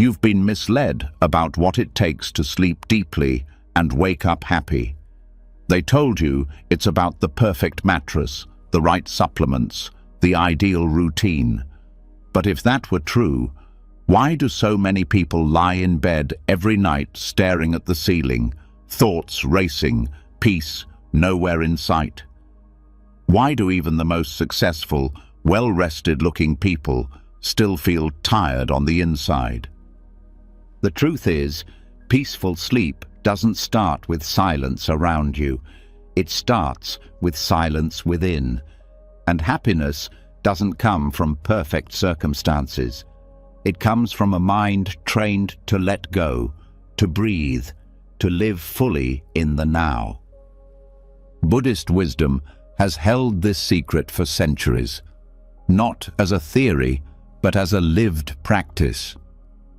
You've been misled about what it takes to sleep deeply and wake up happy. They told you it's about the perfect mattress, the right supplements, the ideal routine. But if that were true, why do so many people lie in bed every night staring at the ceiling, thoughts racing, peace nowhere in sight? Why do even the most successful, well-rested-looking people still feel tired on the inside? The truth is, peaceful sleep doesn't start with silence around you. It starts with silence within. And happiness doesn't come from perfect circumstances. It comes from a mind trained to let go, to breathe, to live fully in the now. Buddhist wisdom has held this secret for centuries, not as a theory, but as a lived practice,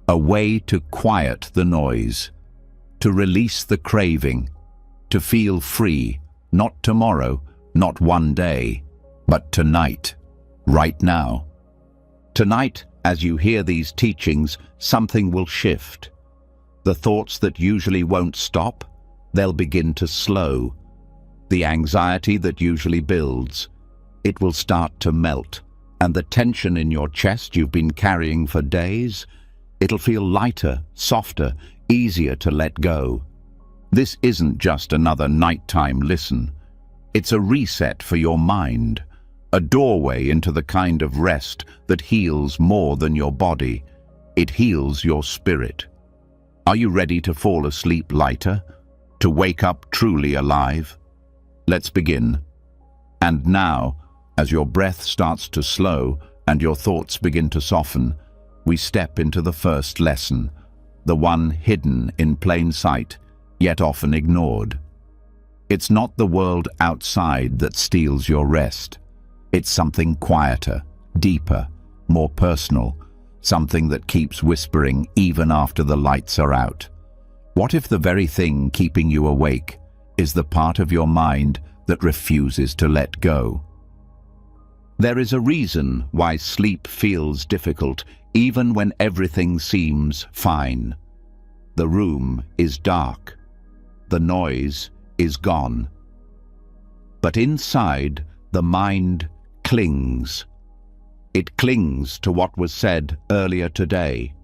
a way to quiet the noise, to release the craving, to feel free, not tomorrow, not one day, but tonight, right now. Tonight, as you hear these teachings, something will shift. The thoughts that usually won't stop, they'll begin to slow. The anxiety that usually builds, it will start to melt. And the tension in your chest you've been carrying for days, it'll feel lighter, softer, easier to let go. This isn't just another nighttime listen. It's a reset for your mind, a doorway into the kind of rest that heals more than your body. It heals your spirit. Are you ready to fall asleep lighter, to wake up truly alive? Let's begin. And now, as your breath starts to slow and your thoughts begin to soften, we step into the first lesson, the one hidden in plain sight, yet often ignored. It's not the world outside that steals your rest. It's something quieter, deeper, more personal, something that keeps whispering even after the lights are out. What if the very thing keeping you awake is the part of your mind that refuses to let go? There is a reason why sleep feels difficult even when everything seems fine. The room is dark. The noise is gone. But inside, the mind clings. It clings to what was said earlier today.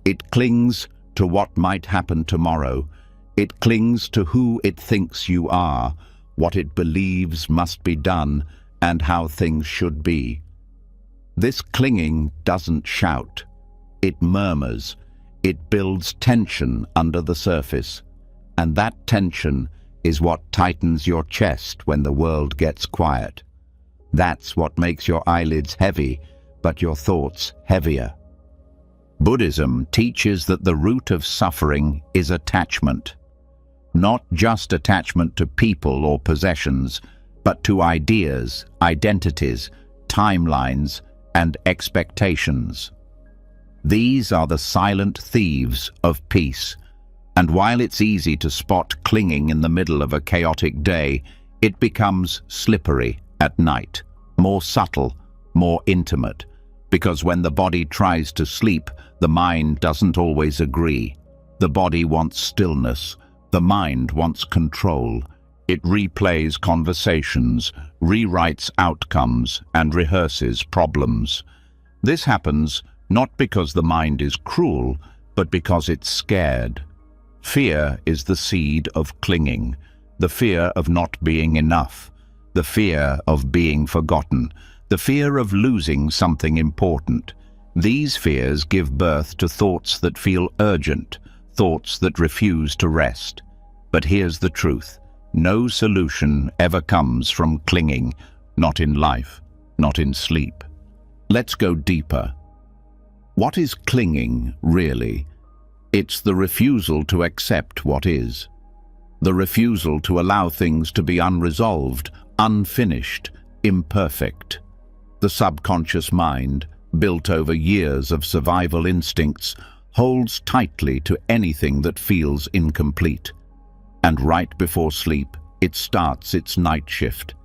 It clings to what might happen tomorrow. It clings to who it thinks you are, what it believes must be done, and how things should be. This clinging doesn't shout. It murmurs. It builds tension under the surface. And that tension is what tightens your chest when the world gets quiet. That's what makes your eyelids heavy, but your thoughts heavier. Buddhism teaches that the root of suffering is attachment. Not just attachment to people or possessions, but to ideas, identities, timelines, and expectations. These are the silent thieves of peace. And while it's easy to spot clinging in the middle of a chaotic day, it becomes slippery at night, more subtle, more intimate, because when the body tries to sleep, the mind doesn't always agree. The body wants stillness, the mind wants control. It replays conversations, rewrites outcomes, and rehearses problems. This happens not because the mind is cruel, but because it's scared. Fear is the seed of clinging, the fear of not being enough, the fear of being forgotten, the fear of losing something important. These fears give birth to thoughts that feel urgent, thoughts that refuse to rest. But here's the truth. No solution ever comes from clinging, not in life, not in sleep. Let's go deeper. What is clinging, really? It's the refusal to accept what is. The refusal to allow things to be unresolved, unfinished, imperfect. The subconscious mind, built over years of survival instincts, holds tightly to anything that feels incomplete. And right before sleep, it starts its night shift.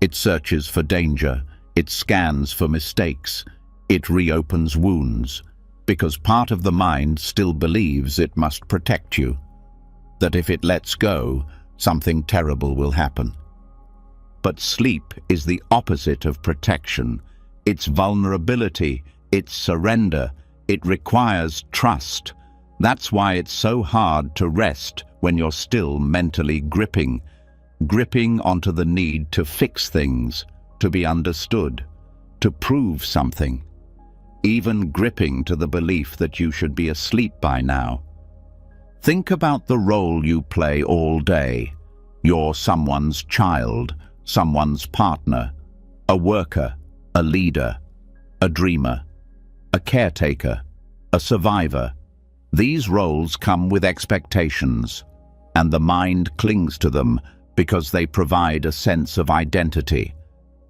It searches for danger. It scans for mistakes. It reopens wounds. because part of the mind still believes it must protect you, that if it lets go, something terrible will happen. But sleep is the opposite of protection. It's vulnerability, it's surrender, it requires trust. That's why it's so hard to rest when you're still mentally gripping onto the need to fix things, to be understood, to prove something, even gripping to the belief that you should be asleep by now. Think about the role you play all day. You're someone's child, someone's partner, a worker, a leader, a dreamer, a caretaker, a survivor. These roles come with expectations, and the mind clings to them because they provide a sense of identity.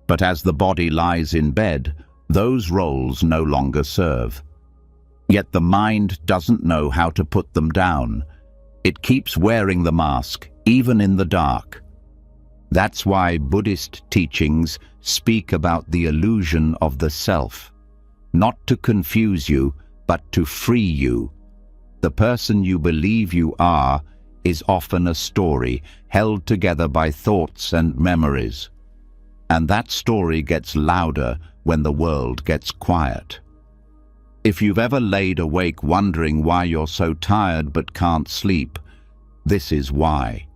But as the body lies in bed, those roles no longer serve. Yet the mind doesn't know how to put them down. It keeps wearing the mask, even in the dark. That's why Buddhist teachings speak about the illusion of the self, not to confuse you, but to free you. The person you believe you are is often a story held together by thoughts and memories. And that story gets louder when the world gets quiet. If you've ever laid awake wondering why you're so tired but can't sleep, this is why.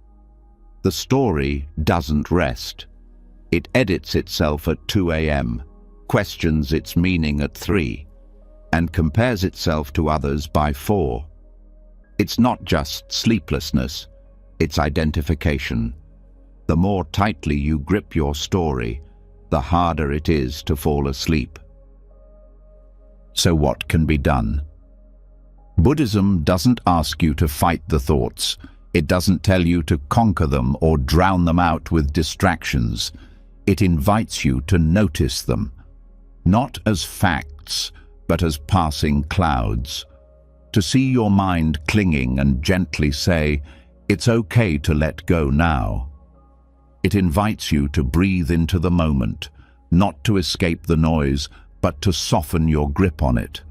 The story doesn't rest. It edits itself at 2 a.m., questions its meaning at 3, and compares itself to others by 4. It's not just sleeplessness, it's identification. The more tightly you grip your story, the harder it is to fall asleep. So what can be done? Buddhism doesn't ask you to fight the thoughts. It doesn't tell you to conquer them or drown them out with distractions. It invites you to notice them, not as facts, but as passing clouds. To see your mind clinging and gently say, "It's okay to let go now." It invites you to breathe into the moment, not to escape the noise, but to soften your grip on it.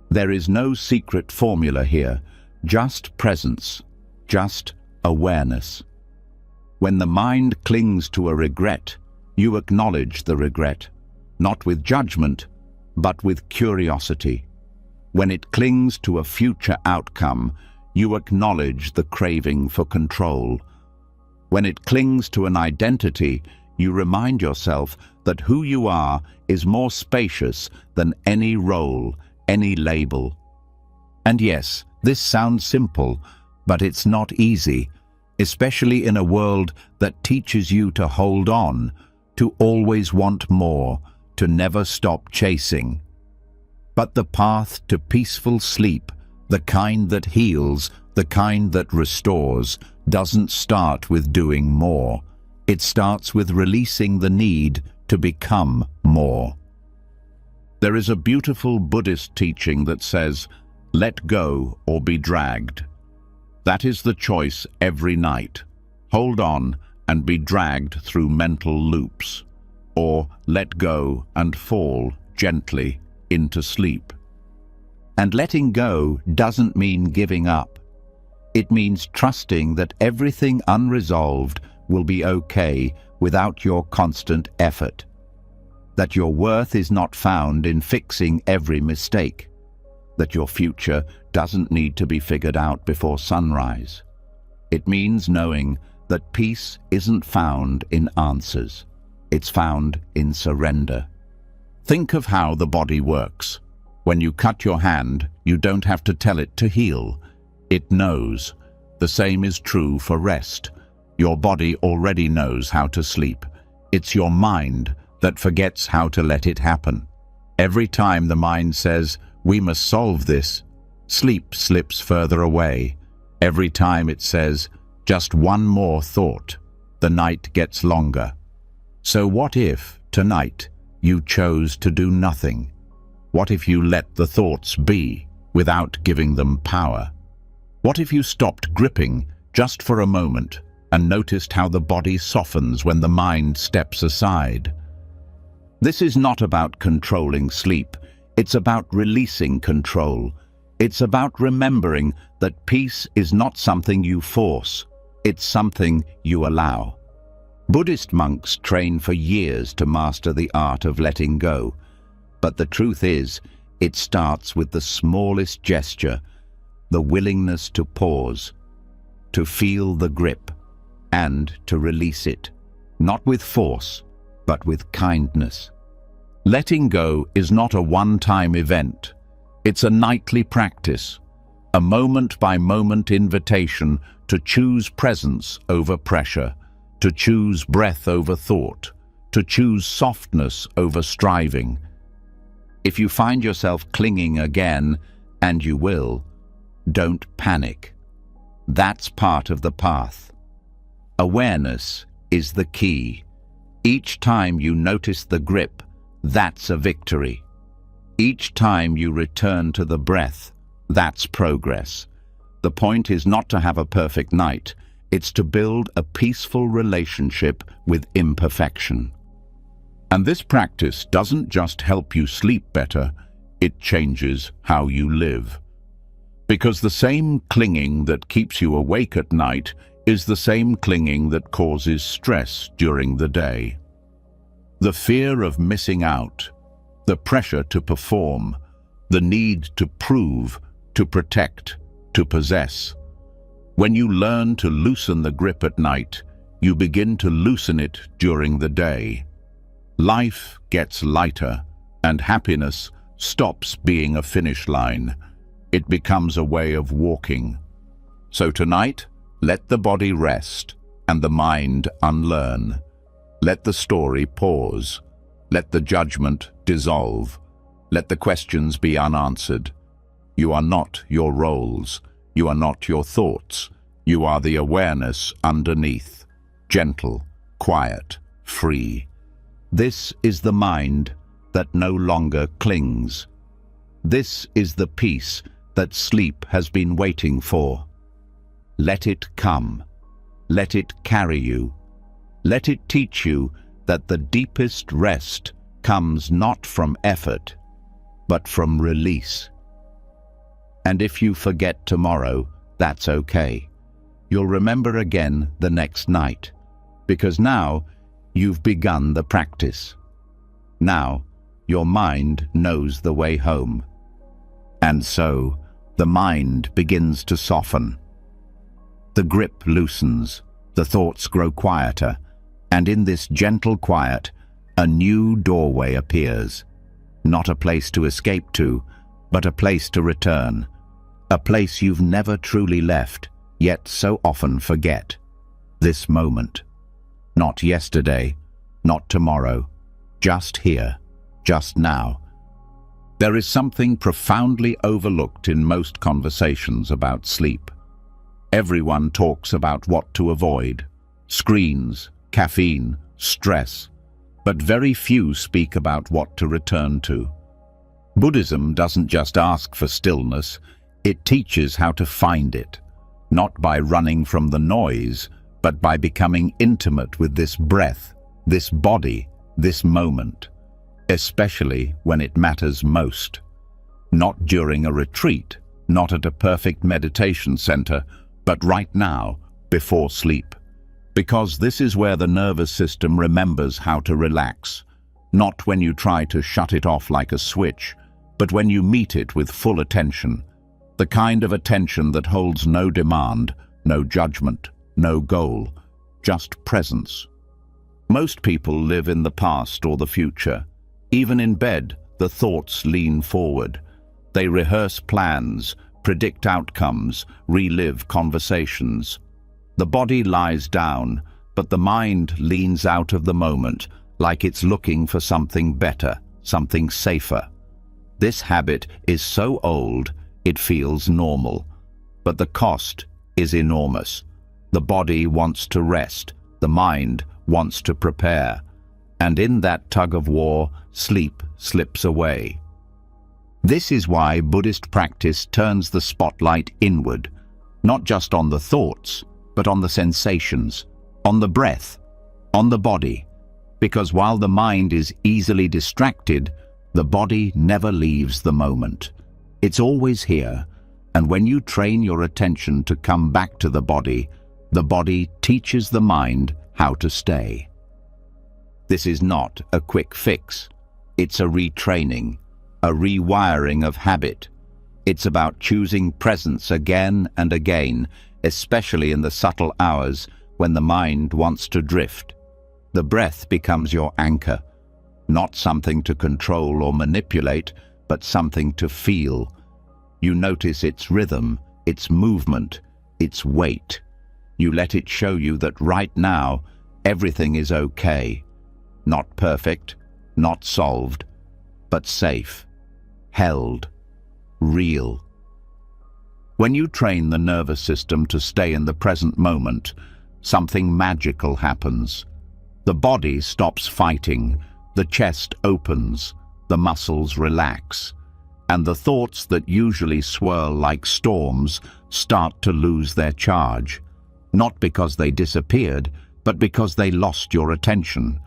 There is no secret formula here, just presence, just awareness. When the mind clings to a regret, you acknowledge the regret, not with judgment, but with curiosity. When it clings to a future outcome, you acknowledge the craving for control. When it clings to an identity, you remind yourself that who you are is more spacious than any role, any label. And yes, this sounds simple, but it's not easy, especially in a world that teaches you to hold on, to always want more, to never stop chasing. But the path to peaceful sleep, the kind that heals, the kind that restores, doesn't start with doing more. It starts with releasing the need to become more. There is a beautiful Buddhist teaching that says, "Let go or be dragged." That is the choice every night. Hold on and be dragged through mental loops, or let go and fall gently into sleep. And letting go doesn't mean giving up. It means trusting that everything unresolved will be okay without your constant effort. That your worth is not found in fixing every mistake. That your future doesn't need to be figured out before sunrise. It means knowing that peace isn't found in answers. It's found in surrender. Think of how the body works. When you cut your hand, you don't have to tell it to heal. It knows. The same is true for rest. Your body already knows how to sleep. It's your mind that forgets how to let it happen. Every time the mind says, "We must solve this," sleep slips further away. Every time it says, "Just one more thought," the night gets longer. So what if, tonight, you chose to do nothing? What if you let the thoughts be without giving them power? What if you stopped gripping just for a moment and noticed how the body softens when the mind steps aside? This is not about controlling sleep. It's about releasing control. It's about remembering that peace is not something you force. It's something you allow. Buddhist monks train for years to master the art of letting go. But the truth is, it starts with the smallest gesture, the willingness to pause, to feel the grip, and to release it, not with force, but with kindness. Letting go is not a one-time event. It's a nightly practice, a moment-by-moment invitation to choose presence over pressure, to choose breath over thought, to choose softness over striving. If you find yourself clinging again, and you will, don't panic. That's part of the path. Awareness is the key. Each time you notice the grip, that's a victory. Each time you return to the breath, that's progress. The point is not to have a perfect night, it's to build a peaceful relationship with imperfection. And this practice doesn't just help you sleep better, it changes how you live. Because the same clinging that keeps you awake at night is the same clinging that causes stress during the day. The fear of missing out, the pressure to perform, the need to prove, to protect, to possess. When you learn to loosen the grip at night, you begin to loosen it during the day. Life gets lighter, and happiness stops being a finish line. It becomes a way of walking. So tonight, let the body rest and the mind unlearn. Let the story pause. Let the judgment dissolve. Let the questions be unanswered. You are not your roles. You are not your thoughts. You are the awareness underneath. Gentle, quiet, free. This is the mind that no longer clings. This is the peace that sleep has been waiting for. Let it come. Let it carry you. Let it teach you that the deepest rest comes not from effort, but from release. And if you forget tomorrow, that's okay. You'll remember again the next night, because now you've begun the practice. Now your mind knows the way home. And so the mind begins to soften. The grip loosens, the thoughts grow quieter, and in this gentle quiet, a new doorway appears. Not a place to escape to, but a place to return. A place you've never truly left, yet so often forget. This moment. Not yesterday, not tomorrow, just here, just now. There is something profoundly overlooked in most conversations about sleep. Everyone talks about what to avoid: screens, caffeine, stress, but very few speak about what to return to. Buddhism doesn't just ask for stillness, it teaches how to find it, not by running from the noise, but by becoming intimate with this breath, this body, this moment, especially when it matters most. Not during a retreat, not at a perfect meditation center, but right now, before sleep. Because this is where the nervous system remembers how to relax, not when you try to shut it off like a switch, but when you meet it with full attention, the kind of attention that holds no demand, no judgment, no goal, just presence. Most people live in the past or the future. Even in bed, the thoughts lean forward. They rehearse plans, predict outcomes, relive conversations. The body lies down, but the mind leans out of the moment, like it's looking for something better, something safer. This habit is so old, it feels normal, but the cost is enormous. The body wants to rest, the mind wants to prepare, and in that tug-of-war, sleep slips away. This is why Buddhist practice turns the spotlight inward, not just on the thoughts, but on the sensations, on the breath, on the body, because while the mind is easily distracted, The body never leaves the moment. It's always here, and when you train your attention to come back to the body teaches the mind how to stay. This is not a quick fix. It's a retraining, a rewiring of habit. It's about choosing presence again and again, especially in the subtle hours when the mind wants to drift. The breath becomes your anchor, not something to control or manipulate, but something to feel. You notice its rhythm, its movement, its weight. You let it show you that right now, everything is okay. Not perfect, not solved, but safe, held, real. When you train the nervous system to stay in the present moment, something magical happens. The body stops fighting, the chest opens, the muscles relax, and the thoughts that usually swirl like storms start to lose their charge. Not because they disappeared, but because they lost your attention.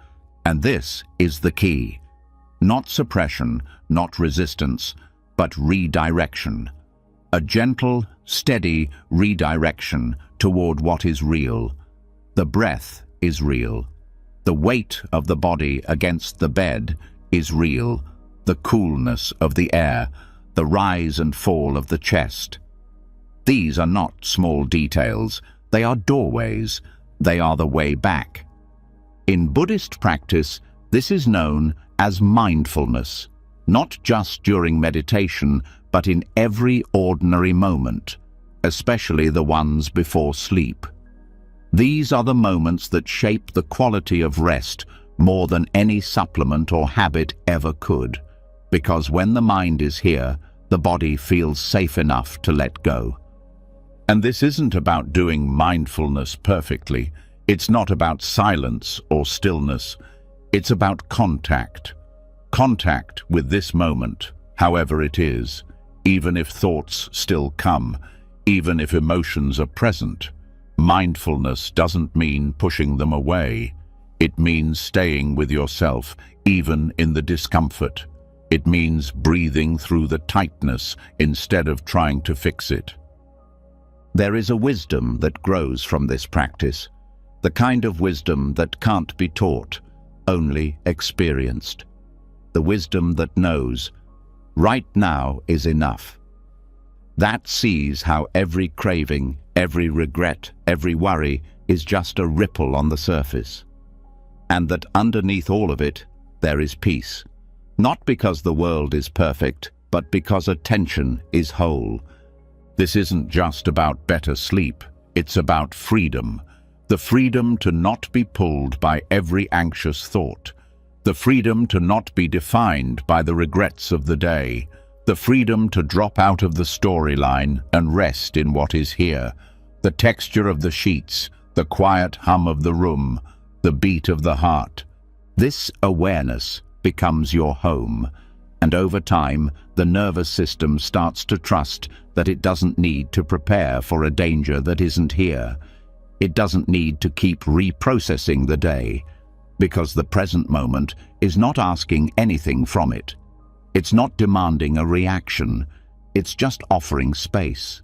And this is the key. Not suppression, not resistance, but redirection. A gentle, steady redirection toward what is real. The breath is real. The weight of the body against the bed is real. The coolness of the air, the rise and fall of the chest. These are not small details. They are doorways. They are the way back. In Buddhist practice, this is known as mindfulness, not just during meditation, but in every ordinary moment, especially the ones before sleep. These are the moments that shape the quality of rest more than any supplement or habit ever could, because when the mind is here, the body feels safe enough to let go. And this isn't about doing mindfulness perfectly. It's not about silence or stillness. It's about contact. Contact with this moment, however it is, even if thoughts still come, even if emotions are present. Mindfulness doesn't mean pushing them away. It means staying with yourself, even in the discomfort. It means breathing through the tightness instead of trying to fix it. There is a wisdom that grows from this practice, the kind of wisdom that can't be taught, only experienced. The wisdom that knows, right now is enough. That sees how every craving, every regret, every worry is just a ripple on the surface. And that underneath all of it, there is peace. Not because the world is perfect, but because attention is whole. This isn't just about better sleep, it's about freedom. The freedom to not be pulled by every anxious thought. The freedom to not be defined by the regrets of the day. The freedom to drop out of the storyline and rest in what is here. The texture of the sheets, the quiet hum of the room, the beat of the heart. This awareness becomes your home, and over time, the nervous system starts to trust that it doesn't need to prepare for a danger that isn't here. It doesn't need to keep reprocessing the day, because the present moment is not asking anything from it. It's not demanding a reaction, it's just offering space.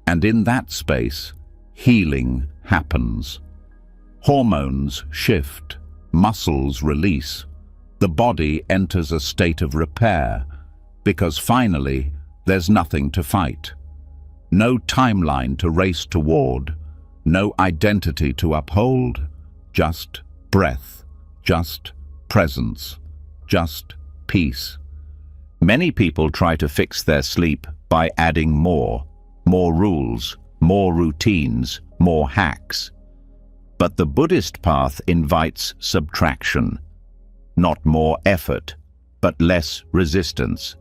And in that space, healing happens. Hormones shift, muscles release. The body enters a state of repair, because finally, there's nothing to fight. No timeline to race toward, no identity to uphold, just breath, just presence, just peace. Many people try to fix their sleep by adding more rules, more routines, more hacks. But the Buddhist path invites subtraction. Not more effort, but less resistance.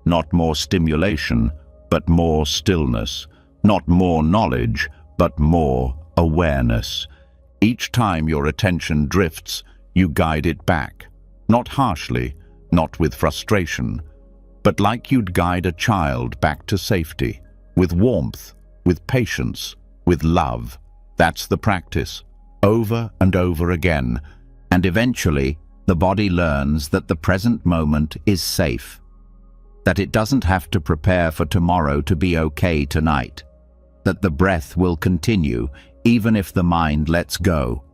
Not more stimulation, but more stillness. Not more knowledge, but more awareness. Each time your attention drifts, you guide it back. Not harshly, not with frustration, but like you'd guide a child back to safety, with warmth, with patience, with love. That's the practice, over and over again, and eventually The body learns that the present moment is safe, that it doesn't have to prepare for tomorrow to be okay tonight, that the breath will continue even if the mind lets go,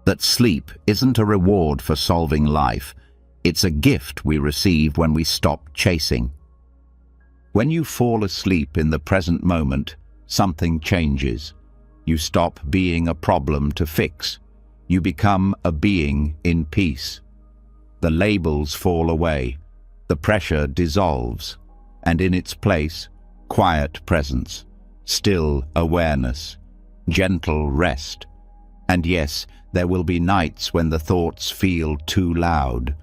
that sleep isn't a reward for solving life, it's a gift we receive when we stop chasing. When you fall asleep in the present moment, something changes. You stop being a problem to fix. You become a being in peace. The labels fall away, the pressure dissolves, and in its place, quiet presence, still awareness, gentle rest. And yes, there will be nights when the thoughts feel too loud,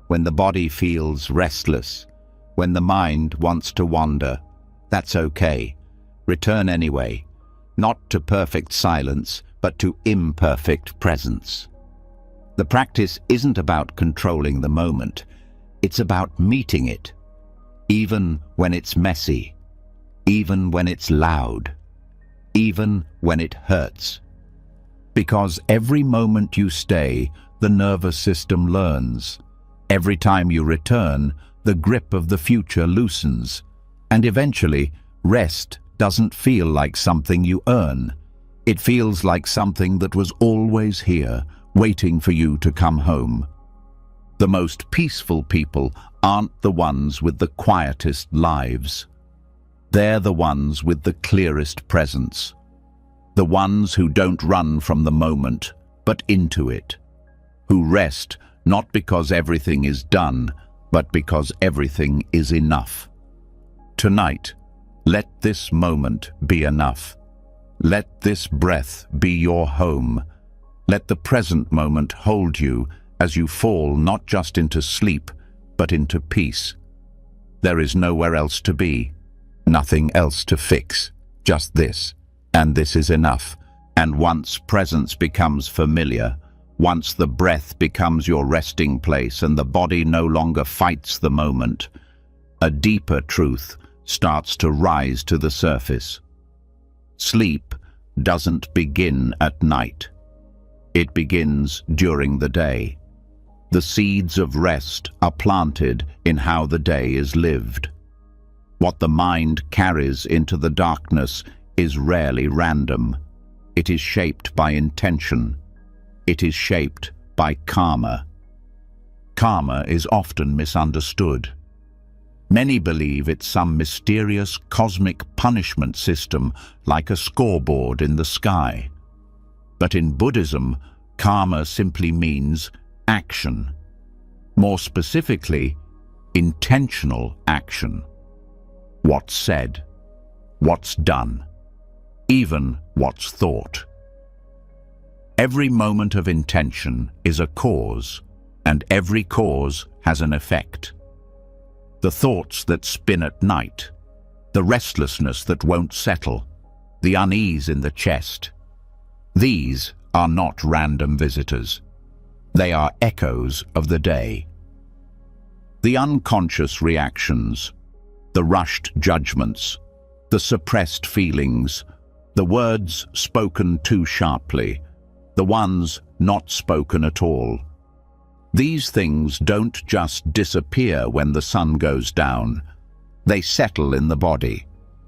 when the body feels restless, when the mind wants to wander. That's okay. Return anyway, not to perfect silence, but to imperfect presence. The practice isn't about controlling the moment. It's about meeting it, even when it's messy, even when it's loud, even when it hurts. Because every moment you stay, the nervous system learns. Every time you return, the grip of the future loosens. And eventually, rest doesn't feel like something you earn. It feels like something that was always here, waiting for you to come home. The most peaceful people aren't the ones with the quietest lives. They're the ones with the clearest presence. The ones who don't run from the moment, but into it. Who rest not because everything is done, but because everything is enough. Tonight, let this moment be enough. Let this breath be your home. Let the present moment hold you as you fall not just into sleep, but into peace. There is nowhere else to be, nothing else to fix, just this, and this is enough. And once presence becomes familiar, once the breath becomes your resting place and the body no longer fights the moment, a deeper truth starts to rise to the surface. Sleep doesn't begin at night. It begins during the day. The seeds of rest are planted in how the day is lived. What the mind carries into the darkness is rarely random. It is shaped by intention. It is shaped by karma. Karma is often misunderstood. Many believe it's some mysterious cosmic punishment system like a scoreboard in the sky. But in Buddhism, karma simply means action. More specifically, intentional action. What's said, what's done, even what's thought. Every moment of intention is a cause, and every cause has an effect. The thoughts that spin at night, the restlessness that won't settle, the unease in the chest. These are not random visitors. They are echoes of the day. The unconscious reactions, the rushed judgments, the suppressed feelings, the words spoken too sharply, the ones not spoken at all. These things don't just disappear when the sun goes down. They settle in the body.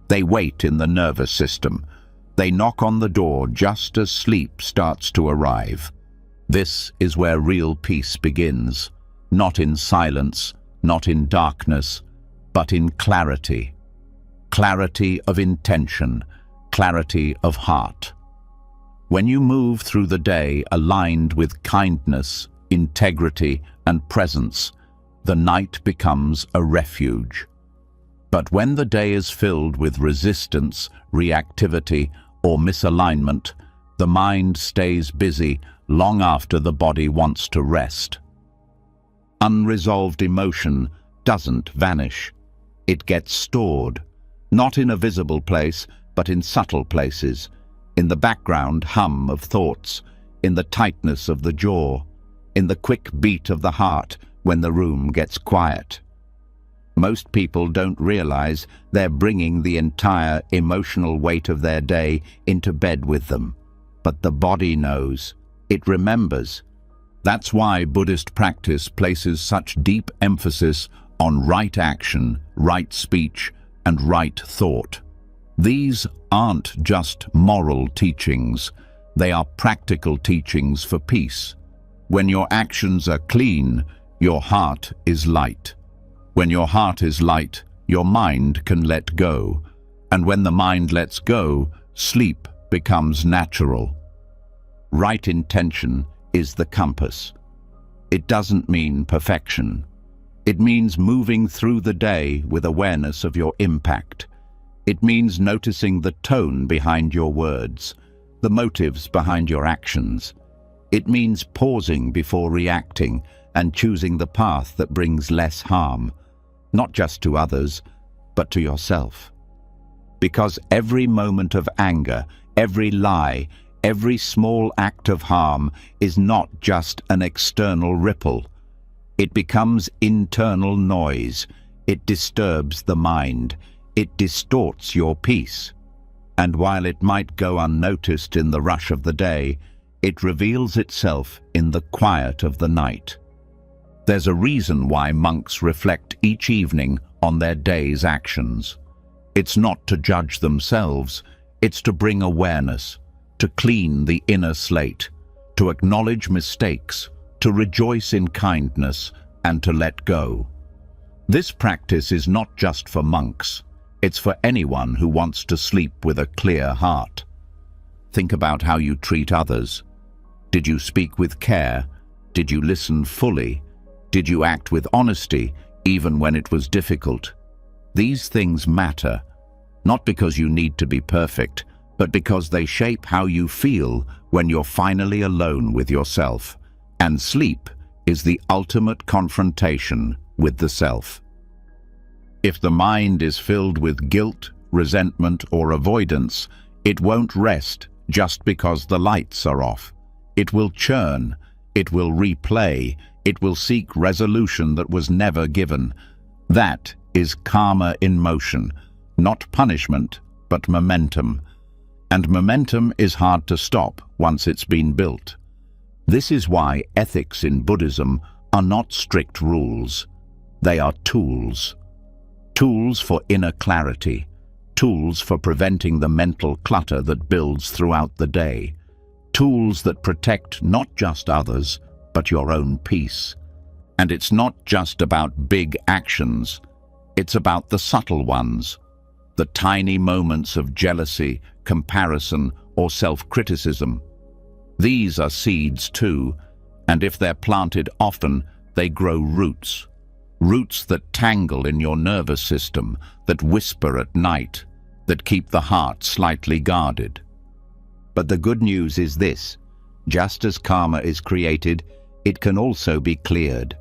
They wait in the nervous system. They knock on the door just as sleep starts to arrive. This is where real peace begins, not in silence, not in darkness, but in clarity. Clarity of intention, clarity of heart. When you move through the day aligned with kindness, integrity, and presence, the night becomes a refuge. But when the day is filled with resistance, reactivity, or misalignment, the mind stays busy long after the body wants to rest. Unresolved emotion doesn't vanish. It gets stored, not in a visible place, but in subtle places, in the background hum of thoughts, in the tightness of the jaw, in the quick beat of the heart when the room gets quiet. Most people don't realize they're bringing the entire emotional weight of their day into bed with them. But the body knows. It remembers. That's why Buddhist practice places such deep emphasis on right action, right speech, and right thought. These aren't just moral teachings, they are practical teachings for peace. When your actions are clean, your heart is light. When your heart is light, your mind can let go. And when the mind lets go, sleep becomes natural. Right intention is the compass. It doesn't mean perfection. It means moving through the day with awareness of your impact. It means noticing the tone behind your words, the motives behind your actions. It means pausing before reacting and choosing the path that brings less harm, not just to others, but to yourself. Because every moment of anger, every lie, every small act of harm is not just an external ripple. It becomes internal noise. It disturbs the mind. It distorts your peace. And while it might go unnoticed in the rush of the day, it reveals itself in the quiet of the night. There's a reason why monks reflect each evening on their day's actions. It's not to judge themselves, it's to bring awareness, to clean the inner slate, to acknowledge mistakes, to rejoice in kindness, and to let go. This practice is not just for monks, it's for anyone who wants to sleep with a clear heart. Think about how you treat others. Did you speak with care? Did you listen fully? Did you act with honesty, even when it was difficult? These things matter, not because you need to be perfect, but because they shape how you feel when you're finally alone with yourself. And sleep is the ultimate confrontation with the self. If the mind is filled with guilt, resentment, or avoidance, it won't rest just because the lights are off. It will churn, it will replay, it will seek resolution that was never given. That is karma in motion, not punishment, but momentum. And momentum is hard to stop once it's been built. This is why ethics in Buddhism are not strict rules. They are tools. Tools for inner clarity, tools for preventing the mental clutter that builds throughout the day, tools that protect not just others, but your own peace. And it's not just about big actions, it's about the subtle ones, the tiny moments of jealousy, comparison, or self-criticism. These are seeds too, and if they're planted often, they grow roots. Roots that tangle in your nervous system, that whisper at night, that keep the heart slightly guarded. But the good news is this: just as karma is created, it can also be cleared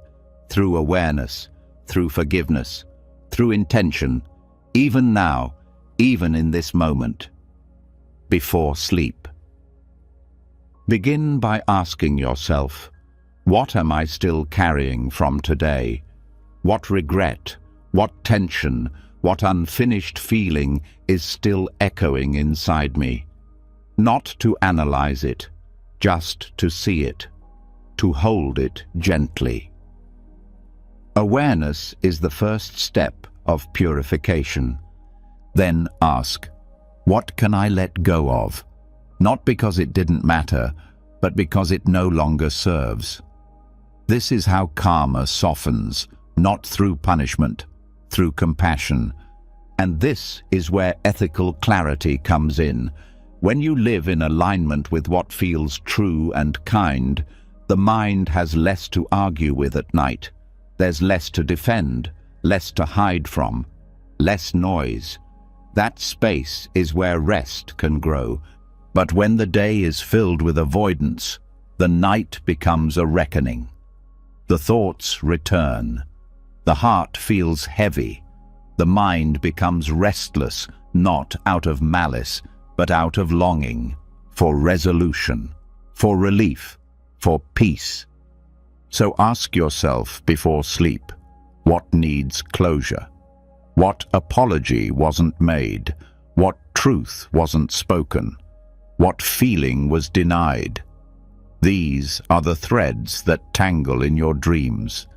through awareness, through forgiveness, through intention, even now, even in this moment. Before sleep, begin by asking yourself, what am I still carrying from today? What regret, what tension, what unfinished feeling is still echoing inside me? Not to analyze it, just to see it, to hold it gently. Awareness is the first step of purification. Then ask, what can I let go of? Not because it didn't matter, but because it no longer serves. This is how karma softens, not through punishment, through compassion. And this is where ethical clarity comes in. When you live in alignment with what feels true and kind, the mind has less to argue with at night. There's less to defend, less to hide from, less noise. That space is where rest can grow. But when the day is filled with avoidance, the night becomes a reckoning. The thoughts return. The heart feels heavy. The mind becomes restless, not out of malice, but out of longing for resolution, for relief, for peace. So ask yourself before sleep, what needs closure? What apology wasn't made? What truth wasn't spoken? What feeling was denied? These are the threads that tangle in your dreams.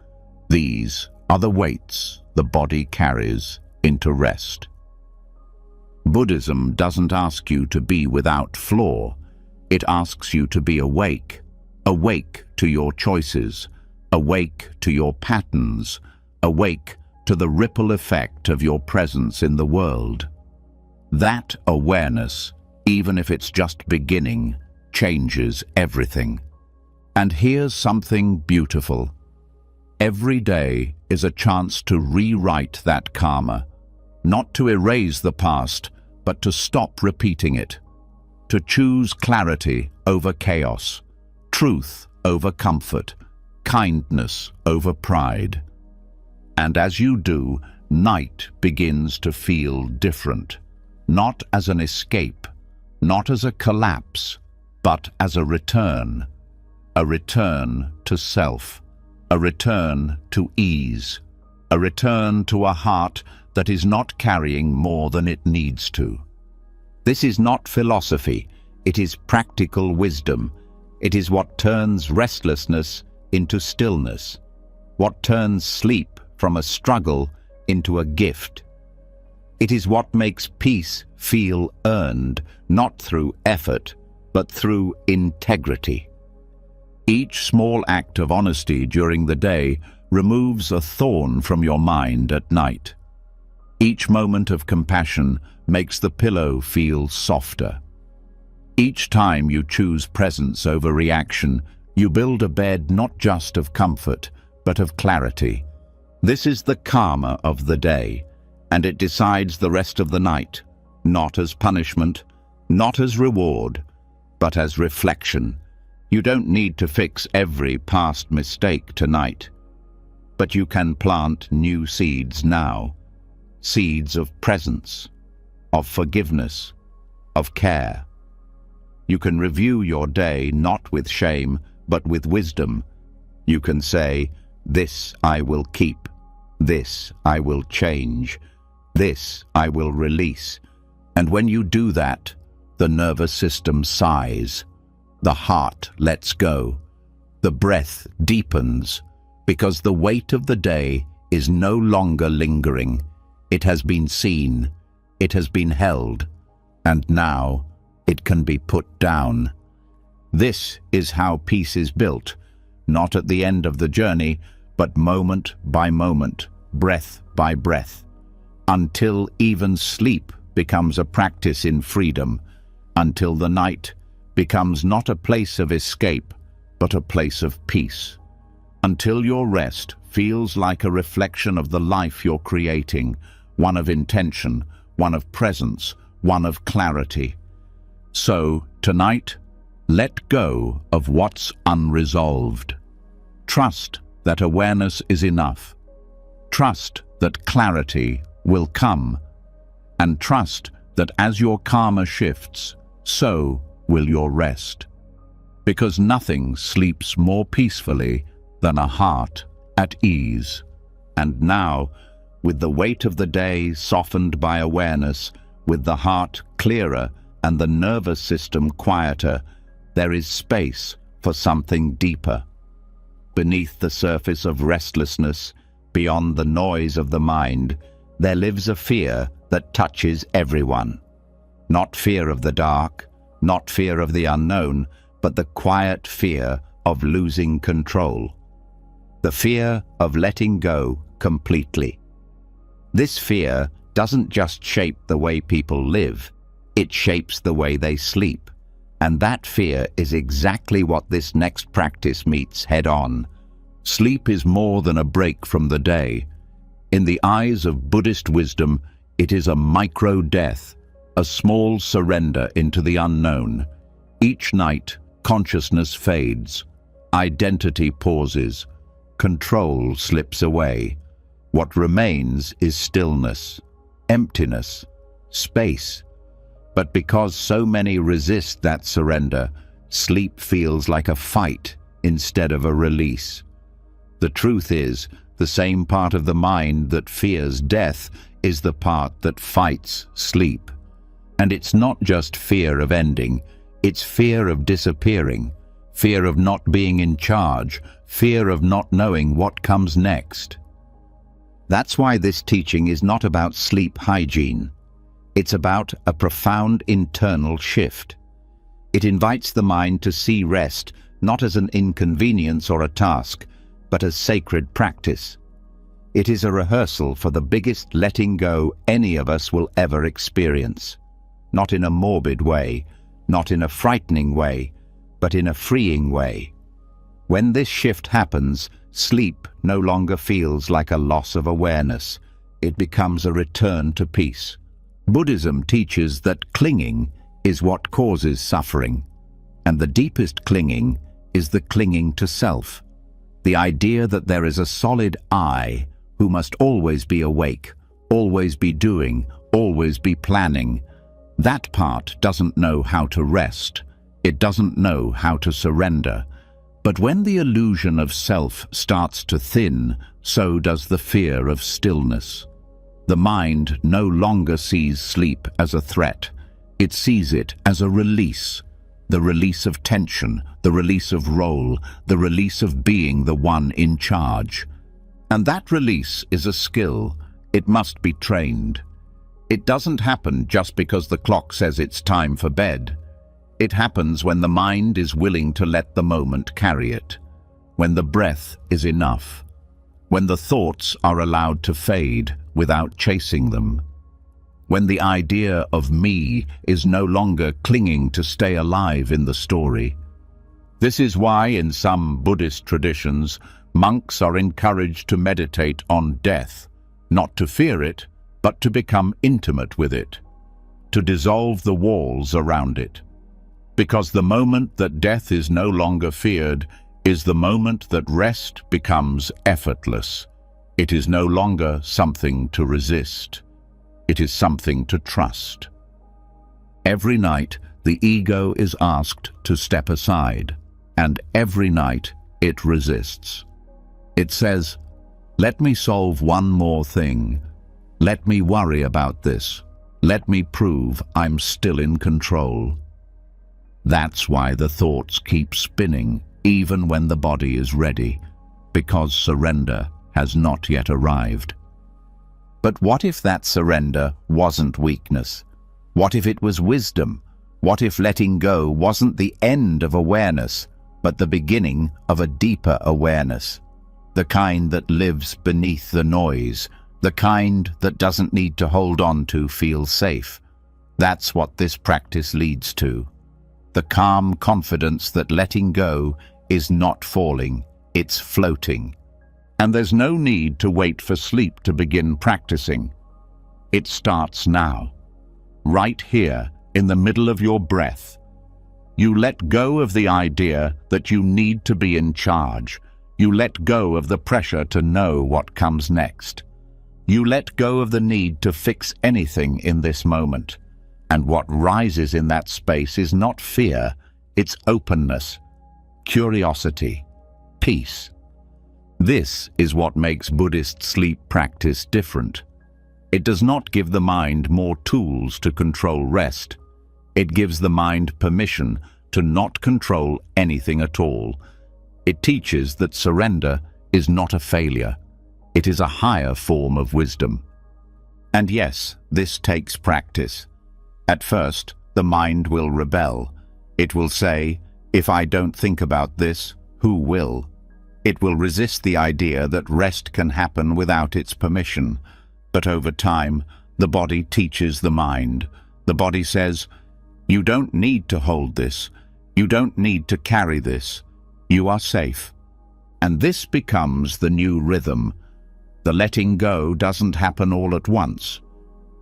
These are the weights the body carries into rest. Buddhism doesn't ask you to be without flaw. It asks you to be awake, awake to your choices, awake to your patterns, awake to the ripple effect of your presence in the world. That awareness, even if it's just beginning, changes everything. And here's something beautiful. Every day is a chance to rewrite that karma, not to erase the past, but to stop repeating it, to choose clarity over chaos, truth over comfort, kindness over pride. And as you do, night begins to feel different, not as an escape, not as a collapse, but as a return to self, a return to ease, a return to a heart that is not carrying more than it needs to. This is not philosophy, it is practical wisdom. It is what turns restlessness into stillness, what turns sleep from a struggle into a gift. It is what makes peace feel earned, not through effort, but through integrity. Each small act of honesty during the day removes a thorn from your mind at night. Each moment of compassion makes the pillow feel softer. Each time you choose presence over reaction, you build a bed not just of comfort, but of clarity. This is the karma of the day, and it decides the rest of the night, not as punishment, not as reward, but as reflection. You don't need to fix every past mistake tonight, but you can plant new seeds now, seeds of presence, of forgiveness, of care. You can review your day not with shame, but with wisdom. You can say, "This I will keep, this I will change, this I will release." And when you do that, the nervous system sighs, the heart lets go, the breath deepens, because the weight of the day is no longer lingering. It has been seen, it has been held, and now it can be put down. This is how peace is built, not at the end of the journey, but moment by moment, breath by breath, until even sleep becomes a practice in freedom, until the night becomes not a place of escape, but a place of peace, until your rest feels like a reflection of the life you're creating, one of intention, one of presence, one of clarity. So, tonight, let go of what's unresolved. Trust that awareness is enough. Trust that clarity will come. And trust that as your karma shifts, so will your rest. Because nothing sleeps more peacefully than a heart at ease. And now, with the weight of the day softened by awareness, with the heart clearer and the nervous system quieter, there is space for something deeper. Beneath the surface of restlessness, beyond the noise of the mind, there lives a fear that touches everyone. Not fear of the dark, not fear of the unknown, but the quiet fear of losing control. The fear of letting go completely. This fear doesn't just shape the way people live, it shapes the way they sleep. And that fear is exactly what this next practice meets head-on. Sleep is more than a break from the day. In the eyes of Buddhist wisdom, it is a micro-death, a small surrender into the unknown. Each night, consciousness fades, identity pauses, control slips away. What remains is stillness, emptiness, space. But because so many resist that surrender, sleep feels like a fight instead of a release. The truth is, the same part of the mind that fears death is the part that fights sleep. And it's not just fear of ending, it's fear of disappearing, fear of not being in charge, fear of not knowing what comes next. That's why this teaching is not about sleep hygiene. It's about a profound internal shift. It invites the mind to see rest not as an inconvenience or a task, but as sacred practice. It is a rehearsal for the biggest letting go any of us will ever experience. Not in a morbid way, not in a frightening way, but in a freeing way. When this shift happens, sleep no longer feels like a loss of awareness. It becomes a return to peace. Buddhism teaches that clinging is what causes suffering, and the deepest clinging is the clinging to self. The idea that there is a solid I who must always be awake, always be doing, always be planning. That part doesn't know how to rest. It doesn't know how to surrender. But when the illusion of self starts to thin, so does the fear of stillness. The mind no longer sees sleep as a threat. It sees it as a release. The release of tension, the release of role, the release of being the one in charge. And that release is a skill. It must be trained. It doesn't happen just because the clock says it's time for bed. It happens when the mind is willing to let the moment carry it, when the breath is enough, when the thoughts are allowed to fade without chasing them, when the idea of me is no longer clinging to stay alive in the story. This is why in some Buddhist traditions, monks are encouraged to meditate on death, not to fear it, but to become intimate with it, to dissolve the walls around it. Because the moment that death is no longer feared is the moment that rest becomes effortless. It is no longer something to resist. It is something to trust. Every night, the ego is asked to step aside, and every night it resists. It says, "Let me solve one more thing. Let me worry about this. Let me prove I'm still in control." That's why the thoughts keep spinning, even when the body is ready, because surrender has not yet arrived. But what if that surrender wasn't weakness? What if it was wisdom? What if letting go wasn't the end of awareness, but the beginning of a deeper awareness? The kind that lives beneath the noise, the kind that doesn't need to hold on to feel safe. That's what this practice leads to. The calm confidence that letting go is not falling, it's floating. And there's no need to wait for sleep to begin practicing. It starts now, right here in the middle of your breath. You let go of the idea that you need to be in charge. You let go of the pressure to know what comes next. You let go of the need to fix anything in this moment. And what rises in that space is not fear, it's openness, curiosity, peace. This is what makes Buddhist sleep practice different. It does not give the mind more tools to control rest. It gives the mind permission to not control anything at all. It teaches that surrender is not a failure. It is a higher form of wisdom. And yes, this takes practice. At first, the mind will rebel. It will say, "If I don't think about this, who will?" It will resist the idea that rest can happen without its permission. But over time, the body teaches the mind. The body says, "You don't need to hold this. You don't need to carry this. You are safe." And this becomes the new rhythm. The letting go doesn't happen all at once.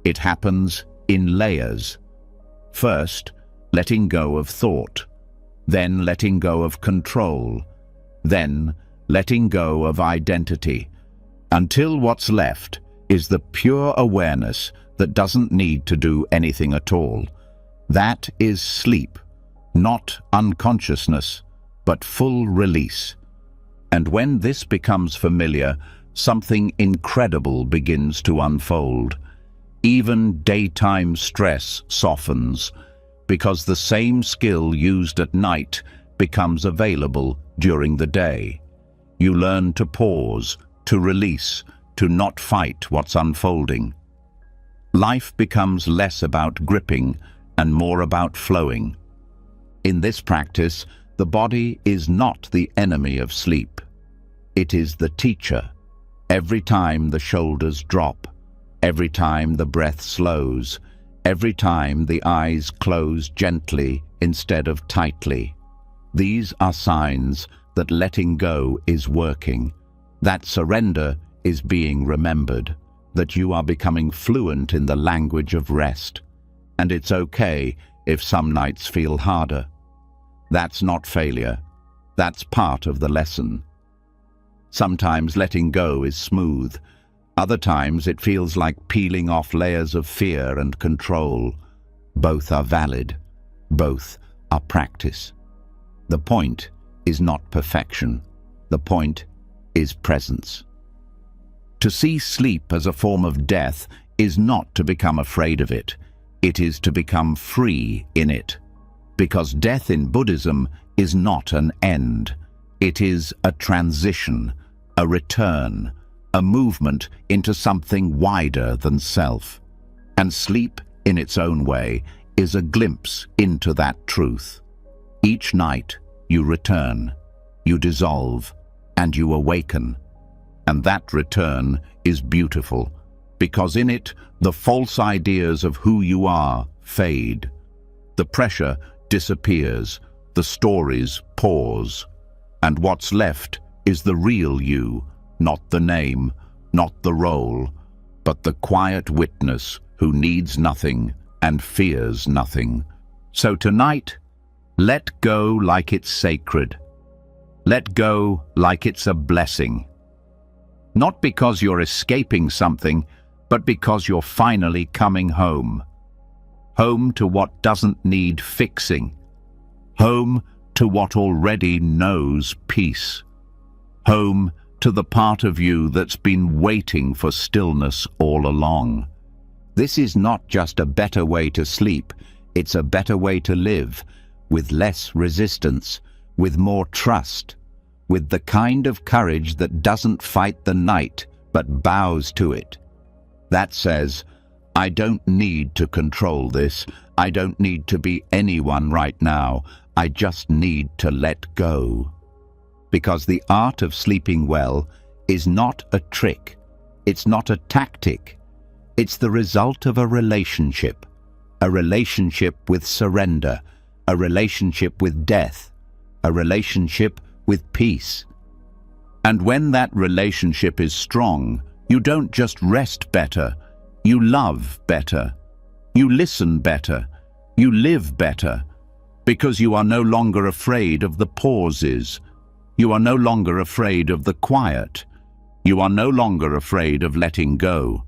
It happens in layers. First, letting go of thought. Then letting go of control. Then letting go of identity. Until what's left is the pure awareness that doesn't need to do anything at all. That is sleep, not unconsciousness, but full release. And when this becomes familiar, something incredible begins to unfold. Even daytime stress softens, because the same skill used at night becomes available during the day. You learn to pause, to release, to not fight what's unfolding. Life becomes less about gripping and more about flowing. In this practice, the body is not the enemy of sleep. It is the teacher. Every time the shoulders drop, every time the breath slows, every time the eyes close gently instead of tightly. These are signs that letting go is working, that surrender is being remembered, that you are becoming fluent in the language of rest. And it's okay if some nights feel harder. That's not failure. That's part of the lesson. Sometimes letting go is smooth. Other times it feels like peeling off layers of fear and control. Both are valid. Both are practice. The point is not perfection. The point is presence. To see sleep as a form of death is not to become afraid of it. It is to become free in it. Because death in Buddhism is not an end. It is a transition, a return, a movement into something wider than self. And sleep, in its own way, is a glimpse into that truth. Each night you return, you dissolve, and you awaken. And that return is beautiful, because in it the false ideas of who you are fade. The pressure disappears, the stories pause, and what's left is the real you, not the name, not the role, but the quiet witness who needs nothing and fears nothing. So tonight, let go like it's sacred. Let go like it's a blessing. Not because you're escaping something, but because you're finally coming home. Home to what doesn't need fixing. Home to what already knows peace. Home to the part of you that's been waiting for stillness all along. This is not just a better way to sleep, it's a better way to live, with less resistance, with more trust, with the kind of courage that doesn't fight the night, but bows to it. That says, I don't need to control this. I don't need to be anyone right now. I just need to let go. Because the art of sleeping well is not a trick. It's not a tactic. It's the result of a relationship with surrender, a relationship with death, a relationship with peace. And when that relationship is strong, you don't just rest better, you love better, you listen better, you live better, because you are no longer afraid of the pauses, you are no longer afraid of the quiet, you are no longer afraid of letting go.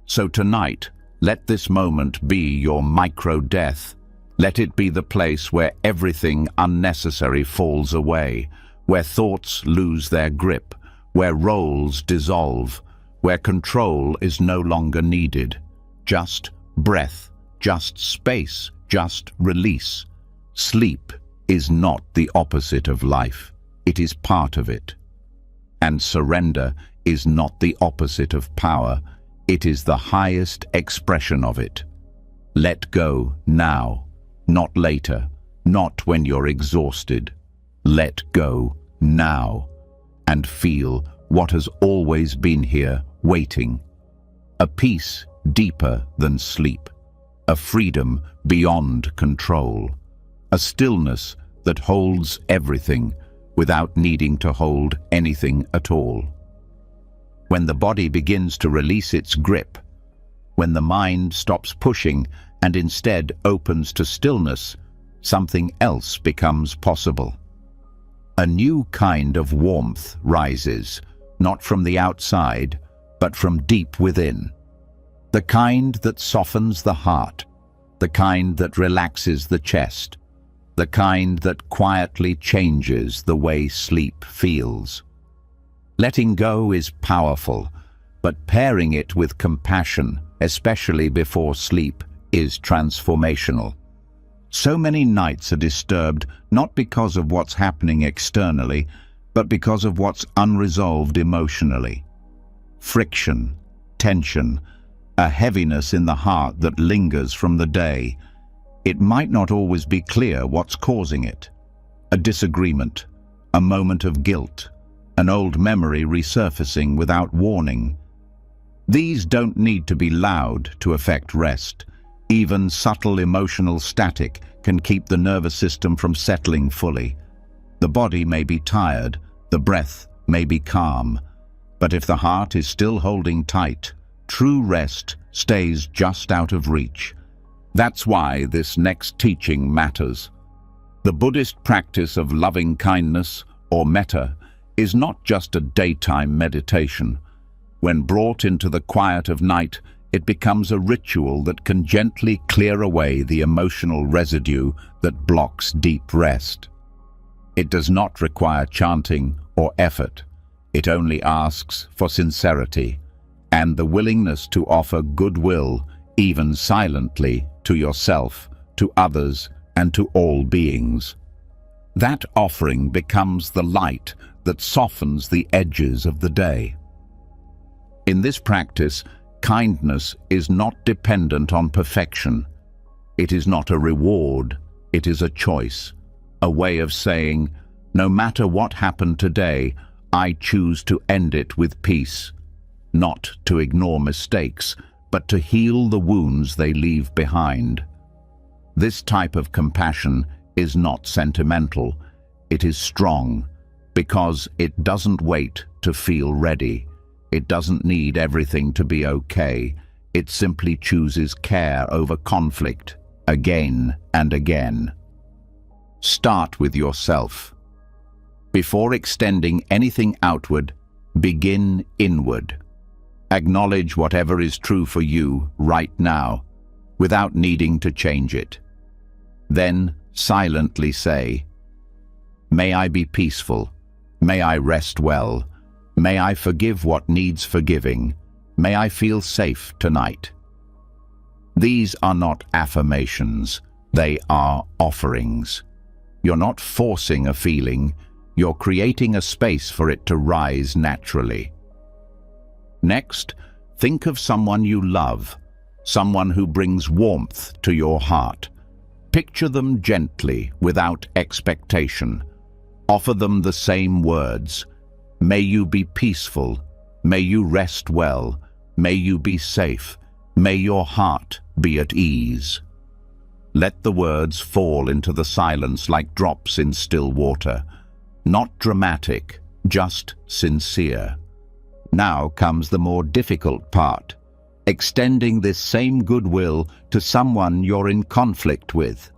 So tonight, let this moment be your micro-death. Let it be the place where everything unnecessary falls away, where thoughts lose their grip, where roles dissolve, where control is no longer needed. Just breath, just space, just release. Sleep is not the opposite of life. It is part of it. And surrender is not the opposite of power. It is the highest expression of it. Let go now, not later, not when you're exhausted. Let go now and feel what has always been here, waiting. A peace deeper than sleep, a freedom beyond control, a stillness that holds everything without needing to hold anything at all. When the body begins to release its grip, when the mind stops pushing and instead opens to stillness, something else becomes possible. A new kind of warmth rises, not from the outside, but from deep within. The kind that softens the heart, the kind that relaxes the chest, the kind that quietly changes the way sleep feels. Letting go is powerful, but pairing it with compassion, especially before sleep, is transformational. So many nights are disturbed not because of what's happening externally, but because of what's unresolved emotionally. Friction, tension, a heaviness in the heart that lingers from the day. It might not always be clear what's causing it. A disagreement, a moment of guilt, an old memory resurfacing without warning. These don't need to be loud to affect rest. Even subtle emotional static can keep the nervous system from settling fully. The body may be tired, the breath may be calm, but if the heart is still holding tight, true rest stays just out of reach. That's why this next teaching matters. The Buddhist practice of loving kindness, or metta, is not just a daytime meditation. When brought into the quiet of night, it becomes a ritual that can gently clear away the emotional residue that blocks deep rest. It does not require chanting or effort. It only asks for sincerity and the willingness to offer goodwill, even silently, to yourself, to others, and to all beings. That offering becomes the light that softens the edges of the day. In this practice, kindness is not dependent on perfection. It is not a reward, it is a choice, a way of saying, no matter what happened today, I choose to end it with peace, not to ignore mistakes, but to heal the wounds they leave behind. This type of compassion is not sentimental, it is strong, because it doesn't wait to feel ready. It doesn't need everything to be okay. It simply chooses care over conflict, again and again. Start with yourself. Before extending anything outward, begin inward. Acknowledge whatever is true for you right now, without needing to change it. Then silently say, may I be peaceful, may I rest well, may I forgive what needs forgiving, may I feel safe tonight. These are not affirmations, they are offerings. You're not forcing a feeling, you're creating a space for it to rise naturally. Next, think of someone you love, someone who brings warmth to your heart. Picture them gently, without expectation. Offer them the same words. May you be peaceful, may you rest well, may you be safe, may your heart be at ease. Let the words fall into the silence like drops in still water. Not dramatic, just sincere. Now comes the more difficult part, extending this same goodwill to someone you're in conflict with.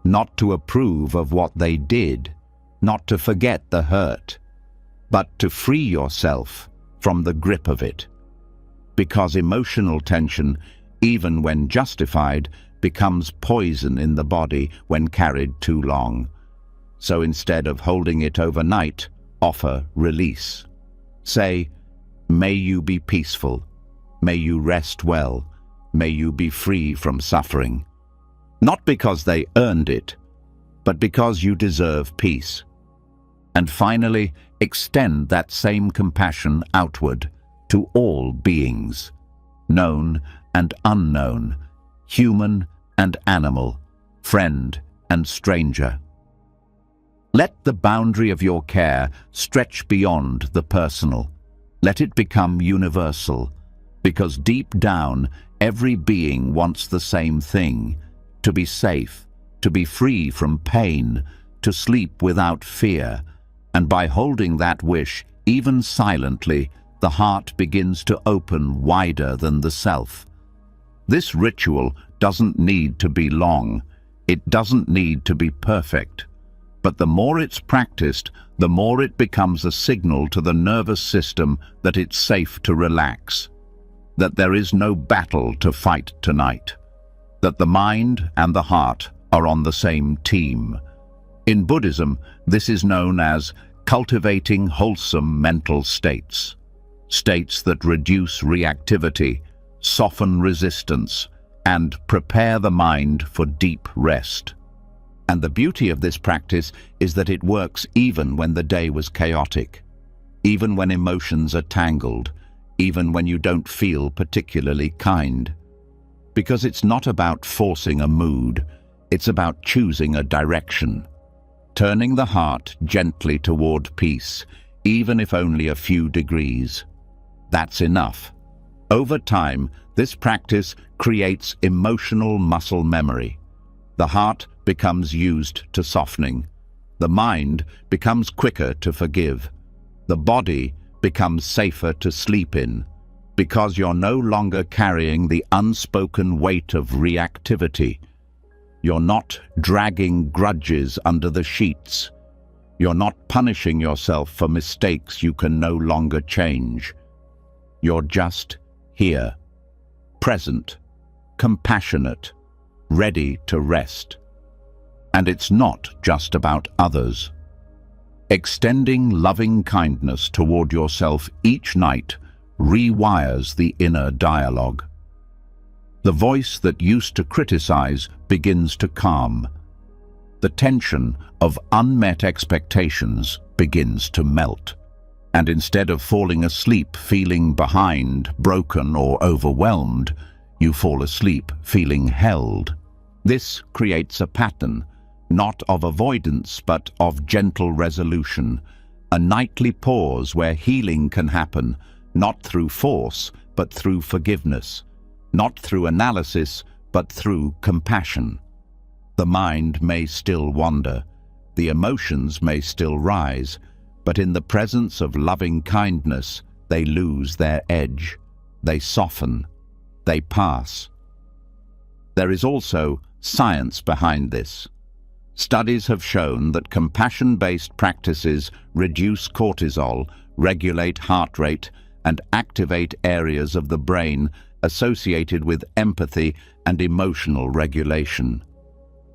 Not to approve of what they did, not to forget the hurt, but to free yourself from the grip of it. Because emotional tension, even when justified, becomes poison in the body when carried too long. So instead of holding it overnight, offer release. Say, may you be peaceful, may you rest well, may you be free from suffering. Not because they earned it, but because you deserve peace. And finally, extend that same compassion outward to all beings, known and unknown, human and animal, friend and stranger. Let the boundary of your care stretch beyond the personal. Let it become universal, because deep down, every being wants the same thing: to be safe, to be free from pain, to sleep without fear. And by holding that wish, even silently, the heart begins to open wider than the self. This ritual doesn't need to be long. It doesn't need to be perfect. But the more it's practiced, the more it becomes a signal to the nervous system that it's safe to relax, that there is no battle to fight tonight, that the mind and the heart are on the same team. In Buddhism, this is known as cultivating wholesome mental states, states that reduce reactivity, soften resistance, and prepare the mind for deep rest. And the beauty of this practice is that it works even when the day was chaotic, even when emotions are tangled, even when you don't feel particularly kind. Because it's not about forcing a mood, it's about choosing a direction, turning the heart gently toward peace, even if only a few degrees. That's enough. Over time, this practice creates emotional muscle memory. The heart becomes used to softening. The mind becomes quicker to forgive. The body becomes safer to sleep in, because you're no longer carrying the unspoken weight of reactivity. You're not dragging grudges under the sheets. You're not punishing yourself for mistakes you can no longer change. You're just here, present, compassionate, ready to rest. And it's not just about others. Extending loving kindness toward yourself each night rewires the inner dialogue. The voice that used to criticize begins to calm. The tension of unmet expectations begins to melt. And instead of falling asleep feeling behind, broken, or overwhelmed, you fall asleep feeling held. This creates a pattern, not of avoidance but of gentle resolution, a nightly pause where healing can happen, not through force but through forgiveness, not through analysis but through compassion. The mind may still wander, the emotions may still rise, but in the presence of loving kindness, they lose their edge, they soften, they pass. There is also science behind this. Studies have shown that compassion-based practices reduce cortisol, regulate heart rate, and activate areas of the brain associated with empathy and emotional regulation.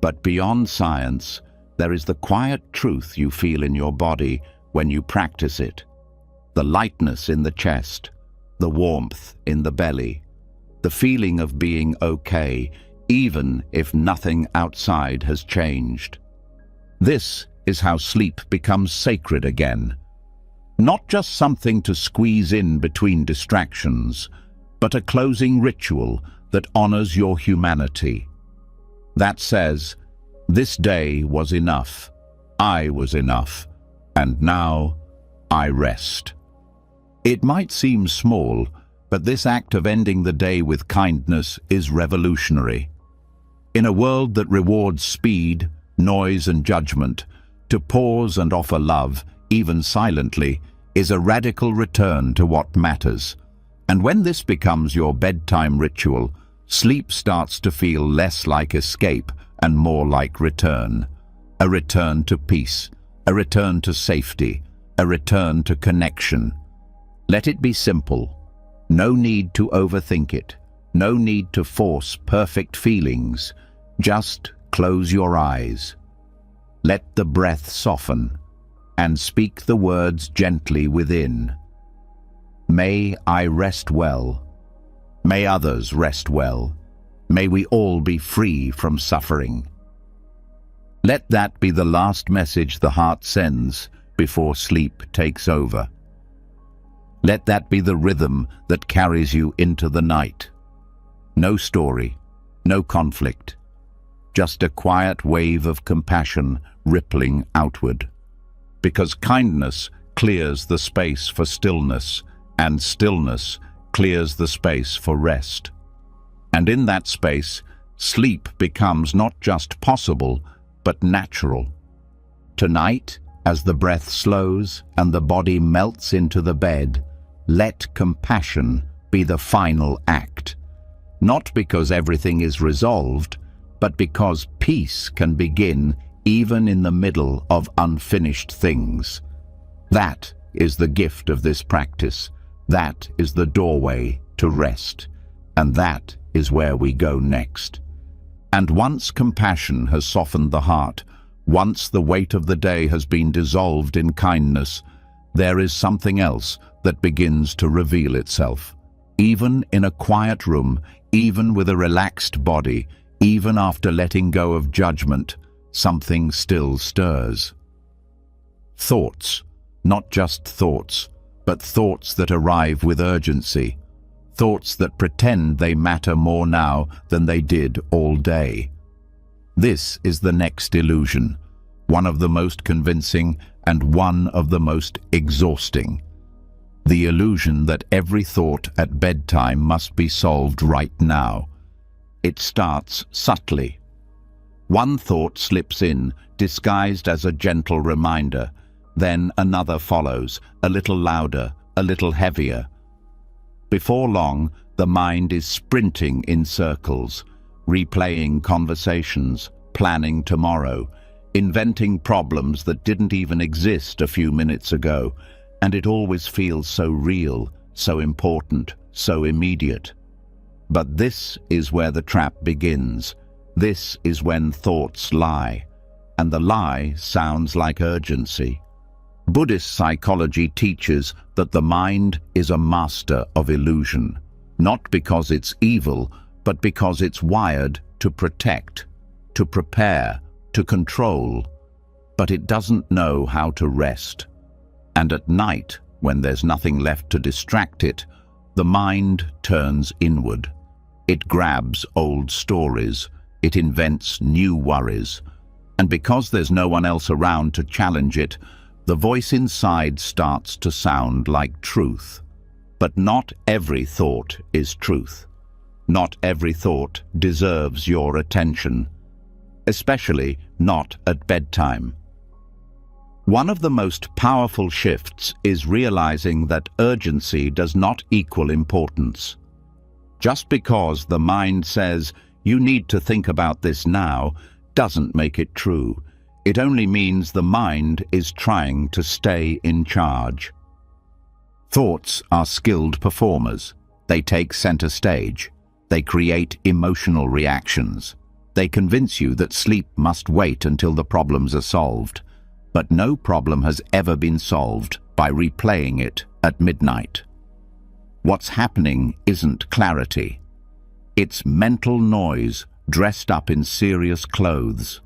But beyond science, there is the quiet truth you feel in your body when you practice it. The lightness in the chest, the warmth in the belly, the feeling of being okay, even if nothing outside has changed. This is how sleep becomes sacred again. Not just something to squeeze in between distractions, but a closing ritual that honors your humanity. That says, this day was enough, I was enough, and now I rest. It might seem small, but this act of ending the day with kindness is revolutionary. In a world that rewards speed, noise, and judgment, to pause and offer love, even silently, is a radical return to what matters. And when this becomes your bedtime ritual, sleep starts to feel less like escape and more like return. A return to peace, a return to safety, a return to connection. Let it be simple. No need to overthink it. No need to force perfect feelings. Just close your eyes. Let the breath soften, and speak the words gently within. May I rest well. May others rest well. May we all be free from suffering. Let that be the last message the heart sends before sleep takes over. Let that be the rhythm that carries you into the night. No story, no conflict, just a quiet wave of compassion rippling outward. Because kindness clears the space for stillness, and stillness clears the space for rest. And in that space, sleep becomes not just possible, but natural. Tonight, as the breath slows and the body melts into the bed, let compassion be the final act. Not because everything is resolved, but because peace can begin even in the middle of unfinished things. That is the gift of this practice. That is the doorway to rest. And that is where we go next. And once compassion has softened the heart, once the weight of the day has been dissolved in kindness, there is something else that begins to reveal itself. Even in a quiet room, even with a relaxed body, even after letting go of judgment, something still stirs. Thoughts, not just thoughts, but thoughts that arrive with urgency, thoughts that pretend they matter more now than they did all day. This is the next illusion, one of the most convincing and one of the most exhausting. The illusion that every thought at bedtime must be solved right now. It starts subtly. One thought slips in, disguised as a gentle reminder. Then another follows, a little louder, a little heavier. Before long, the mind is sprinting in circles, replaying conversations, planning tomorrow, inventing problems that didn't even exist a few minutes ago, and it always feels so real, so important, so immediate. But this is where the trap begins. This is when thoughts lie, and the lie sounds like urgency. Buddhist psychology teaches that the mind is a master of illusion, not because it's evil, but because it's wired to protect, to prepare, to control. But it doesn't know how to rest. And at night, when there's nothing left to distract it, the mind turns inward. It grabs old stories, it invents new worries. And because there's no one else around to challenge it, the voice inside starts to sound like truth. But not every thought is truth. Not every thought deserves your attention, especially not at bedtime. One of the most powerful shifts is realizing that urgency does not equal importance. Just because the mind says, "You need to think about this now," doesn't make it true. It only means the mind is trying to stay in charge. Thoughts are skilled performers. They take center stage. They create emotional reactions. They convince you that sleep must wait until the problems are solved. But no problem has ever been solved by replaying it at midnight. What's happening isn't clarity. It's mental noise dressed up in serious clothes.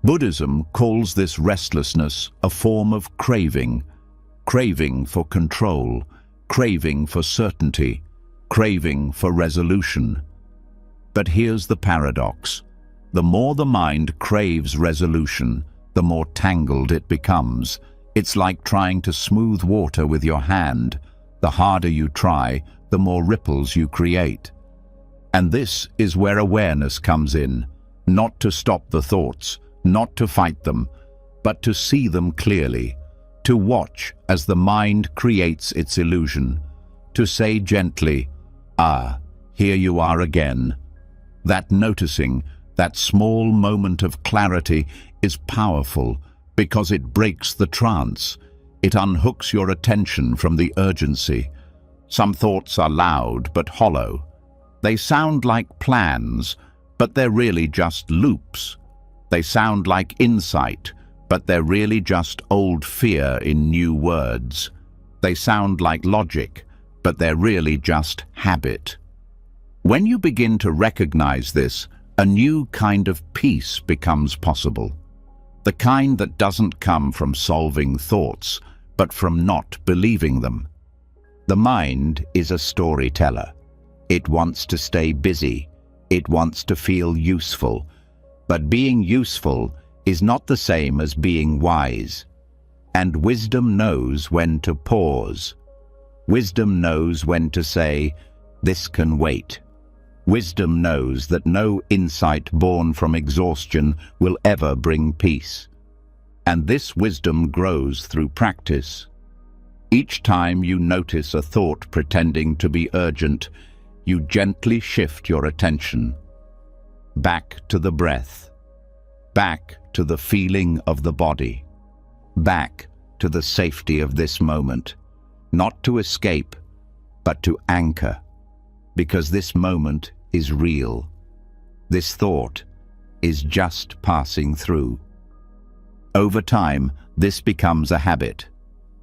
Buddhism calls this restlessness a form of craving. Craving for control, craving for certainty, craving for resolution. But here's the paradox. The more the mind craves resolution, the more tangled it becomes. It's like trying to smooth water with your hand. The harder you try, the more ripples you create. And this is where awareness comes in, not to stop the thoughts, not to fight them, but to see them clearly, to watch as the mind creates its illusion, to say gently, "Ah, here you are again." That noticing, that small moment of clarity is powerful because it breaks the trance. It unhooks your attention from the urgency. Some thoughts are loud but hollow. They sound like plans, but they're really just loops. They sound like insight, but they're really just old fear in new words. They sound like logic, but they're really just habit. When you begin to recognize this, a new kind of peace becomes possible. The kind that doesn't come from solving thoughts, but from not believing them. The mind is a storyteller. It wants to stay busy. It wants to feel useful. But being useful is not the same as being wise. And wisdom knows when to pause. Wisdom knows when to say, "This can wait." Wisdom knows that no insight born from exhaustion will ever bring peace. And this wisdom grows through practice. Each time you notice a thought pretending to be urgent, you gently shift your attention back to the breath, back to the feeling of the body, back to the safety of this moment, not to escape, but to anchor, because this moment is real. This thought is just passing through. Over time, this becomes a habit.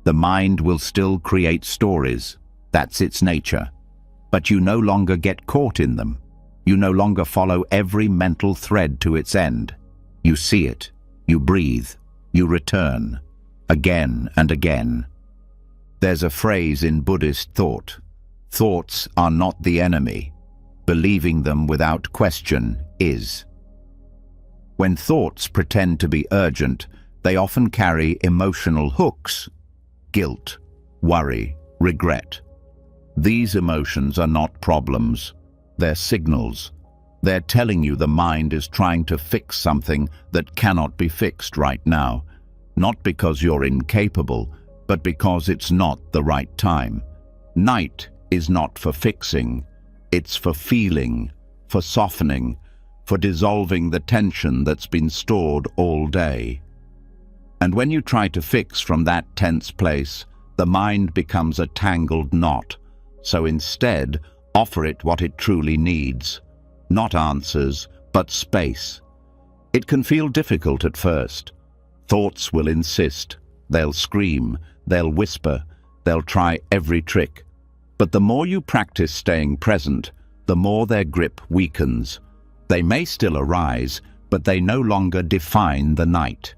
The mind will still create stories. That's its nature. But you no longer get caught in them. You no longer follow every mental thread to its end. You see it, you breathe, you return, again and again. There's a phrase in Buddhist thought: thoughts are not the enemy. Believing them without question is. When thoughts pretend to be urgent, they often carry emotional hooks: guilt, worry, regret. These emotions are not problems, they're signals. They're telling you the mind is trying to fix something that cannot be fixed right now, not because you're incapable, but because it's not the right time. Night is not for fixing, it's for feeling, for softening, for dissolving the tension that's been stored all day. And when you try to fix from that tense place, the mind becomes a tangled knot. So instead, offer it what it truly needs. Not answers, but space. It can feel difficult at first. Thoughts will insist. They'll scream, they'll whisper, they'll try every trick. But the more you practice staying present, the more their grip weakens. They may still arise, but they no longer define the night.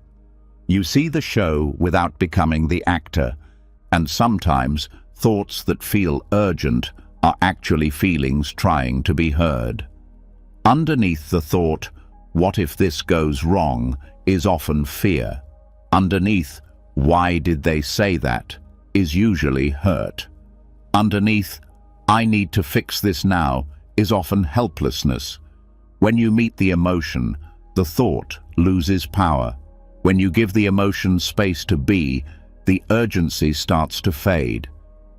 You see the show without becoming the actor, and sometimes thoughts that feel urgent are actually feelings trying to be heard. Underneath the thought, "What if this goes wrong?" is often fear. Underneath, "Why did they say that?" is usually hurt. Underneath, "I need to fix this now," is often helplessness. When you meet the emotion, the thought loses power. When you give the emotion space to be, the urgency starts to fade.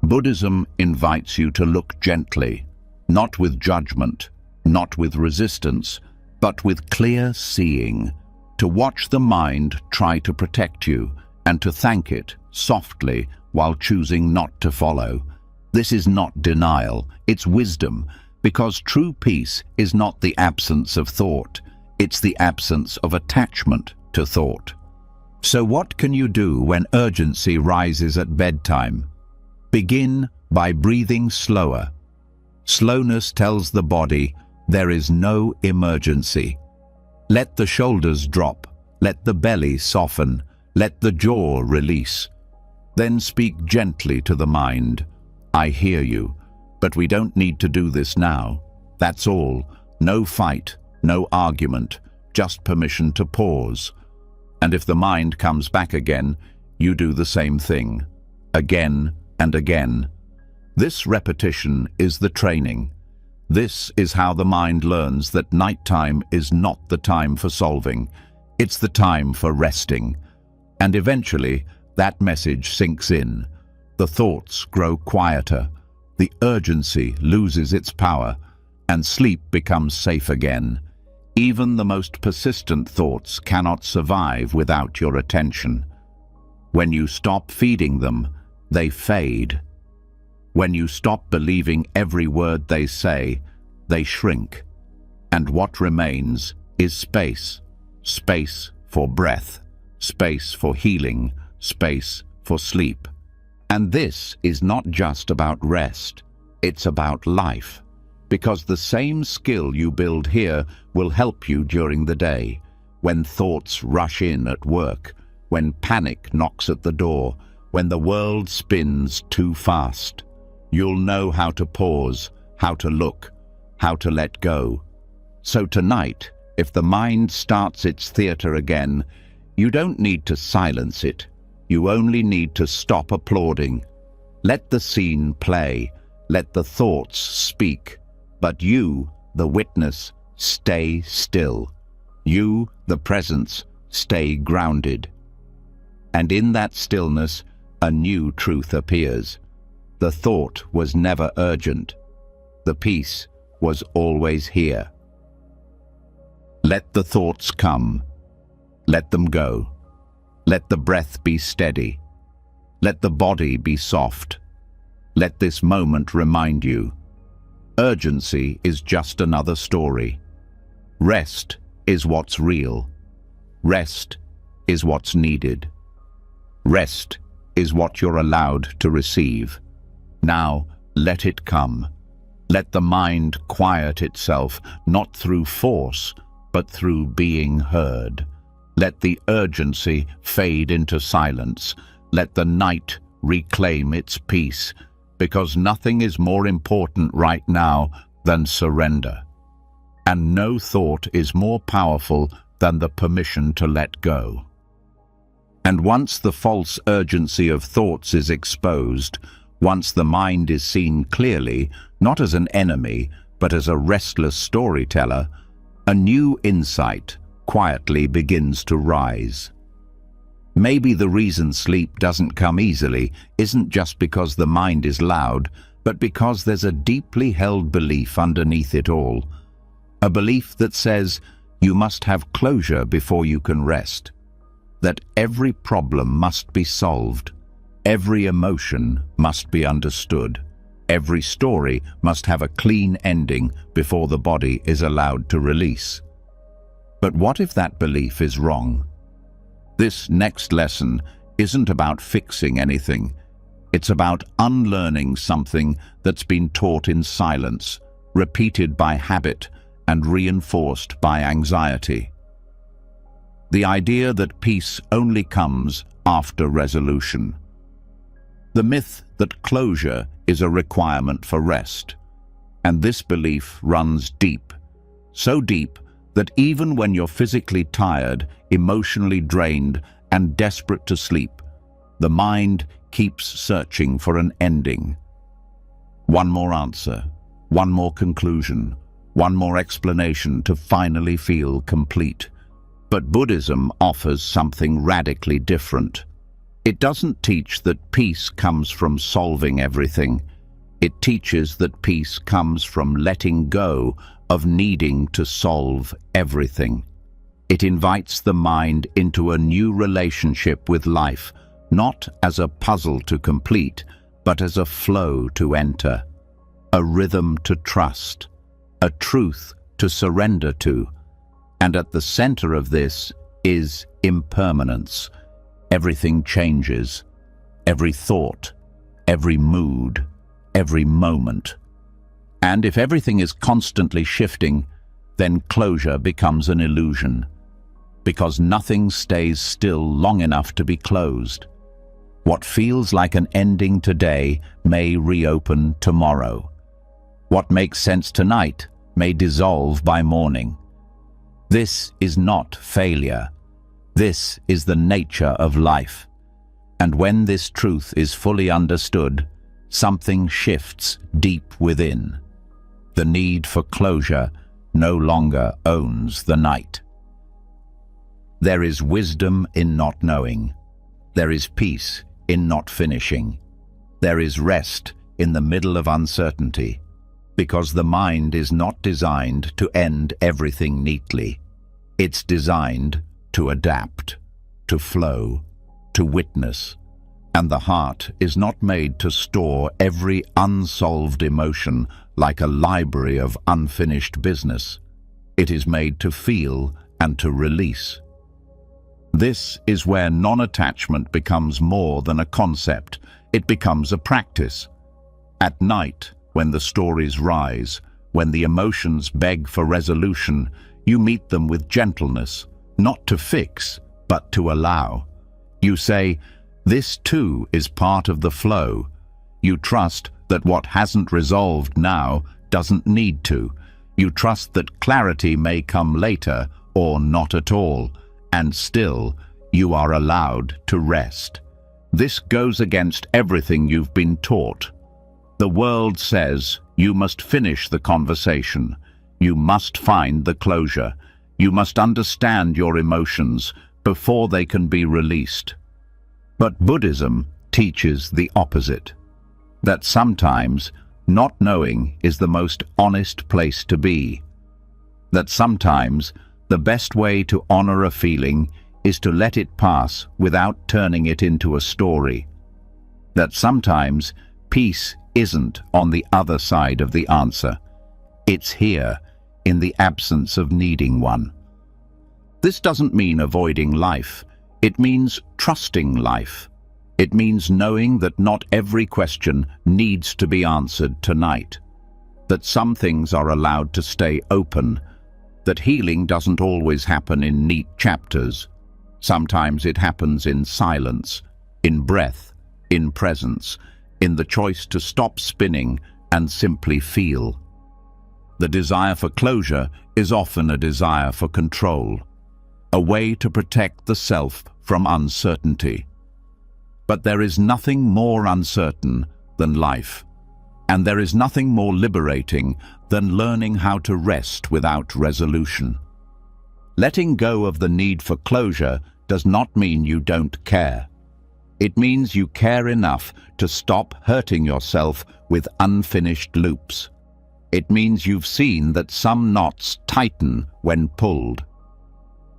Buddhism invites you to look gently, not with judgment, not with resistance, but with clear seeing, to watch the mind try to protect you, and to thank it softly while choosing not to follow. This is not denial, it's wisdom, because true peace is not the absence of thought, it's the absence of attachment to thought. So what can you do when urgency rises at bedtime? Begin by breathing slower. Slowness tells the body there is no emergency. Let the shoulders drop, let the belly soften, let the jaw release. Then speak gently to the mind. "I hear you, but we don't need to do this now. That's all. No fight, no argument, just permission to pause." And if the mind comes back again, you do the same thing, again and again. This repetition is the training. This is how the mind learns that nighttime is not the time for solving. It's the time for resting. And eventually, that message sinks in. The thoughts grow quieter, the urgency loses its power, and sleep becomes safe again. Even the most persistent thoughts cannot survive without your attention. When you stop feeding them, they fade. When you stop believing every word they say, they shrink. And what remains is space. Space for breath, space for healing, space for sleep. And this is not just about rest, it's about life. Because the same skill you build here will help you during the day, when thoughts rush in at work, when panic knocks at the door, when the world spins too fast. You'll know how to pause, how to look, how to let go. So tonight, if the mind starts its theater again, you don't need to silence it. You only need to stop applauding. Let the scene play, let the thoughts speak. But you, the witness, stay still. You, the presence, stay grounded. And in that stillness, a new truth appears. The thought was never urgent. The peace was always here. Let the thoughts come. Let them go. Let the breath be steady. Let the body be soft. Let this moment remind you. Urgency is just another story. Rest is what's real. Rest is what's needed. Rest is what you're allowed to receive. Now, let it come. Let the mind quiet itself, not through force, but through being heard. Let the urgency fade into silence. Let the night reclaim its peace, because nothing is more important right now than surrender. And no thought is more powerful than the permission to let go. And once the false urgency of thoughts is exposed, once the mind is seen clearly, not as an enemy, but as a restless storyteller, a new insight quietly begins to rise. Maybe the reason sleep doesn't come easily isn't just because the mind is loud, but because there's a deeply held belief underneath it all. A belief that says you must have closure before you can rest. That every problem must be solved. Every emotion must be understood. Every story must have a clean ending before the body is allowed to release. But what if that belief is wrong? This next lesson isn't about fixing anything. It's about unlearning something that's been taught in silence, repeated by habit, and reinforced by anxiety. The idea that peace only comes after resolution. The myth that closure is a requirement for rest. And this belief runs deep, so deep that even when you're physically tired, emotionally drained, and desperate to sleep, the mind keeps searching for an ending. One more answer, one more conclusion, one more explanation to finally feel complete. But Buddhism offers something radically different. It doesn't teach that peace comes from solving everything. It teaches that peace comes from letting go of needing to solve everything. It invites the mind into a new relationship with life, not as a puzzle to complete, but as a flow to enter, a rhythm to trust, a truth to surrender to. And at the center of this is impermanence. Everything changes, every thought, every mood, every moment. And if everything is constantly shifting, then closure becomes an illusion, because nothing stays still long enough to be closed. What feels like an ending today may reopen tomorrow. What makes sense tonight may dissolve by morning. This is not failure. This is the nature of life. And when this truth is fully understood, something shifts deep within. The need for closure no longer owns the night. There is wisdom in not knowing. There is peace in not finishing. There is rest in the middle of uncertainty, because the mind is not designed to end everything neatly. It's designed to adapt, to flow, to witness. And the heart is not made to store every unsolved emotion like a library of unfinished business. It is made to feel and to release. This is where non-attachment becomes more than a concept. It becomes a practice. At night, when the stories rise, when the emotions beg for resolution, you meet them with gentleness, not to fix, but to allow. You say, "This too is part of the flow." You trust that what hasn't resolved now doesn't need to. You trust that clarity may come later or not at all, and still you are allowed to rest. This goes against everything you've been taught. The world says you must finish the conversation. You must find the closure. You must understand your emotions before they can be released. But Buddhism teaches the opposite, that sometimes not knowing is the most honest place to be. That sometimes the best way to honor a feeling is to let it pass without turning it into a story. That sometimes peace isn't on the other side of the answer. It's here, in the absence of needing one. This doesn't mean avoiding life. It means trusting life. It means knowing that not every question needs to be answered tonight. That some things are allowed to stay open. That healing doesn't always happen in neat chapters, Sometimes it happens in silence, in breath, in presence, in the choice to stop spinning and simply feel. The desire for closure is often a desire for control, a way to protect the self from uncertainty. But there is nothing more uncertain than life, and there is nothing more liberating than learning how to rest without resolution. Letting go of the need for closure does not mean you don't care. It means you care enough to stop hurting yourself with unfinished loops. It means you've seen that some knots tighten when pulled.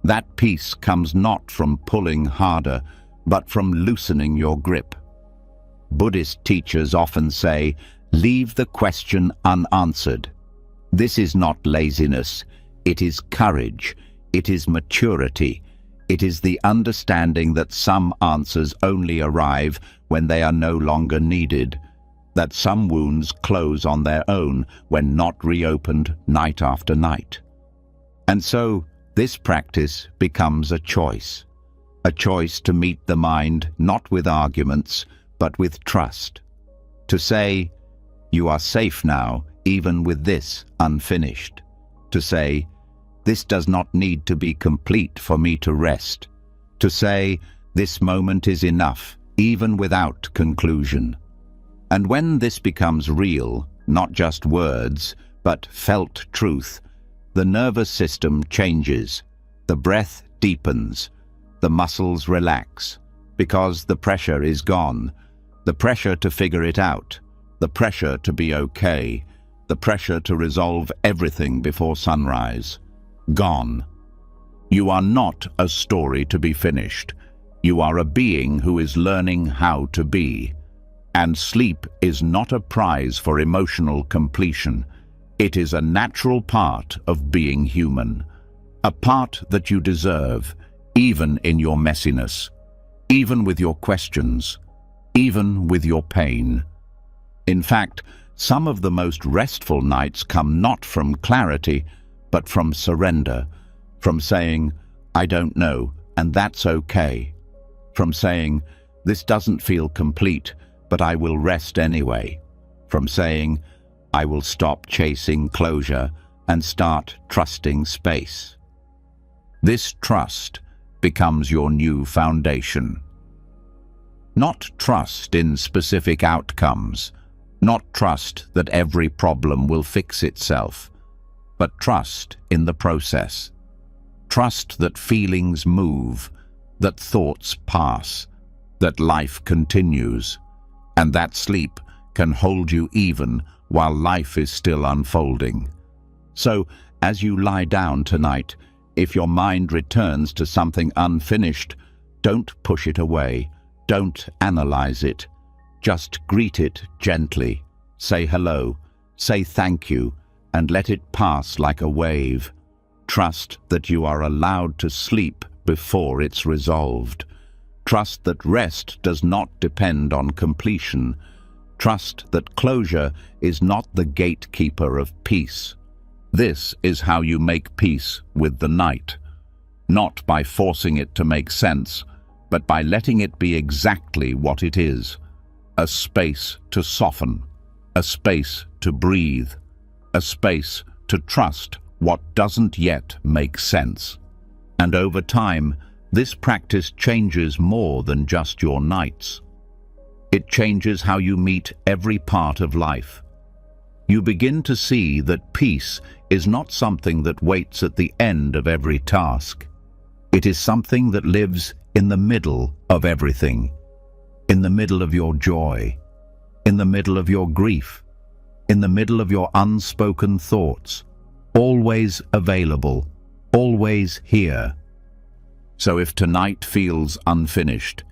That peace comes not from pulling harder, but from loosening your grip. Buddhist teachers often say, "Leave the question unanswered." This is not laziness, it is courage, it is maturity, it is the understanding that some answers only arrive when they are no longer needed, that some wounds close on their own when not reopened night after night. And so, this practice becomes a choice to meet the mind not with arguments, but with trust. To say, "You are safe now, even with this unfinished." To say, "This does not need to be complete for me to rest." To say, "This moment is enough, even without conclusion." And when this becomes real, not just words, but felt truth, the nervous system changes, the breath deepens, the muscles relax, because the pressure is gone, the pressure to figure it out, the pressure to be okay, the pressure to resolve everything before sunrise. Gone. You are not a story to be finished. You are a being who is learning how to be. And sleep is not a prize for emotional completion. It is a natural part of being human, a part that you deserve, even in your messiness, even with your questions, even with your pain. In fact, some of the most restful nights come not from clarity, but from surrender, from saying, "I don't know, and that's okay," from saying, "This doesn't feel complete, but I will rest anyway," from saying, "I will stop chasing closure and start trusting space." This trust becomes your new foundation. Not trust in specific outcomes, not trust that every problem will fix itself, but trust in the process. Trust that feelings move, that thoughts pass, that life continues, and that sleep can hold you even while life is still unfolding. So, as you lie down tonight, if your mind returns to something unfinished, don't push it away, don't analyze it. Just greet it gently, say hello, say thank you, and let it pass like a wave. Trust that you are allowed to sleep before it's resolved. Trust that rest does not depend on completion. Trust that closure is not the gatekeeper of peace. This is how you make peace with the night. Not by forcing it to make sense, but by letting it be exactly what it is. A space to soften, a space to breathe, a space to trust what doesn't yet make sense. And over time, this practice changes more than just your nights. It changes how you meet every part of life. You begin to see that peace is not something that waits at the end of every task. It is something that lives in the middle of everything, in the middle of your joy, in the middle of your grief, in the middle of your unspoken thoughts, always available, always here. So if tonight feels unfinished,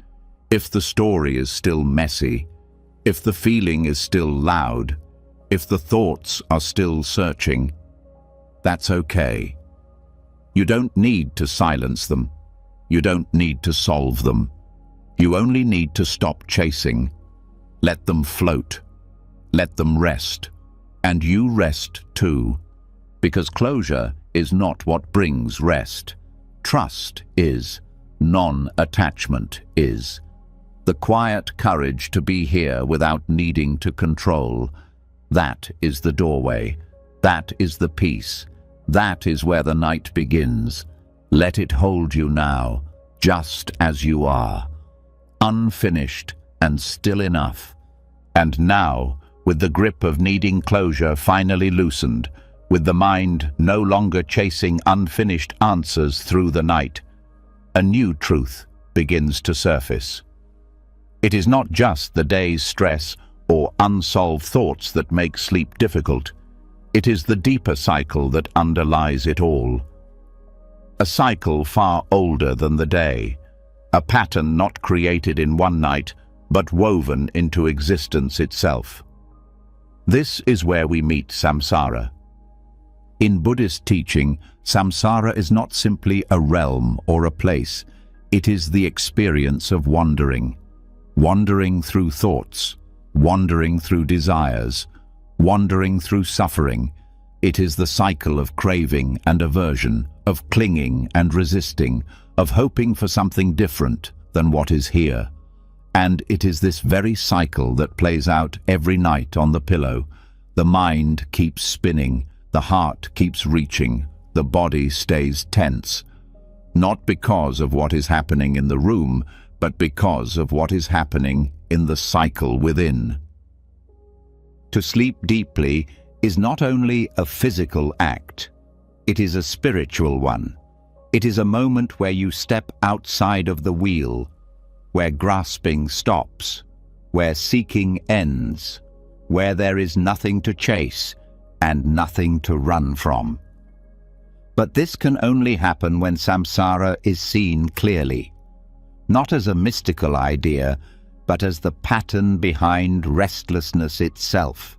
if the story is still messy, if the feeling is still loud, if the thoughts are still searching, that's okay. You don't need to silence them. You don't need to solve them. You only need to stop chasing. Let them float. Let them rest. And you rest too. Because closure is not what brings rest. Trust is. non-attachment is. The quiet courage to be here without needing to control. That is the doorway. That is the peace. That is where the night begins. Let it hold you now, just as you are. Unfinished and still enough. And now, with the grip of needing closure finally loosened, with the mind no longer chasing unfinished answers through the night, a new truth begins to surface. It is not just the day's stress or unsolved thoughts that make sleep difficult. It is the deeper cycle that underlies it all. A cycle far older than the day. A pattern not created in one night, but woven into existence itself. This is where we meet samsara. In Buddhist teaching, samsara is not simply a realm or a place. It is the experience of wandering. Wandering through thoughts, wandering through desires, wandering through suffering. It is the cycle of craving and aversion, of clinging and resisting, of hoping for something different than what is here. And it is this very cycle that plays out every night on the pillow. The mind keeps spinning, the heart keeps reaching, the body stays tense. Not because of what is happening in the room, but because of what is happening in the cycle within. To sleep deeply is not only a physical act, it is a spiritual one. It is a moment where you step outside of the wheel, where grasping stops, where seeking ends, where there is nothing to chase and nothing to run from. But this can only happen when samsara is seen clearly. Not as a mystical idea, but as the pattern behind restlessness itself.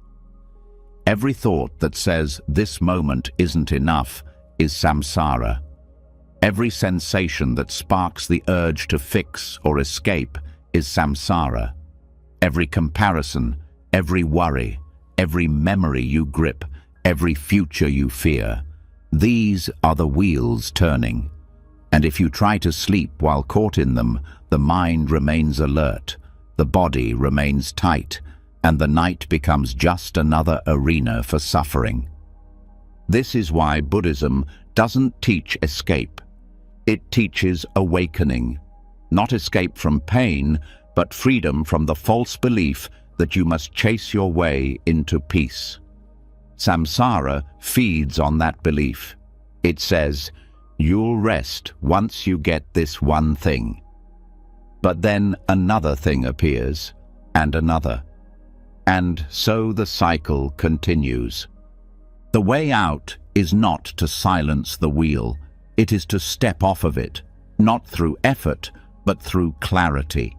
Every thought that says this moment isn't enough is samsara. Every sensation that sparks the urge to fix or escape is samsara. Every comparison, every worry, every memory you grip, every future you fear, these are the wheels turning. And if you try to sleep while caught in them, the mind remains alert, the body remains tight, and the night becomes just another arena for suffering. This is why Buddhism doesn't teach escape. It teaches awakening. Not escape from pain, but freedom from the false belief that you must chase your way into peace. Samsara feeds on that belief. It says, "You'll rest once you get this one thing." But then another thing appears, and another. And so the cycle continues. The way out is not to silence the wheel. It is to step off of it, not through effort, but through clarity,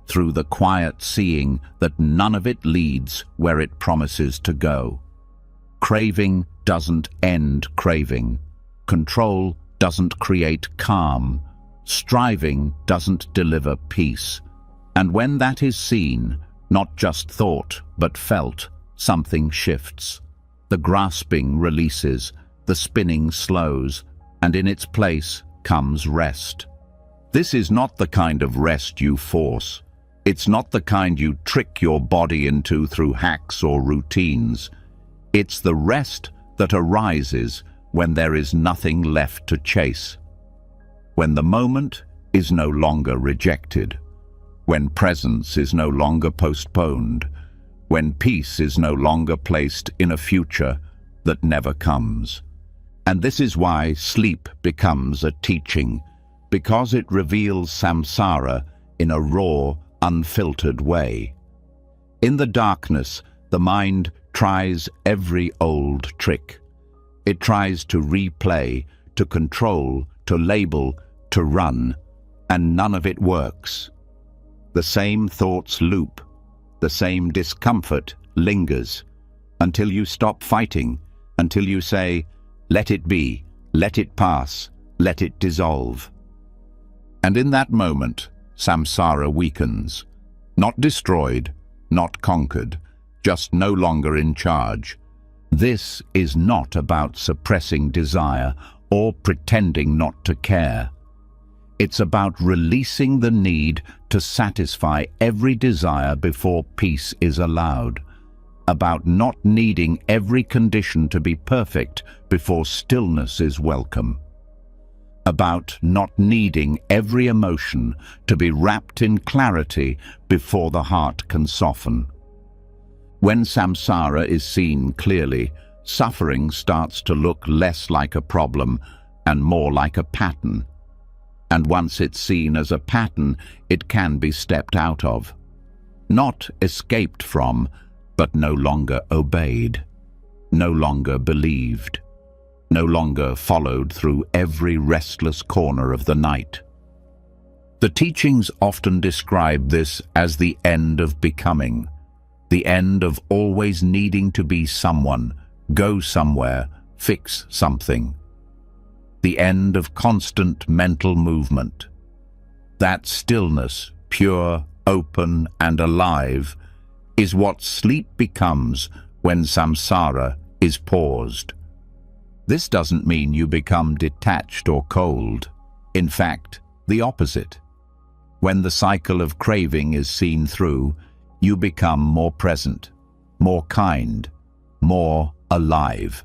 through the quiet seeing that none of it leads where it promises to go. Craving doesn't end craving. Control doesn't create calm. Striving doesn't deliver peace. And when that is seen, not just thought, but felt, something shifts. The grasping releases, the spinning slows, and in its place comes rest. This is not the kind of rest you force. It's not the kind you trick your body into through hacks or routines. It's the rest that arises when there is nothing left to chase. When the moment is no longer rejected. When presence is no longer postponed. When peace is no longer placed in a future that never comes. And this is why sleep becomes a teaching, because it reveals samsara in a raw, unfiltered way. In the darkness, the mind tries every old trick. It tries to replay, to control, to label, to run, and none of it works. The same thoughts loop, the same discomfort lingers, until you stop fighting, until you say, "Let it be, let it pass, let it dissolve." And in that moment, samsara weakens, not destroyed, not conquered, just no longer in charge. This is not about suppressing desire or pretending not to care. It's about releasing the need to satisfy every desire before peace is allowed, about not needing every condition to be perfect before stillness is welcome, about not needing every emotion to be wrapped in clarity before the heart can soften. When samsara is seen clearly, suffering starts to look less like a problem and more like a pattern. And once it's seen as a pattern, it can be stepped out of. Not escaped from, but no longer obeyed, no longer believed, no longer followed through every restless corner of the night. The teachings often describe this as the end of becoming, the end of always needing to be someone, go somewhere, fix something. The end of constant mental movement. That stillness, pure, open, and alive, is what sleep becomes when samsara is paused. This doesn't mean you become detached or cold. In fact, the opposite. When the cycle of craving is seen through, you become more present, more kind, more alive.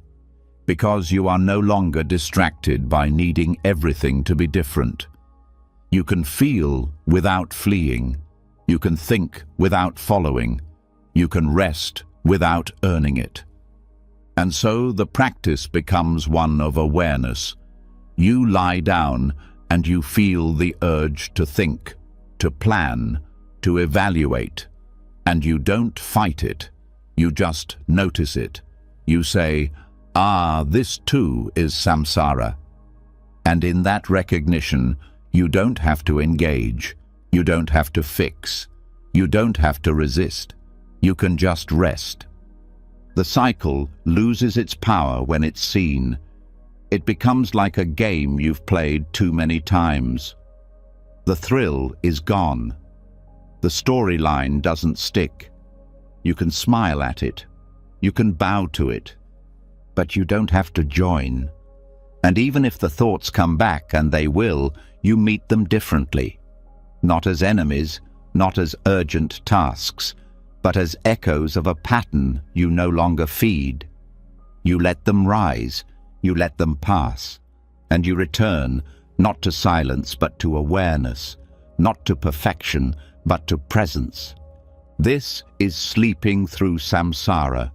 Because you are no longer distracted by needing everything to be different. You can feel without fleeing. You can think without following. You can rest without earning it. And so the practice becomes one of awareness. You lie down and you feel the urge to think, to plan, to evaluate. And you don't fight it. You just notice it. You say, "Ah, this too is samsara." And in that recognition, you don't have to engage. You don't have to fix. You don't have to resist. You can just rest. The cycle loses its power when it's seen. It becomes like a game you've played too many times. The thrill is gone. The storyline doesn't stick. You can smile at it. You can bow to it. But you don't have to join. And even if the thoughts come back, and they will, you meet them differently. Not as enemies, not as urgent tasks, but as echoes of a pattern you no longer feed. You let them rise, you let them pass, and you return, not to silence but to awareness, not to perfection but to presence. This is sleeping through samsara,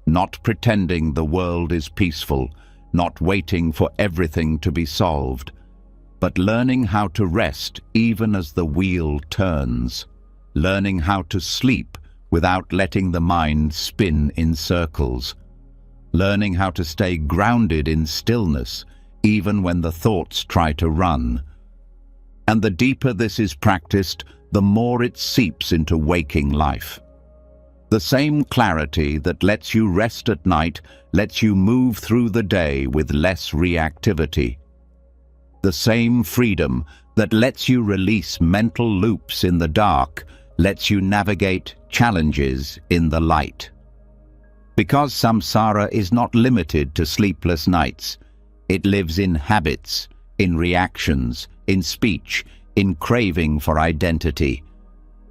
not pretending the world is peaceful, not waiting for everything to be solved, but learning how to rest even as the wheel turns, learning how to sleep without letting the mind spin in circles, learning how to stay grounded in stillness even when the thoughts try to run. And the deeper this is practiced, the more it seeps into waking life. The same clarity that lets you rest at night lets you move through the day with less reactivity. The same freedom that lets you release mental loops in the dark lets you navigate challenges in the light. Because samsara is not limited to sleepless nights, it lives in habits, in reactions, in speech, in craving for identity.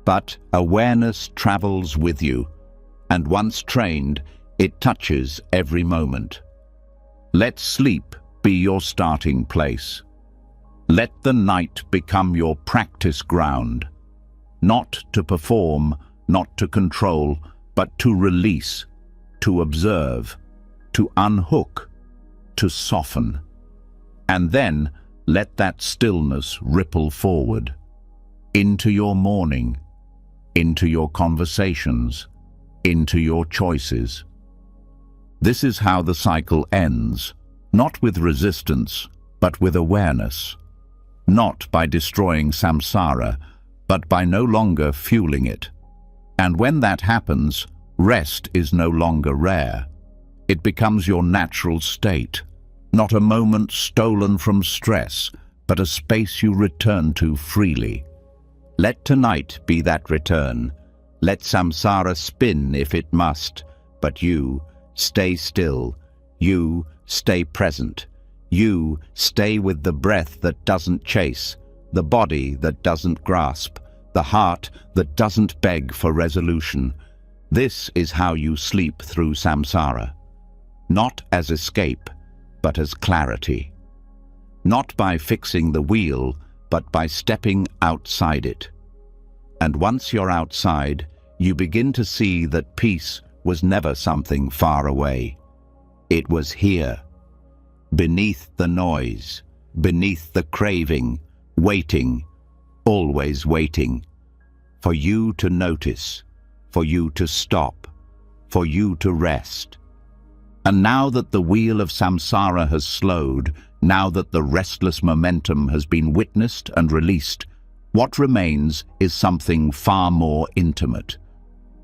But awareness travels with you, and once trained, it touches every moment. Let sleep be your starting place. Let the night become your practice ground, not to perform, not to control, but to release, to observe, to unhook, to soften. And then let that stillness ripple forward, into your morning, into your conversations, into your choices. This is how the cycle ends, not with resistance, but with awareness. Not by destroying samsara, but by no longer fueling it. And when that happens, rest is no longer rare. It becomes your natural state, not a moment stolen from stress, but a space you return to freely. Let tonight be that return. Let samsara spin if it must, but you stay still. You stay present. You stay with the breath that doesn't chase, the body that doesn't grasp, the heart that doesn't beg for resolution. This is how you sleep through samsara. Not as escape, but as clarity. Not by fixing the wheel, but by stepping outside it. And once you're outside, you begin to see that peace was never something far away. It was here, beneath the noise, beneath the craving, waiting, always waiting, for you to notice, for you to stop, for you to rest. And now that the wheel of samsara has slowed, now that the restless momentum has been witnessed and released, what remains is something far more intimate.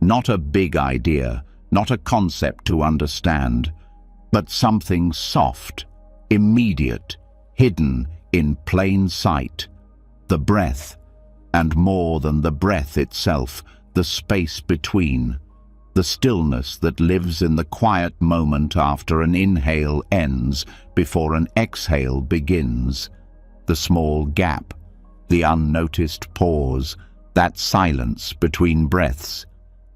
Not a big idea, not a concept to understand, but something soft, immediate, hidden in plain sight. The breath, and more than the breath itself, the space between. The stillness that lives in the quiet moment after an inhale ends before an exhale begins. The small gap, the unnoticed pause, that silence between breaths.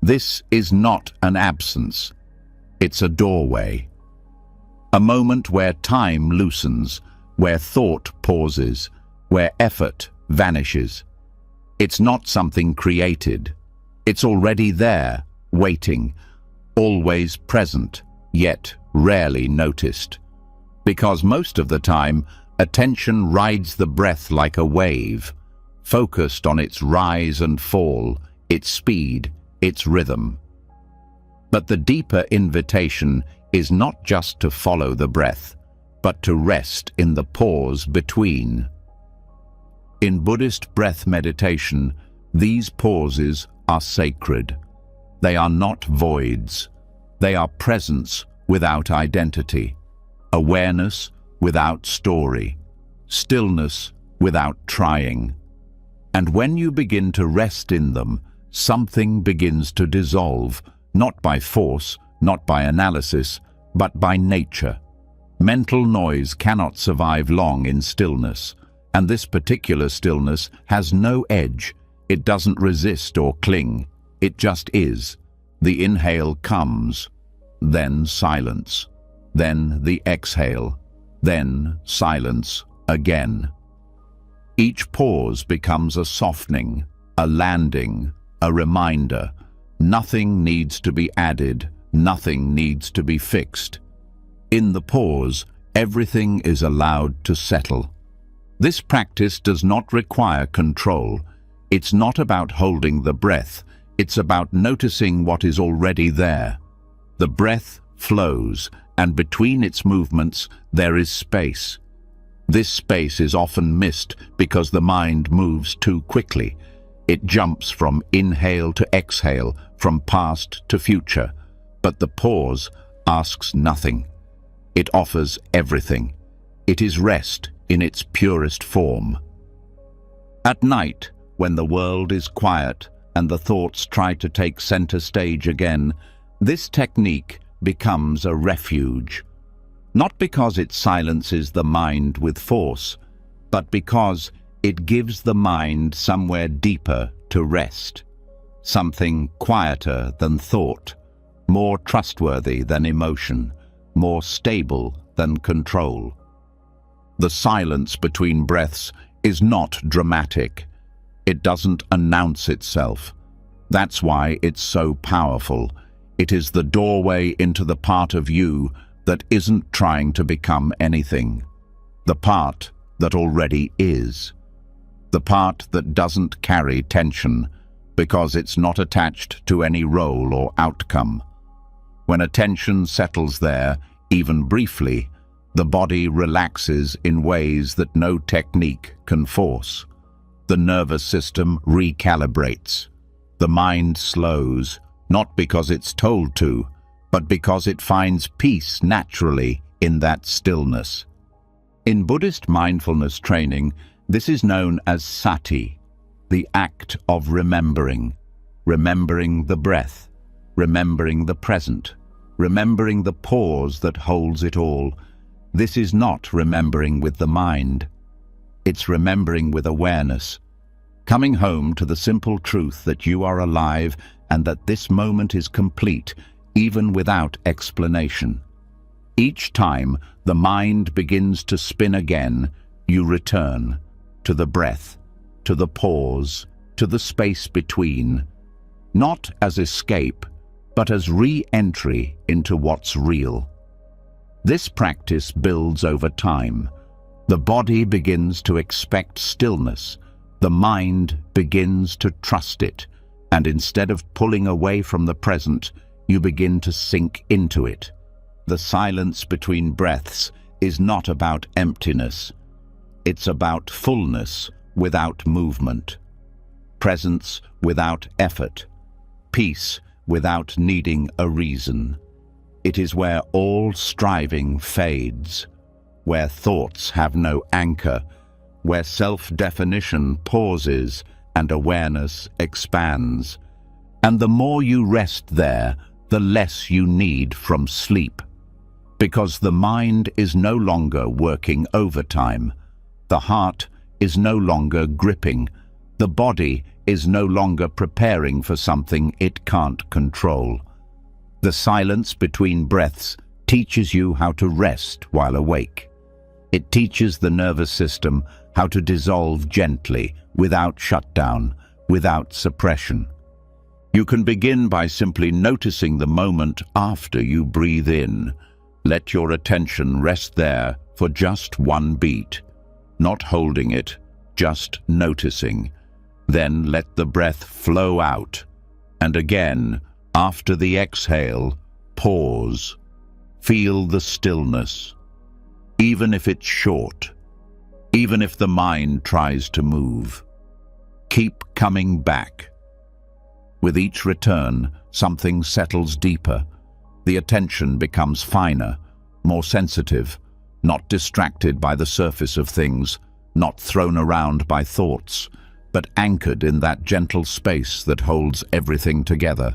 This is not an absence. It's a doorway. A moment where time loosens, where thought pauses, where effort vanishes. It's not something created. It's already there, waiting, always present, yet rarely noticed. Because most of the time, attention rides the breath like a wave, focused on its rise and fall, its speed, its rhythm. But the deeper invitation is not just to follow the breath, but to rest in the pause between. In Buddhist breath meditation, these pauses are sacred. They are not voids. They are presence without identity, awareness without story, stillness without trying. And when you begin to rest in them, something begins to dissolve, not by force, not by analysis, but by nature. Mental noise cannot survive long in stillness, and this particular stillness has no edge. It doesn't resist or cling. It just is. The inhale comes, then silence, then the exhale, then silence again. Each pause becomes a softening, a landing, a reminder. Nothing needs to be added, nothing needs to be fixed. In the pause, everything is allowed to settle. This practice does not require control. It's not about holding the breath. It's about noticing what is already there. The breath flows, and between its movements, there is space. This space is often missed because the mind moves too quickly. It jumps from inhale to exhale, from past to future. But the pause asks nothing. It offers everything. It is rest in its purest form. At night, when the world is quiet and the thoughts try to take center stage again, this technique becomes a refuge. Not because it silences the mind with force, but because it gives the mind somewhere deeper to rest, something quieter than thought, more trustworthy than emotion, more stable than control. The silence between breaths is not dramatic. It doesn't announce itself. That's why it's so powerful. It is the doorway into the part of you that isn't trying to become anything. The part that already is. The part that doesn't carry tension because it's not attached to any role or outcome. When attention settles there, even briefly, the body relaxes in ways that no technique can force. The nervous system recalibrates. The mind slows, not because it's told to, but because it finds peace naturally in that stillness. In Buddhist mindfulness training, this is known as sati, the act of remembering. Remembering the breath, remembering the present, remembering the pause that holds it all. This is not remembering with the mind. It's remembering with awareness, coming home to the simple truth that you are alive and that this moment is complete, even without explanation. Each time the mind begins to spin again, you return to the breath, to the pause, to the space between, not as escape, but as re-entry into what's real. This practice builds over time. The body begins to expect stillness. The mind begins to trust it. And instead of pulling away from the present, you begin to sink into it. The silence between breaths is not about emptiness. It's about fullness without movement, presence without effort, peace without needing a reason. It is where all striving fades, where thoughts have no anchor, where self-definition pauses and awareness expands. And the more you rest there, the less you need from sleep. Because the mind is no longer working overtime. The heart is no longer gripping. The body is no longer preparing for something it can't control. The silence between breaths teaches you how to rest while awake. It teaches the nervous system how to dissolve gently, without shutdown, without suppression. You can begin by simply noticing the moment after you breathe in. Let your attention rest there for just one beat, not holding it, just noticing. Then let the breath flow out. And again, after the exhale, pause. Feel the stillness. Even if it's short, even if the mind tries to move, keep coming back. With each return, something settles deeper. The attention becomes finer, more sensitive, not distracted by the surface of things, not thrown around by thoughts, but anchored in that gentle space that holds everything together.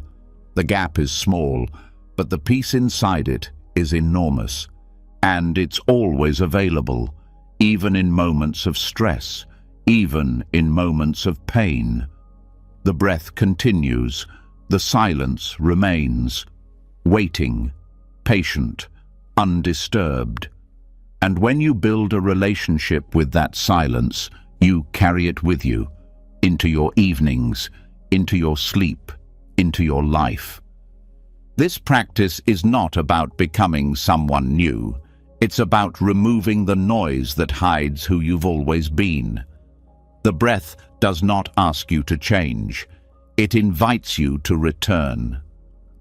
The gap is small, but the peace inside it is enormous. And it's always available, even in moments of stress, even in moments of pain. The breath continues, the silence remains, waiting, patient, undisturbed. And when you build a relationship with that silence, you carry it with you, into your evenings, into your sleep, into your life. This practice is not about becoming someone new. It's about removing the noise that hides who you've always been. The breath does not ask you to change. It invites you to return.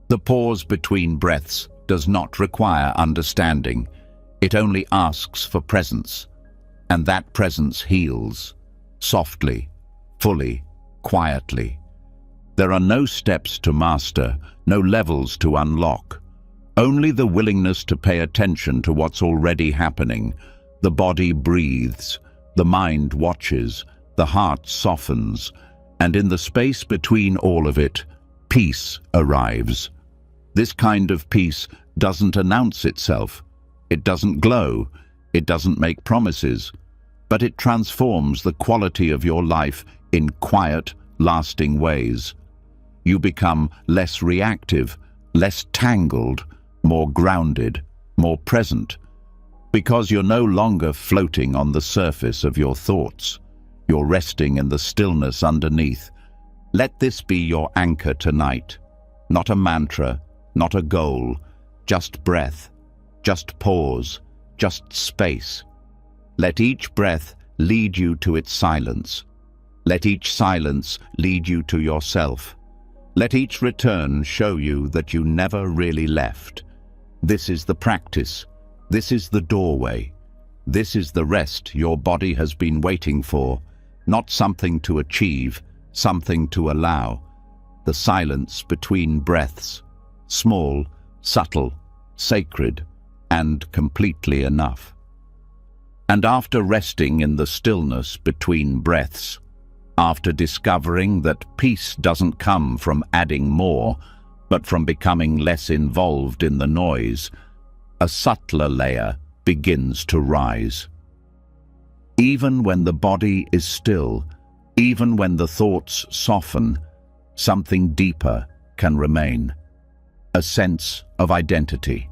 The pause between breaths does not require understanding. It only asks for presence. And that presence heals, softly, fully, quietly. There are no steps to master, no levels to unlock. Only the willingness to pay attention to what's already happening. The body breathes, the mind watches, the heart softens, and in the space between all of it, peace arrives. This kind of peace doesn't announce itself. It doesn't glow. It doesn't make promises. But it transforms the quality of your life in quiet, lasting ways. You become less reactive, less tangled, more grounded, more present, because you're no longer floating on the surface of your thoughts. You're resting in the stillness underneath. Let this be your anchor tonight. Not a mantra, not a goal, just breath, just pause, just space. Let each breath lead you to its silence. Let each silence lead you to yourself. Let each return show you that you never really left. This is the practice. This is the doorway. This is the rest your body has been waiting for. Not something to achieve, something to allow. The silence between breaths. Small, subtle, sacred, and completely enough. And after resting in the stillness between breaths, after discovering that peace doesn't come from adding more, but from becoming less involved in the noise, a subtler layer begins to rise. Even when the body is still, even when the thoughts soften, something deeper can remain. A sense of identity.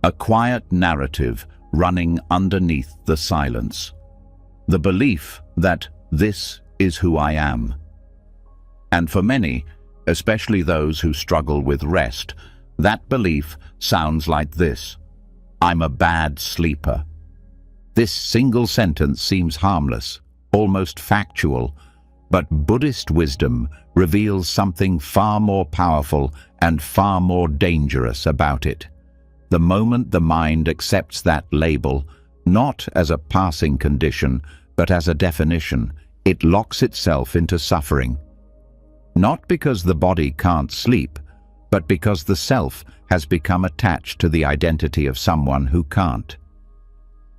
A quiet narrative running underneath the silence. The belief that this is who I am. And for many, especially those who struggle with rest, that belief sounds like this: I'm a bad sleeper. This single sentence seems harmless, almost factual, but Buddhist wisdom reveals something far more powerful and far more dangerous about it. The moment the mind accepts that label, not as a passing condition, but as a definition, it locks itself into suffering. Not because the body can't sleep, but because the self has become attached to the identity of someone who can't.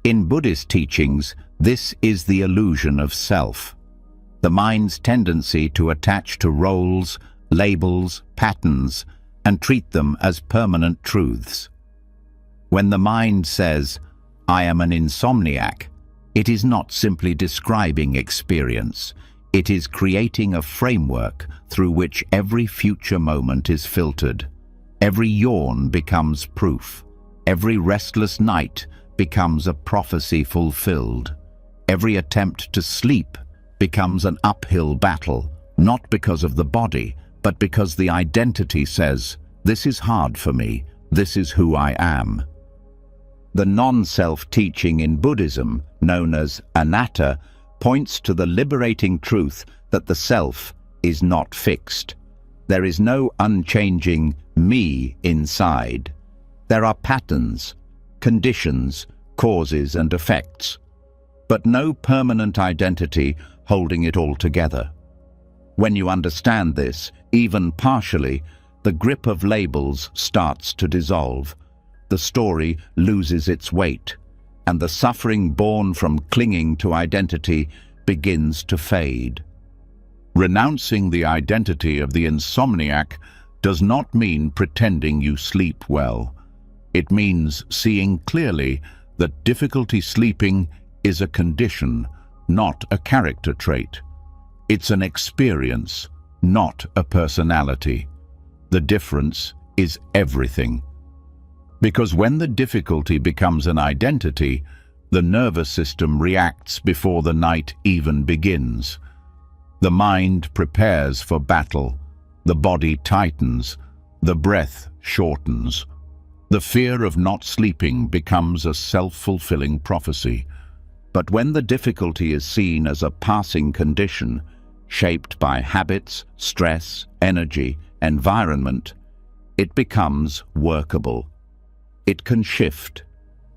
In Buddhist teachings, this is the illusion of self, the mind's tendency to attach to roles, labels, patterns, and treat them as permanent truths. When the mind says, I am an insomniac, it is not simply describing experience. It is creating a framework through which every future moment is filtered. Every yawn becomes proof. Every restless night becomes a prophecy fulfilled. Every attempt to sleep becomes an uphill battle, not because of the body, but because the identity says, this is hard for me, this is who I am. The non-self teaching in Buddhism, known as anatta, points to the liberating truth that the self is not fixed. There is no unchanging me inside. There are patterns, conditions, causes and effects, but no permanent identity holding it all together. When you understand this, even partially, the grip of labels starts to dissolve. The story loses its weight, and the suffering born from clinging to identity begins to fade. Renouncing the identity of the insomniac does not mean pretending you sleep well. It means seeing clearly that difficulty sleeping is a condition, not a character trait. It's an experience, not a personality. The difference is everything. Because when the difficulty becomes an identity, the nervous system reacts before the night even begins. The mind prepares for battle, the body tightens, the breath shortens. The fear of not sleeping becomes a self-fulfilling prophecy. But when the difficulty is seen as a passing condition, shaped by habits, stress, energy, environment, it becomes workable. It can shift.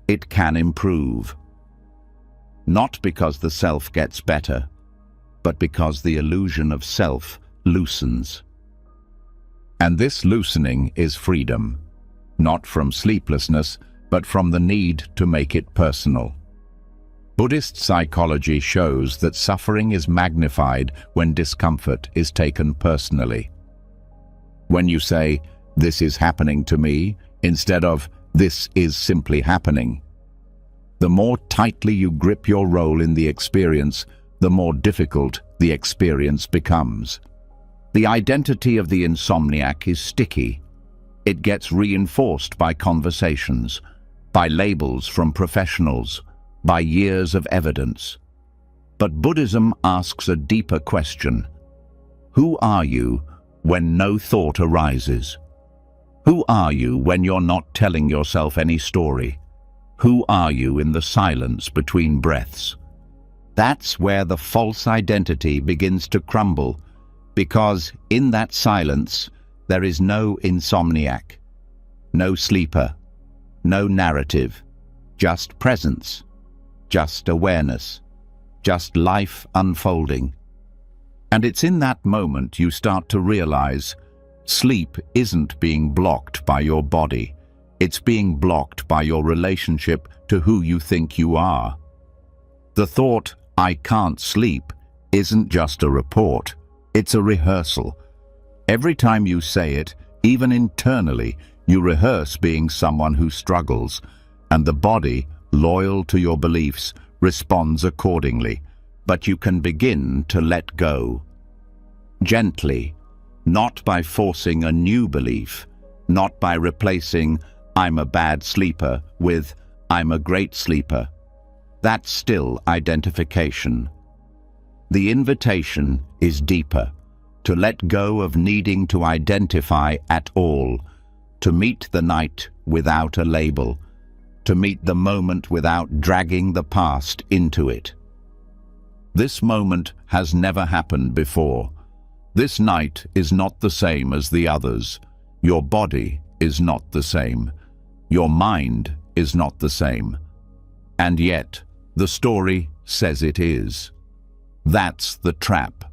It can improve. Not because the self gets better, but because the illusion of self loosens. And this loosening is freedom, not from sleeplessness, but from the need to make it personal. Buddhist psychology shows that suffering is magnified when discomfort is taken personally. When you say, "This is happening to me," instead of "This is simply happening," the more tightly you grip your role in the experience, the more difficult the experience becomes. The identity of the insomniac is sticky. It gets reinforced by conversations, by labels from professionals, by years of evidence. But Buddhism asks a deeper question. Who are you when no thought arises? Who are you when you're not telling yourself any story? Who are you in the silence between breaths? That's where the false identity begins to crumble, because in that silence there is no insomniac, no sleeper, no narrative, just presence, just awareness, just life unfolding. And it's in that moment you start to realize sleep isn't being blocked by your body. It's being blocked by your relationship to who you think you are. The thought, "I can't sleep," isn't just a report. It's a rehearsal. Every time you say it, even internally, you rehearse being someone who struggles, and the body, loyal to your beliefs, responds accordingly, but you can begin to let go. Gently, not by forcing a new belief, not by replacing "I'm a bad sleeper" with "I'm a great sleeper." That's still identification. The invitation is deeper, to let go of needing to identify at all, to meet the night without a label, to meet the moment without dragging the past into it. This moment has never happened before. This night is not the same as the others. Your body is not the same. Your mind is not the same. And yet, the story says it is. That's the trap.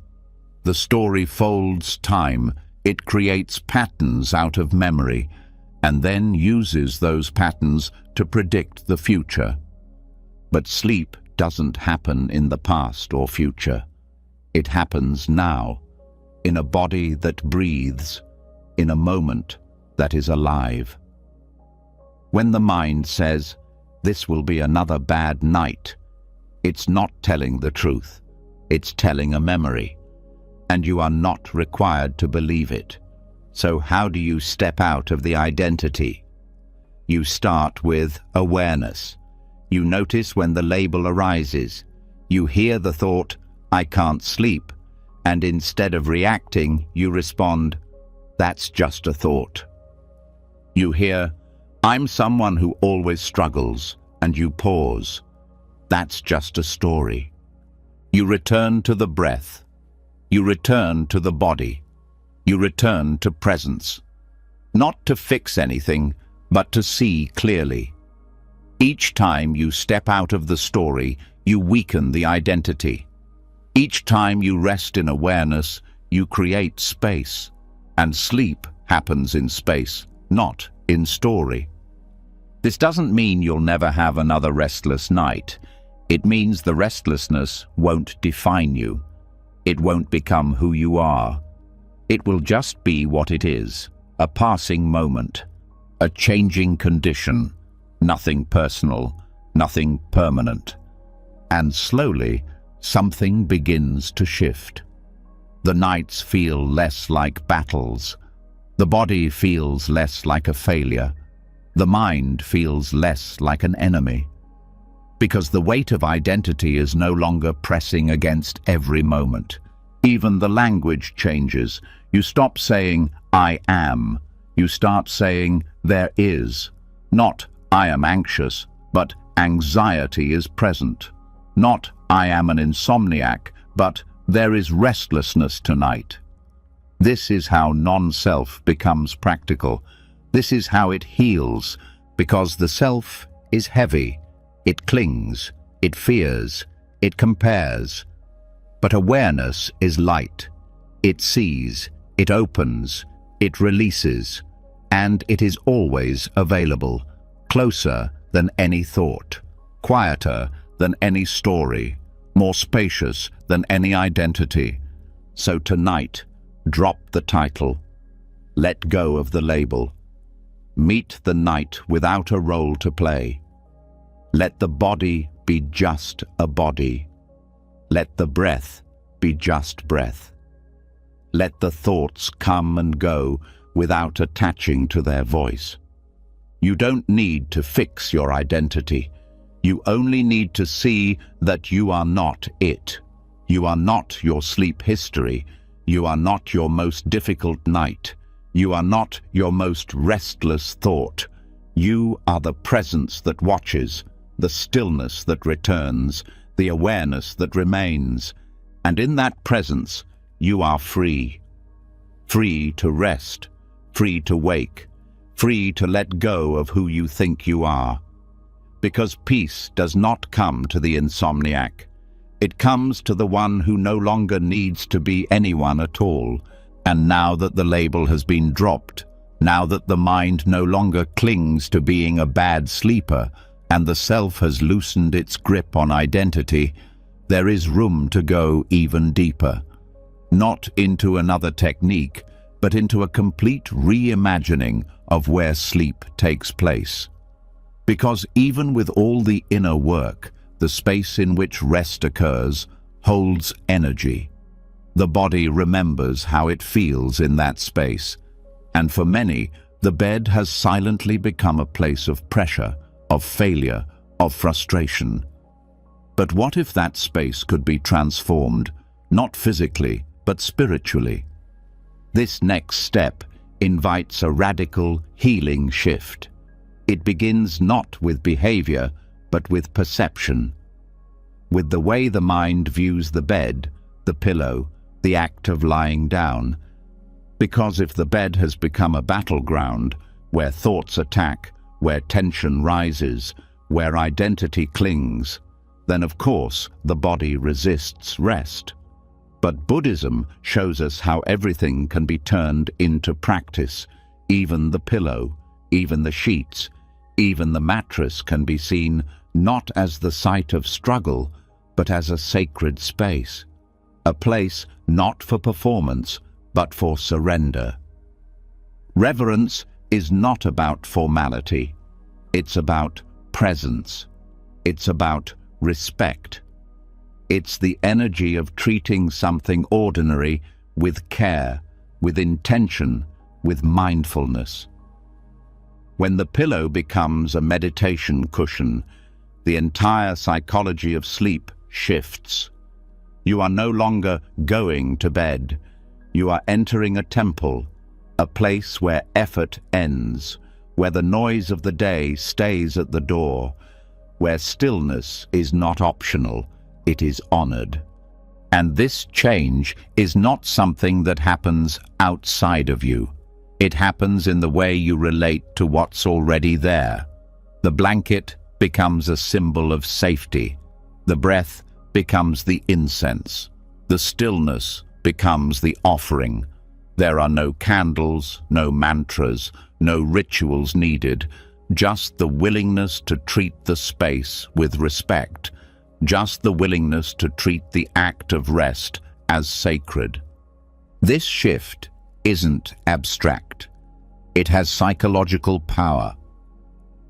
The story folds time. It creates patterns out of memory, and then uses those patterns to predict the future. But sleep doesn't happen in the past or future. It happens now, in a body that breathes, in a moment that is alive. When the mind says, "This will be another bad night," it's not telling the truth. It's telling a memory, and you are not required to believe it. So how do you step out of the identity? You start with awareness. You notice when the label arises. You hear the thought, "I can't sleep," and instead of reacting, you respond, "That's just a thought." You hear, "I'm someone who always struggles," and you pause. That's just a story. You return to the breath. You return to the body. You return to presence. Not to fix anything, but to see clearly. Each time you step out of the story, you weaken the identity. Each time you rest in awareness, you create space. And sleep happens in space, not in story. This doesn't mean you'll never have another restless night. It means the restlessness won't define you. It won't become who you are. It will just be what it is, a passing moment, a changing condition, nothing personal, nothing permanent. And slowly, something begins to shift. The nights feel less like battles. The body feels less like a failure. The mind feels less like an enemy. Because the weight of identity is no longer pressing against every moment. Even the language changes. You stop saying, "I am." You start saying, "There is." Not, "I am anxious," but "anxiety is present." Not, "I am an insomniac," but "there is restlessness tonight." This is how non-self becomes practical. This is how it heals, because the self is heavy. It clings, it fears, it compares. But awareness is light. It sees, it opens, it releases, and it is always available, closer than any thought, quieter than any story, more spacious than any identity. So tonight, drop the title. Let go of the label. Meet the night without a role to play. Let the body be just a body. Let the breath be just breath. Let the thoughts come and go without attaching to their voice. You don't need to fix your identity. You only need to see that you are not it. You are not your sleep history. You are not your most difficult night. You are not your most restless thought. You are the presence that watches, the stillness that returns, the awareness that remains. And in that presence, you are free. Free to rest, free to wake, free to let go of who you think you are. Because peace does not come to the insomniac. It comes to the one who no longer needs to be anyone at all. And now that the label has been dropped, now that the mind no longer clings to being a bad sleeper, and the self has loosened its grip on identity, there is room to go even deeper. Not into another technique, but into a complete reimagining of where sleep takes place. Because even with all the inner work, the space in which rest occurs, holds energy. The body remembers how it feels in that space, and for many, the bed has silently become a place of pressure, of failure, of frustration. But what if that space could be transformed, not physically, but spiritually? This next step invites a radical, healing shift. It begins not with behavior, but with perception. With the way the mind views the bed, the pillow, the act of lying down. Because if the bed has become a battleground, where thoughts attack, where tension rises, where identity clings, then of course the body resists rest. But Buddhism shows us how everything can be turned into practice. Even the pillow, even the sheets, even the mattress can be seen not as the site of struggle, but as a sacred space. A place not for performance, but for surrender. Reverence is not about formality. It's about presence. It's about respect. It's the energy of treating something ordinary with care, with intention, with mindfulness. When the pillow becomes a meditation cushion, the entire psychology of sleep shifts. You are no longer going to bed. You are entering a temple, a place where effort ends, where the noise of the day stays at the door, where stillness is not optional, it is honored. And this change is not something that happens outside of you. It happens in the way you relate to what's already there. The blanket becomes a symbol of safety. The breath becomes the incense. The stillness becomes the offering. There are no candles, no mantras, no rituals needed, just the willingness to treat the space with respect, just the willingness to treat the act of rest as sacred. This shift isn't abstract. It has psychological power.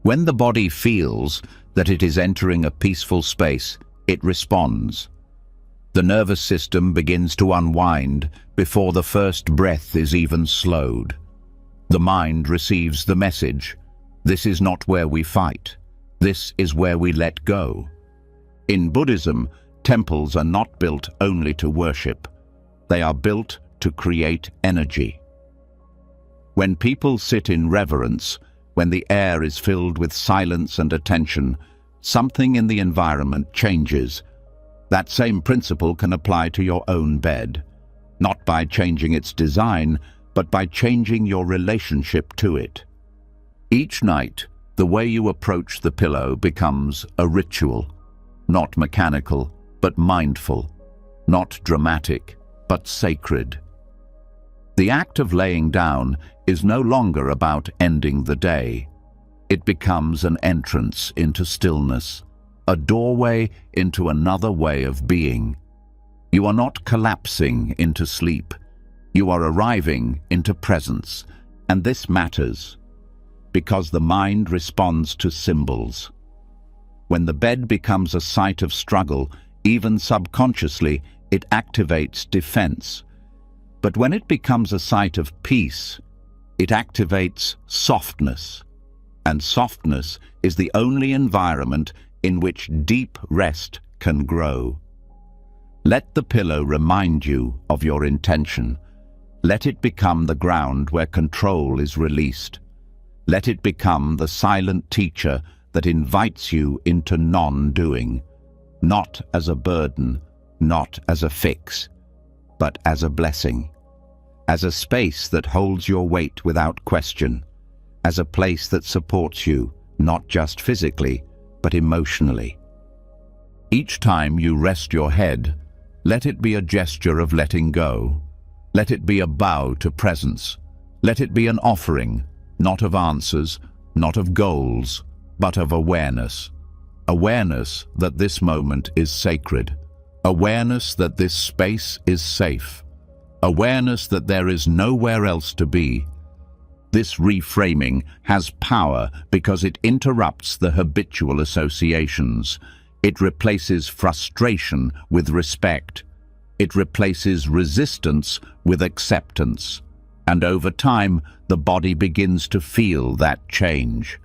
When the body feels that it is entering a peaceful space, it responds. The nervous system begins to unwind before the first breath is even slowed. The mind receives the message. This is not where we fight. This is where we let go. In Buddhism, temples are not built only to worship. They are built to create energy. When people sit in reverence, when the air is filled with silence and attention, something in the environment changes. That same principle can apply to your own bed, not by changing its design, but by changing your relationship to it. Each night, the way you approach the pillow becomes a ritual, not mechanical, but mindful, not dramatic, but sacred. The act of laying down is no longer about ending the day. It becomes an entrance into stillness, a doorway into another way of being. You are not collapsing into sleep. You are arriving into presence, and this matters because the mind responds to symbols. When the bed becomes a site of struggle, even subconsciously, it activates defense. But when it becomes a site of peace, it activates softness. And softness is the only environment in which deep rest can grow. Let the pillow remind you of your intention. Let it become the ground where control is released. Let it become the silent teacher that invites you into non-doing, not as a burden, not as a fix, but as a blessing, as a space that holds your weight without question, as a place that supports you, not just physically, but emotionally. Each time you rest your head, let it be a gesture of letting go. Let it be a bow to presence. Let it be an offering, not of answers, not of goals, but of awareness. Awareness that this moment is sacred. Awareness that this space is safe. Awareness that there is nowhere else to be. This reframing has power because it interrupts the habitual associations. It replaces frustration with respect. It replaces resistance with acceptance. And over time, the body begins to feel that change.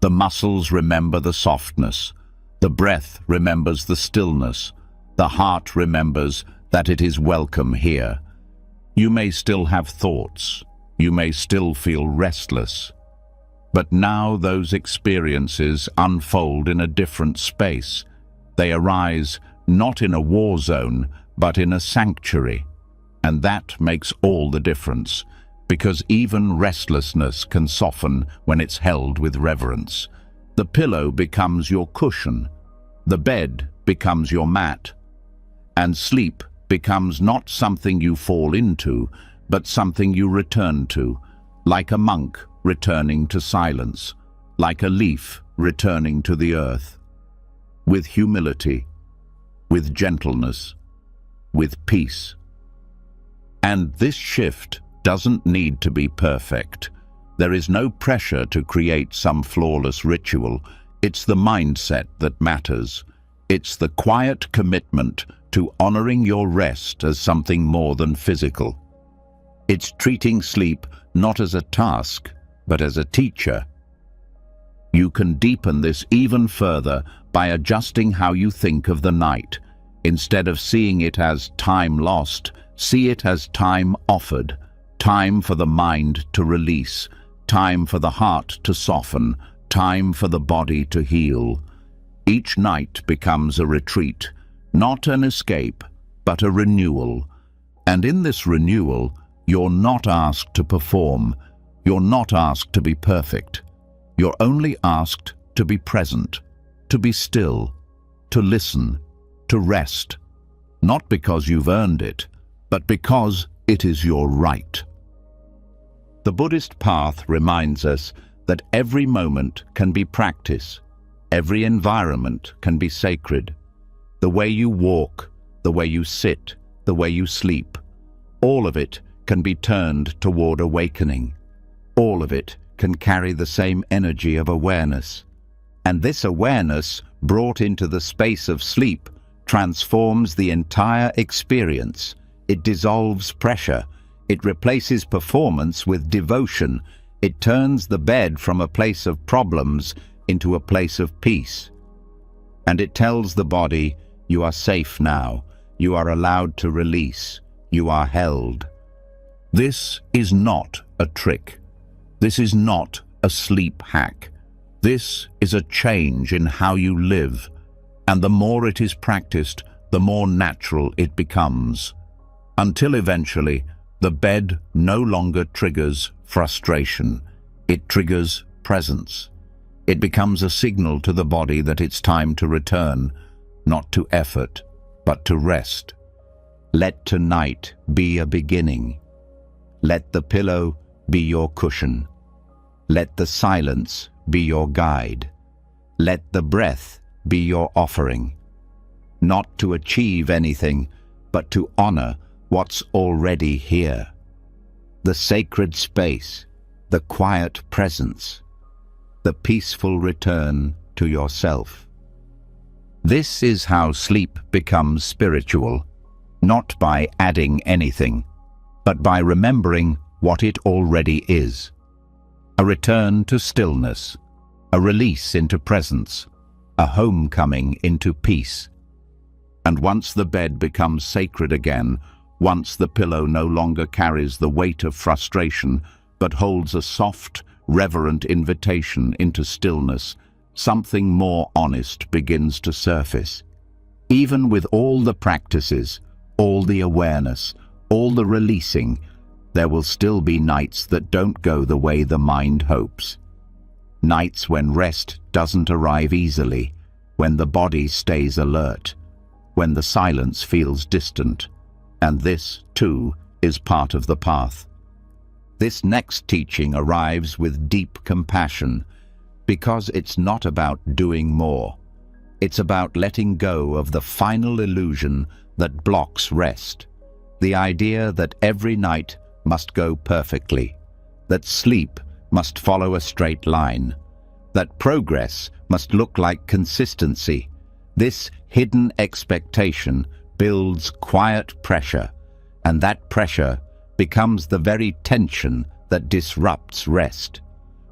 The muscles remember the softness. The breath remembers the stillness. The heart remembers that it is welcome here. You may still have thoughts. You may still feel restless. But now those experiences unfold in a different space. They arise not in a war zone, but in a sanctuary. And that makes all the difference, because even restlessness can soften when it's held with reverence. The pillow becomes your cushion. The bed becomes your mat. And sleep becomes not something you fall into, but something you return to, like a monk returning to silence, like a leaf returning to the earth, with humility, with gentleness, with peace. And this shift doesn't need to be perfect. There is no pressure to create some flawless ritual. It's the mindset that matters. It's the quiet commitment to honoring your rest as something more than physical. It's treating sleep not as a task, but as a teacher. You can deepen this even further by adjusting how you think of the night. Instead of seeing it as time lost, see it as time offered, time for the mind to release, time for the heart to soften, time for the body to heal. Each night becomes a retreat, not an escape, but a renewal. And in this renewal, you're not asked to perform. You're not asked to be perfect. You're only asked to be present, to be still, to listen, to rest. Not because you've earned it, but because it is your right. The Buddhist path reminds us that every moment can be practice. Every environment can be sacred. The way you walk, the way you sit, the way you sleep, all of it can be turned toward awakening. All of it can carry the same energy of awareness. And this awareness, brought into the space of sleep, transforms the entire experience. It dissolves pressure. It replaces performance with devotion. It turns the bed from a place of problems into a place of peace. And it tells the body, you are safe now. You are allowed to release. You are held. This is not a trick. This is not a sleep hack. This is a change in how you live. And the more it is practiced, the more natural it becomes. Until eventually, the bed no longer triggers frustration. It triggers presence. It becomes a signal to the body that it's time to return, not to effort, but to rest. Let tonight be a beginning. Let the pillow be your cushion. Let the silence be your guide. Let the breath be your offering. Not to achieve anything, but to honor what's already here. The sacred space, the quiet presence, the peaceful return to yourself. This is how sleep becomes spiritual, not by adding anything, but by remembering what it already is. A return to stillness, a release into presence, a homecoming into peace. And once the bed becomes sacred again, once the pillow no longer carries the weight of frustration, but holds a soft, reverent invitation into stillness, something more honest begins to surface. Even with all the practices, all the awareness, all the releasing, there will still be nights that don't go the way the mind hopes. Nights when rest doesn't arrive easily, when the body stays alert, when the silence feels distant. And this, too, is part of the path. This next teaching arrives with deep compassion, because it's not about doing more. It's about letting go of the final illusion that blocks rest. The idea that every night must go perfectly, that sleep must follow a straight line, that progress must look like consistency, This hidden expectation builds quiet pressure, and that pressure becomes the very tension that disrupts rest.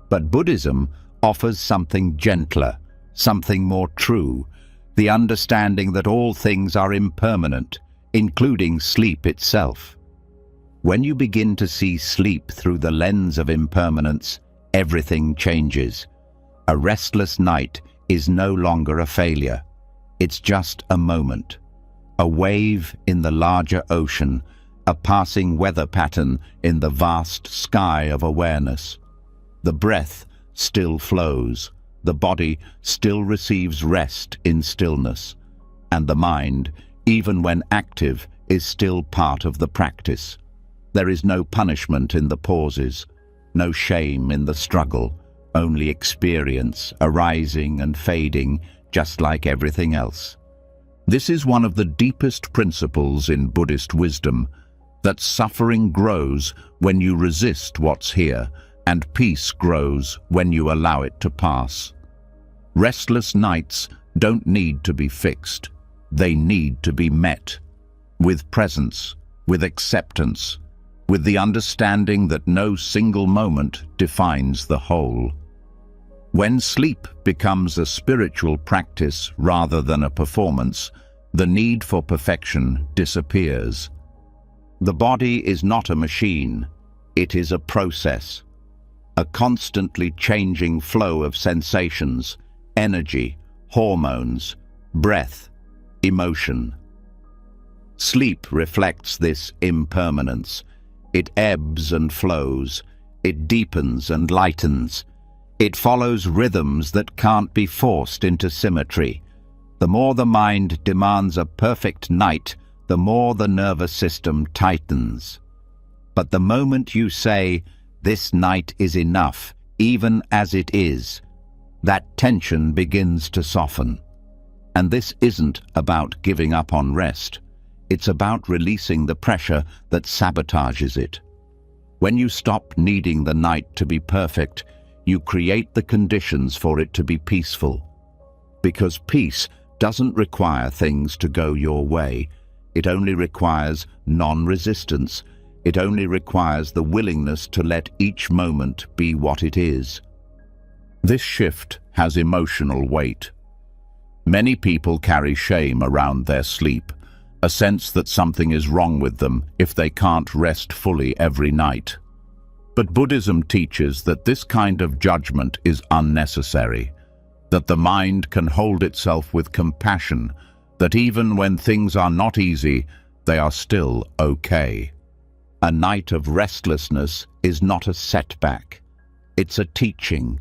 But Buddhism offers something gentler, something more true, the understanding that all things are impermanent, including sleep itself. When you begin to see sleep through the lens of impermanence, everything changes. A restless night is no longer a failure. It's just a moment, a wave in the larger ocean, a passing weather pattern in the vast sky of awareness. The breath still flows, the body still receives rest in stillness, and the mind, even when active, is still part of the practice. There is no punishment in the pauses, no shame in the struggle, only experience arising and fading, just like everything else. This is one of the deepest principles in Buddhist wisdom, that suffering grows when you resist what's here, and peace grows when you allow it to pass. Restless nights don't need to be fixed. They need to be met with presence, with acceptance, with the understanding that no single moment defines the whole. When sleep becomes a spiritual practice rather than a performance, the need for perfection disappears. The body is not a machine, it is a process, a constantly changing flow of sensations, energy, hormones, breath, emotion. Sleep reflects this impermanence. It ebbs and flows, it deepens and lightens. It follows rhythms that can't be forced into symmetry. The more the mind demands a perfect night, the more the nervous system tightens. But the moment you say, "This night is enough, even as it is," that tension begins to soften. And this isn't about giving up on rest. It's about releasing the pressure that sabotages it. When you stop needing the night to be perfect, you create the conditions for it to be peaceful. Because peace doesn't require things to go your way. It only requires non-resistance. It only requires the willingness to let each moment be what it is. This shift has emotional weight. Many people carry shame around their sleep, a sense that something is wrong with them if they can't rest fully every night. But Buddhism teaches that this kind of judgment is unnecessary, that the mind can hold itself with compassion, that even when things are not easy, they are still okay. A night of restlessness is not a setback. It's a teaching.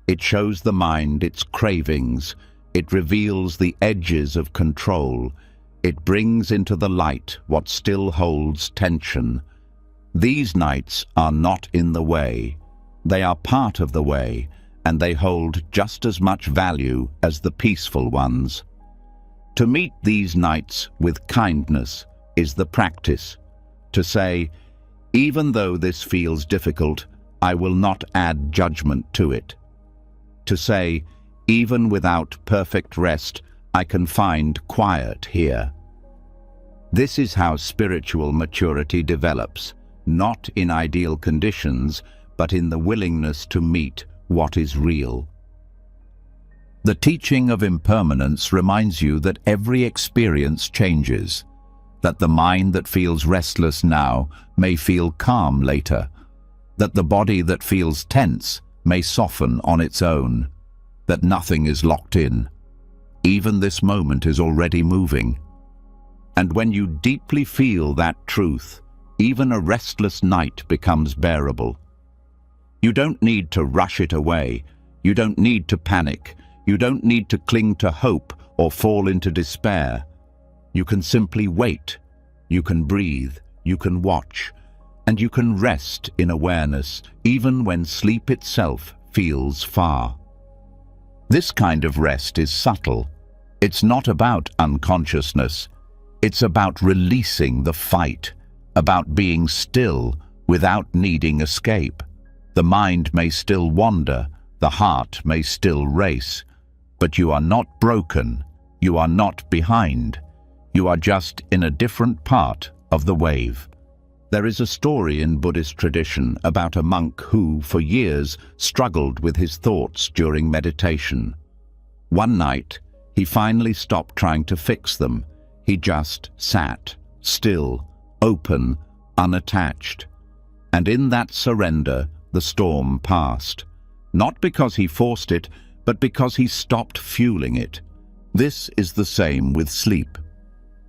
It shows the mind its cravings. It reveals the edges of control. It brings into the light what still holds tension. These nights are not in the way. They are part of the way, and they hold just as much value as the peaceful ones. To meet these nights with kindness is the practice. To say, "Even though this feels difficult, I will not add judgment to it." To say, "Even without perfect rest, I can find quiet here." This is how spiritual maturity develops, not in ideal conditions, but in the willingness to meet what is real. The teaching of impermanence reminds you that every experience changes, that the mind that feels restless now may feel calm later, that the body that feels tense may soften on its own, that nothing is locked in. Even this moment is already moving. And when you deeply feel that truth, even a restless night becomes bearable. You don't need to rush it away. You don't need to panic. You don't need to cling to hope or fall into despair. You can simply wait. You can breathe. You can watch. And you can rest in awareness, even when sleep itself feels far. This kind of rest is subtle. It's not about unconsciousness. It's about releasing the fight, about being still without needing escape. The mind may still wander, the heart may still race, but you are not broken, You are not behind. You are just in a different part of the wave. There is a story in Buddhist tradition about a monk who, for years, struggled with his thoughts during meditation. One night, he finally stopped trying to fix them. He just sat, still, open, unattached. And in that surrender, the storm passed. Not because he forced it, but because he stopped fueling it. This is the same with sleep.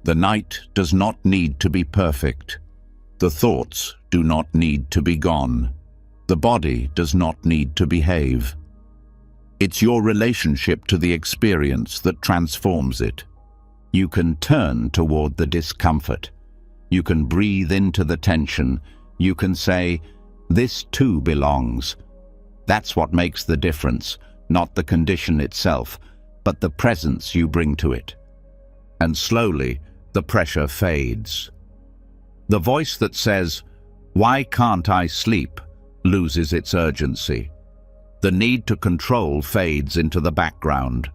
The night does not need to be perfect. The thoughts do not need to be gone. The body does not need to behave. It's your relationship to the experience that transforms it. You can turn toward the discomfort. You can breathe into the tension. You can say, "This too belongs." That's what makes the difference, not the condition itself, but the presence you bring to it. And slowly, the pressure fades. The voice that says, "Why can't I sleep?" loses its urgency. The need to control fades into the background,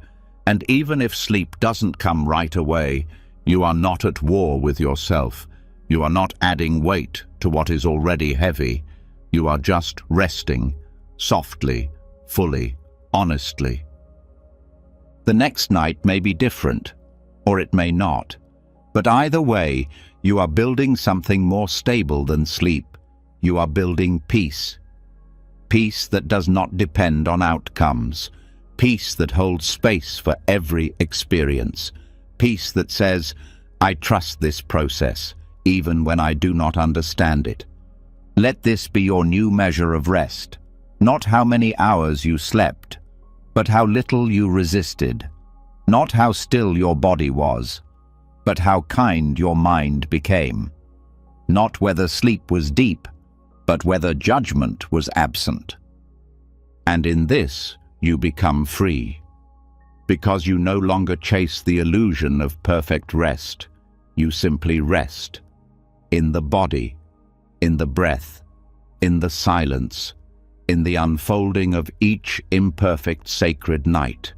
and even if sleep doesn't come right away, you are not at war with yourself. You are not adding weight to what is already heavy. You are just resting, softly, fully, honestly. The next night may be different, or it may not. But either way, you are building something more stable than sleep. You are building peace. Peace that does not depend on outcomes. Peace that holds space for every experience. Peace that says, "I trust this process, even when I do not understand it." Let this be your new measure of rest. Not how many hours you slept, but how little you resisted. Not how still your body was, but how kind your mind became. Not whether sleep was deep, but whether judgment was absent. And in this, you become free. Because you no longer chase the illusion of perfect rest. You simply rest. In the body, in the breath, in the silence, in the unfolding of each imperfect sacred night.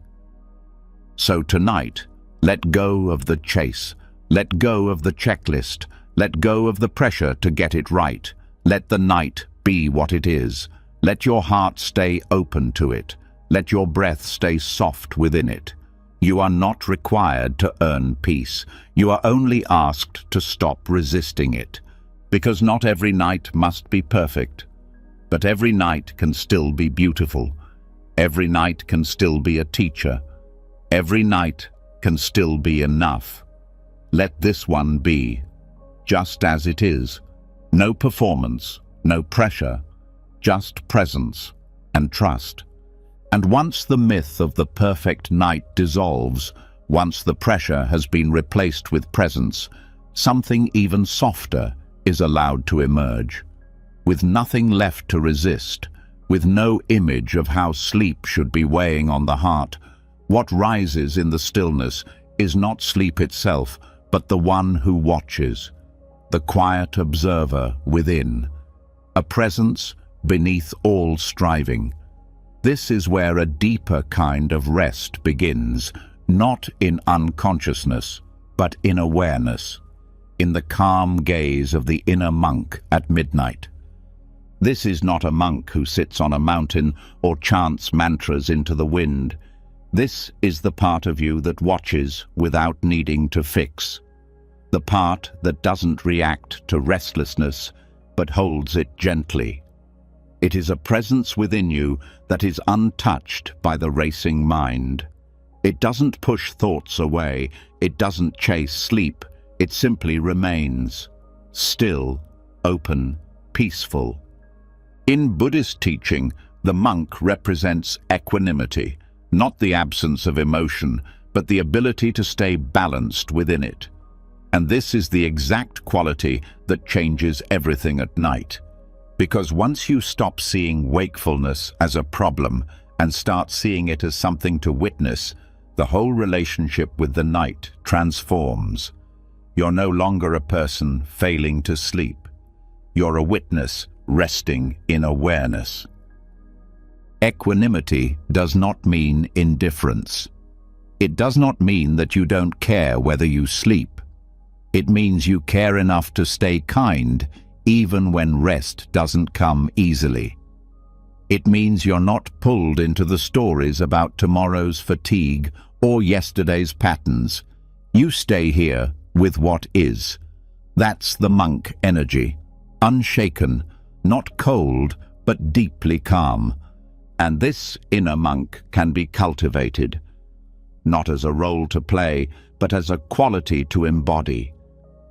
So tonight, let go of the chase. Let go of the checklist. Let go of the pressure to get it right. Let the night be what it is. Let your heart stay open to it. Let your breath stay soft within it. You are not required to earn peace. You are only asked to stop resisting it. Because not every night must be perfect. But every night can still be beautiful. Every night can still be a teacher. Every night can still be enough. Let this one be, just as it is. No performance, no pressure, just presence and trust. And once the myth of the perfect night dissolves, once the pressure has been replaced with presence, something even softer is allowed to emerge. With nothing left to resist, with no image of how sleep should be weighing on the heart, what rises in the stillness is not sleep itself, but the one who watches, the quiet observer within, a presence beneath all striving. This is where a deeper kind of rest begins, not in unconsciousness, but in awareness, in the calm gaze of the inner monk at midnight. This is not a monk who sits on a mountain or chants mantras into the wind. This is the part of you that watches without needing to fix. The part that doesn't react to restlessness, but holds it gently. It is a presence within you that is untouched by the racing mind. It doesn't push thoughts away. It doesn't chase sleep. It simply remains. Still, open, peaceful. In Buddhist teaching, the monk represents equanimity, not the absence of emotion, but the ability to stay balanced within it. And this is the exact quality that changes everything at night. Because once you stop seeing wakefulness as a problem and start seeing it as something to witness, the whole relationship with the night transforms. You're no longer a person failing to sleep. You're a witness resting in awareness. Equanimity does not mean indifference. It does not mean that you don't care whether you sleep. It means you care enough to stay kind even when rest doesn't come easily. It means you're not pulled into the stories about tomorrow's fatigue or yesterday's patterns. You stay here with what is. That's the monk energy. Unshaken, not cold, but deeply calm. And this inner monk can be cultivated, not as a role to play, but as a quality to embody.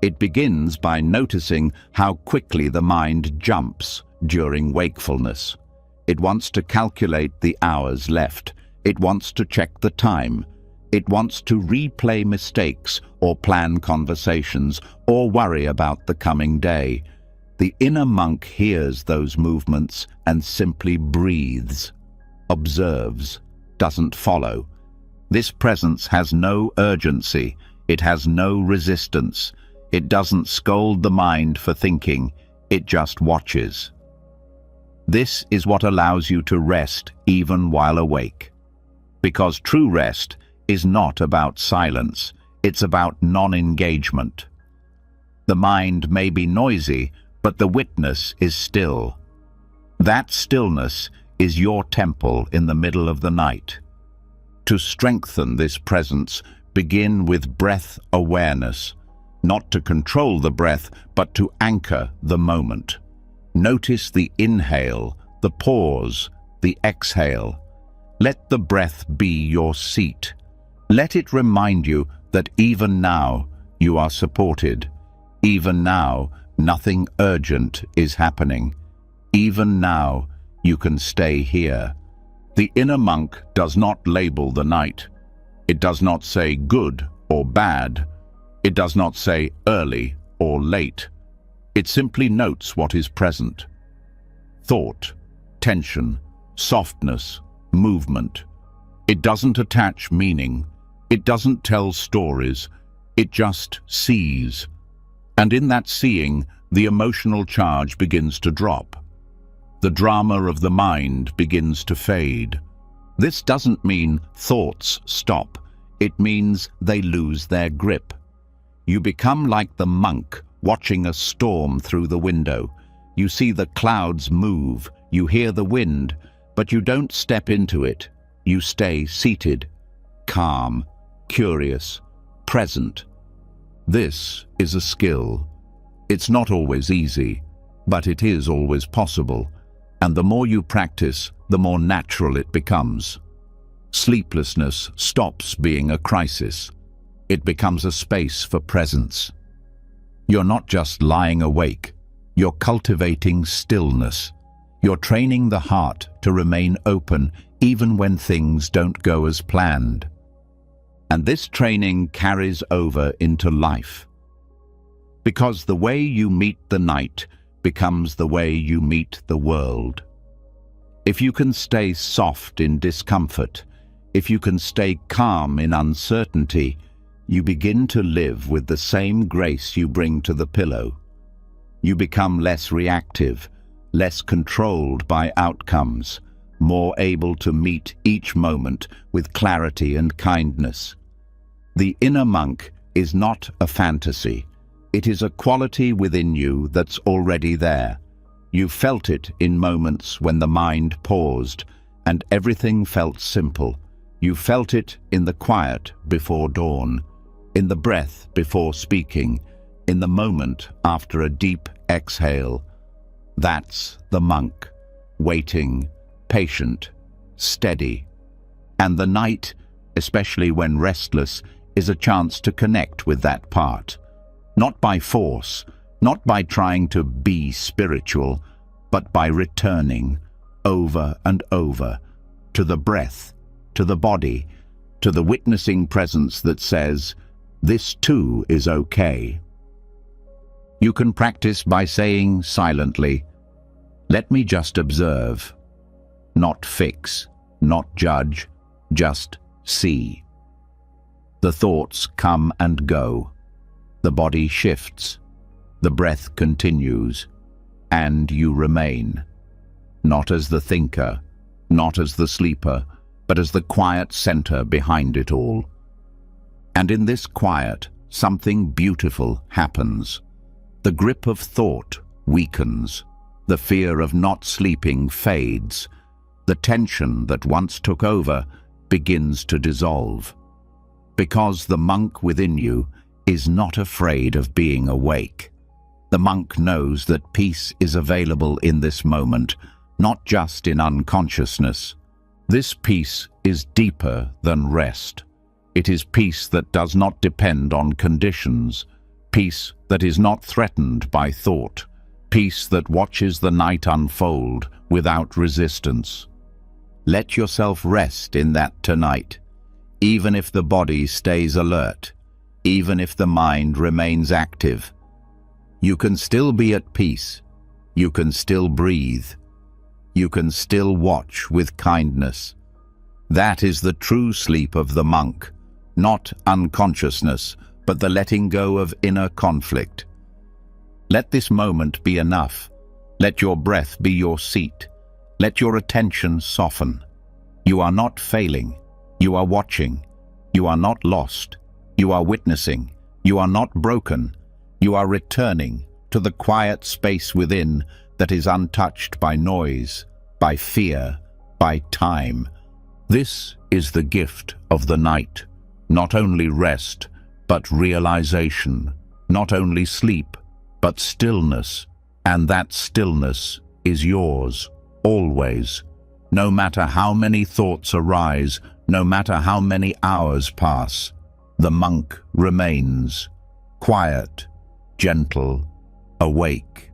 It begins by noticing how quickly the mind jumps during wakefulness. It wants to calculate the hours left. It wants to check the time. It wants to replay mistakes or plan conversations or worry about the coming day. The inner monk hears those movements and simply breathes, observes, doesn't follow. This presence has no urgency. It has no resistance. It doesn't scold the mind for thinking. It just watches. This is what allows you to rest even while awake. Because true rest is not about silence. It's about non-engagement. The mind may be noisy, but the witness is still. That stillness is your temple in the middle of the night. To strengthen this presence, begin with breath awareness, not to control the breath, but to anchor the moment. Notice the inhale, the pause, the exhale. Let the breath be your seat. Let it remind you that even now you are supported. Even now, nothing urgent is happening. Even now, you can stay here. The inner monk does not label the night. It does not say good or bad. It does not say early or late. It simply notes what is present. Thought, tension, softness, movement. It doesn't attach meaning. It doesn't tell stories. It just sees. And in that seeing, the emotional charge begins to drop. The drama of the mind begins to fade. This doesn't mean thoughts stop. It means they lose their grip. You become like the monk watching a storm through the window. You see the clouds move, you hear the wind, but you don't step into it. You stay seated, calm, curious, present. This is a skill. It's not always easy, but it is always possible. And the more you practice, the more natural it becomes. Sleeplessness stops being a crisis. It becomes a space for presence. You're not just lying awake. You're cultivating stillness. You're training the heart to remain open even when things don't go as planned. And this training carries over into life. Because the way you meet the night becomes the way you meet the world. If you can stay soft in discomfort, if you can stay calm in uncertainty, you begin to live with the same grace you bring to the pillow. You become less reactive, less controlled by outcomes, more able to meet each moment with clarity and kindness. The inner monk is not a fantasy. It is a quality within you that's already there. You felt it in moments when the mind paused and everything felt simple. You felt it in the quiet before dawn, in the breath before speaking, in the moment after a deep exhale. That's the monk, waiting, patient, steady. And the night, especially when restless, is a chance to connect with that part. Not by force, not by trying to be spiritual, but by returning over and over to the breath, to the body, to the witnessing presence that says, this too is okay. You can practice by saying silently, let me just observe, not fix, not judge, just see. The thoughts come and go. The body shifts, the breath continues, and you remain, not as the thinker, not as the sleeper, but as the quiet center behind it all. And in this quiet, something beautiful happens. The grip of thought weakens. The fear of not sleeping fades. The tension that once took over begins to dissolve. Because the monk within you is not afraid of being awake. The monk knows that peace is available in this moment, not just in unconsciousness. This peace is deeper than rest. It is peace that does not depend on conditions, peace that is not threatened by thought, peace that watches the night unfold without resistance. Let yourself rest in that tonight, even if the body stays alert, even if the mind remains active. You can still be at peace. You can still breathe. You can still watch with kindness. That is the true sleep of the monk, not unconsciousness, but the letting go of inner conflict. Let this moment be enough. Let your breath be your seat. Let your attention soften. You are not failing. You are watching. You are not lost. You are witnessing. You are not broken. You are returning to the quiet space within that is untouched by noise, by fear, by time. This is the gift of the night. Not only rest, but realization. Not only sleep, but stillness. And that stillness is yours, always. No matter how many thoughts arise, no matter how many hours pass, the monk remains, quiet, gentle, awake.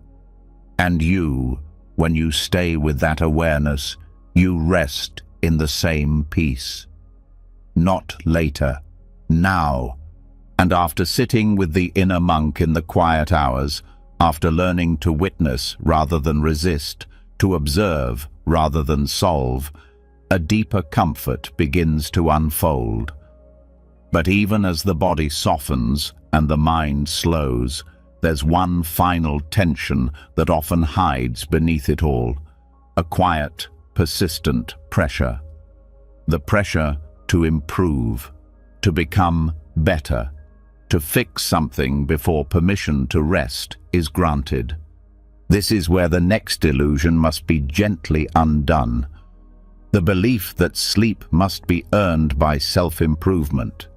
And you, when you stay with that awareness, you rest in the same peace. Not later, now. And after sitting with the inner monk in the quiet hours, after learning to witness rather than resist, to observe rather than solve, a deeper comfort begins to unfold. But even as the body softens and the mind slows, there's one final tension that often hides beneath it all, a quiet, persistent pressure. The pressure to improve, to become better, to fix something before permission to rest is granted. This is where the next illusion must be gently undone. The belief that sleep must be earned by self-improvement.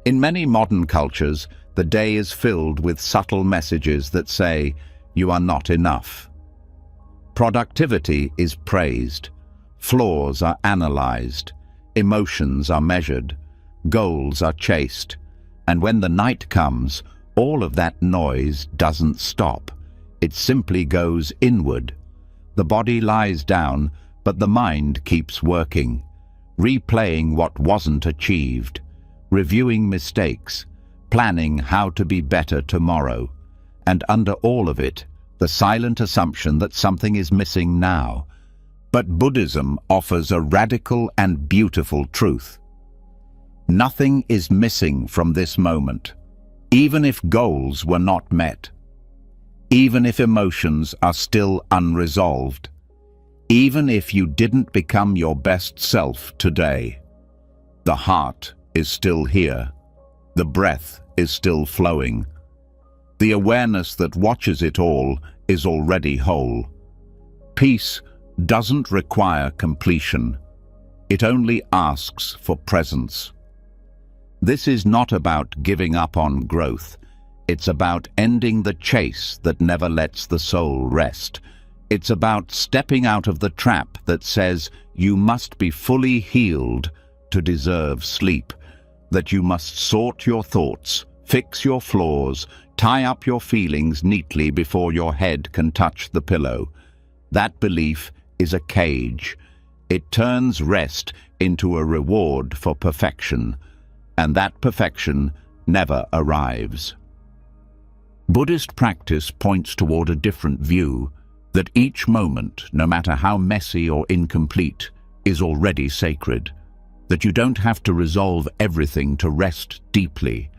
In many modern cultures, the day is filled with subtle messages that say, you are not enough. Productivity is praised. Flaws are analyzed. Emotions are measured. Goals are chased. And when the night comes, all of that noise doesn't stop. It simply goes inward. The body lies down, but the mind keeps working, replaying what wasn't achieved, reviewing mistakes, planning how to be better tomorrow. And under all of it, the silent assumption that something is missing now. But Buddhism offers a radical and beautiful truth. Nothing is missing from this moment, even if goals were not met. Even if emotions are still unresolved, even if you didn't become your best self today, the heart is still here, the breath is still flowing. The awareness that watches it all is already whole. Peace doesn't require completion, it only asks for presence. This is not about giving up on growth. It's about ending the chase that never lets the soul rest. It's about stepping out of the trap that says you must be fully healed to deserve sleep, that you must sort your thoughts, fix your flaws, tie up your feelings neatly before your head can touch the pillow. That belief is a cage. It turns rest into a reward for perfection, and that perfection never arrives. Buddhist practice points toward a different view, that each moment, no matter how messy or incomplete, is already sacred, that you don't have to resolve everything to rest deeply,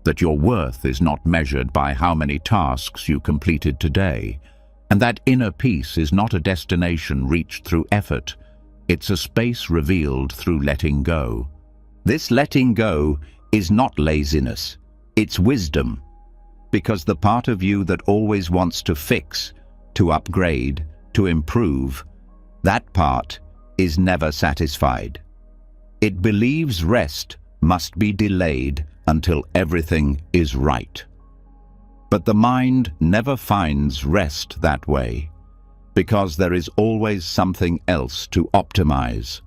that your worth is not measured by how many tasks you completed today, and that inner peace is not a destination reached through effort, it's a space revealed through letting go. This letting go is not laziness, it's wisdom. Because the part of you that always wants to fix, to upgrade, to improve, that part is never satisfied. It believes rest must be delayed until everything is right. But the mind never finds rest that way, because there is always something else to optimize,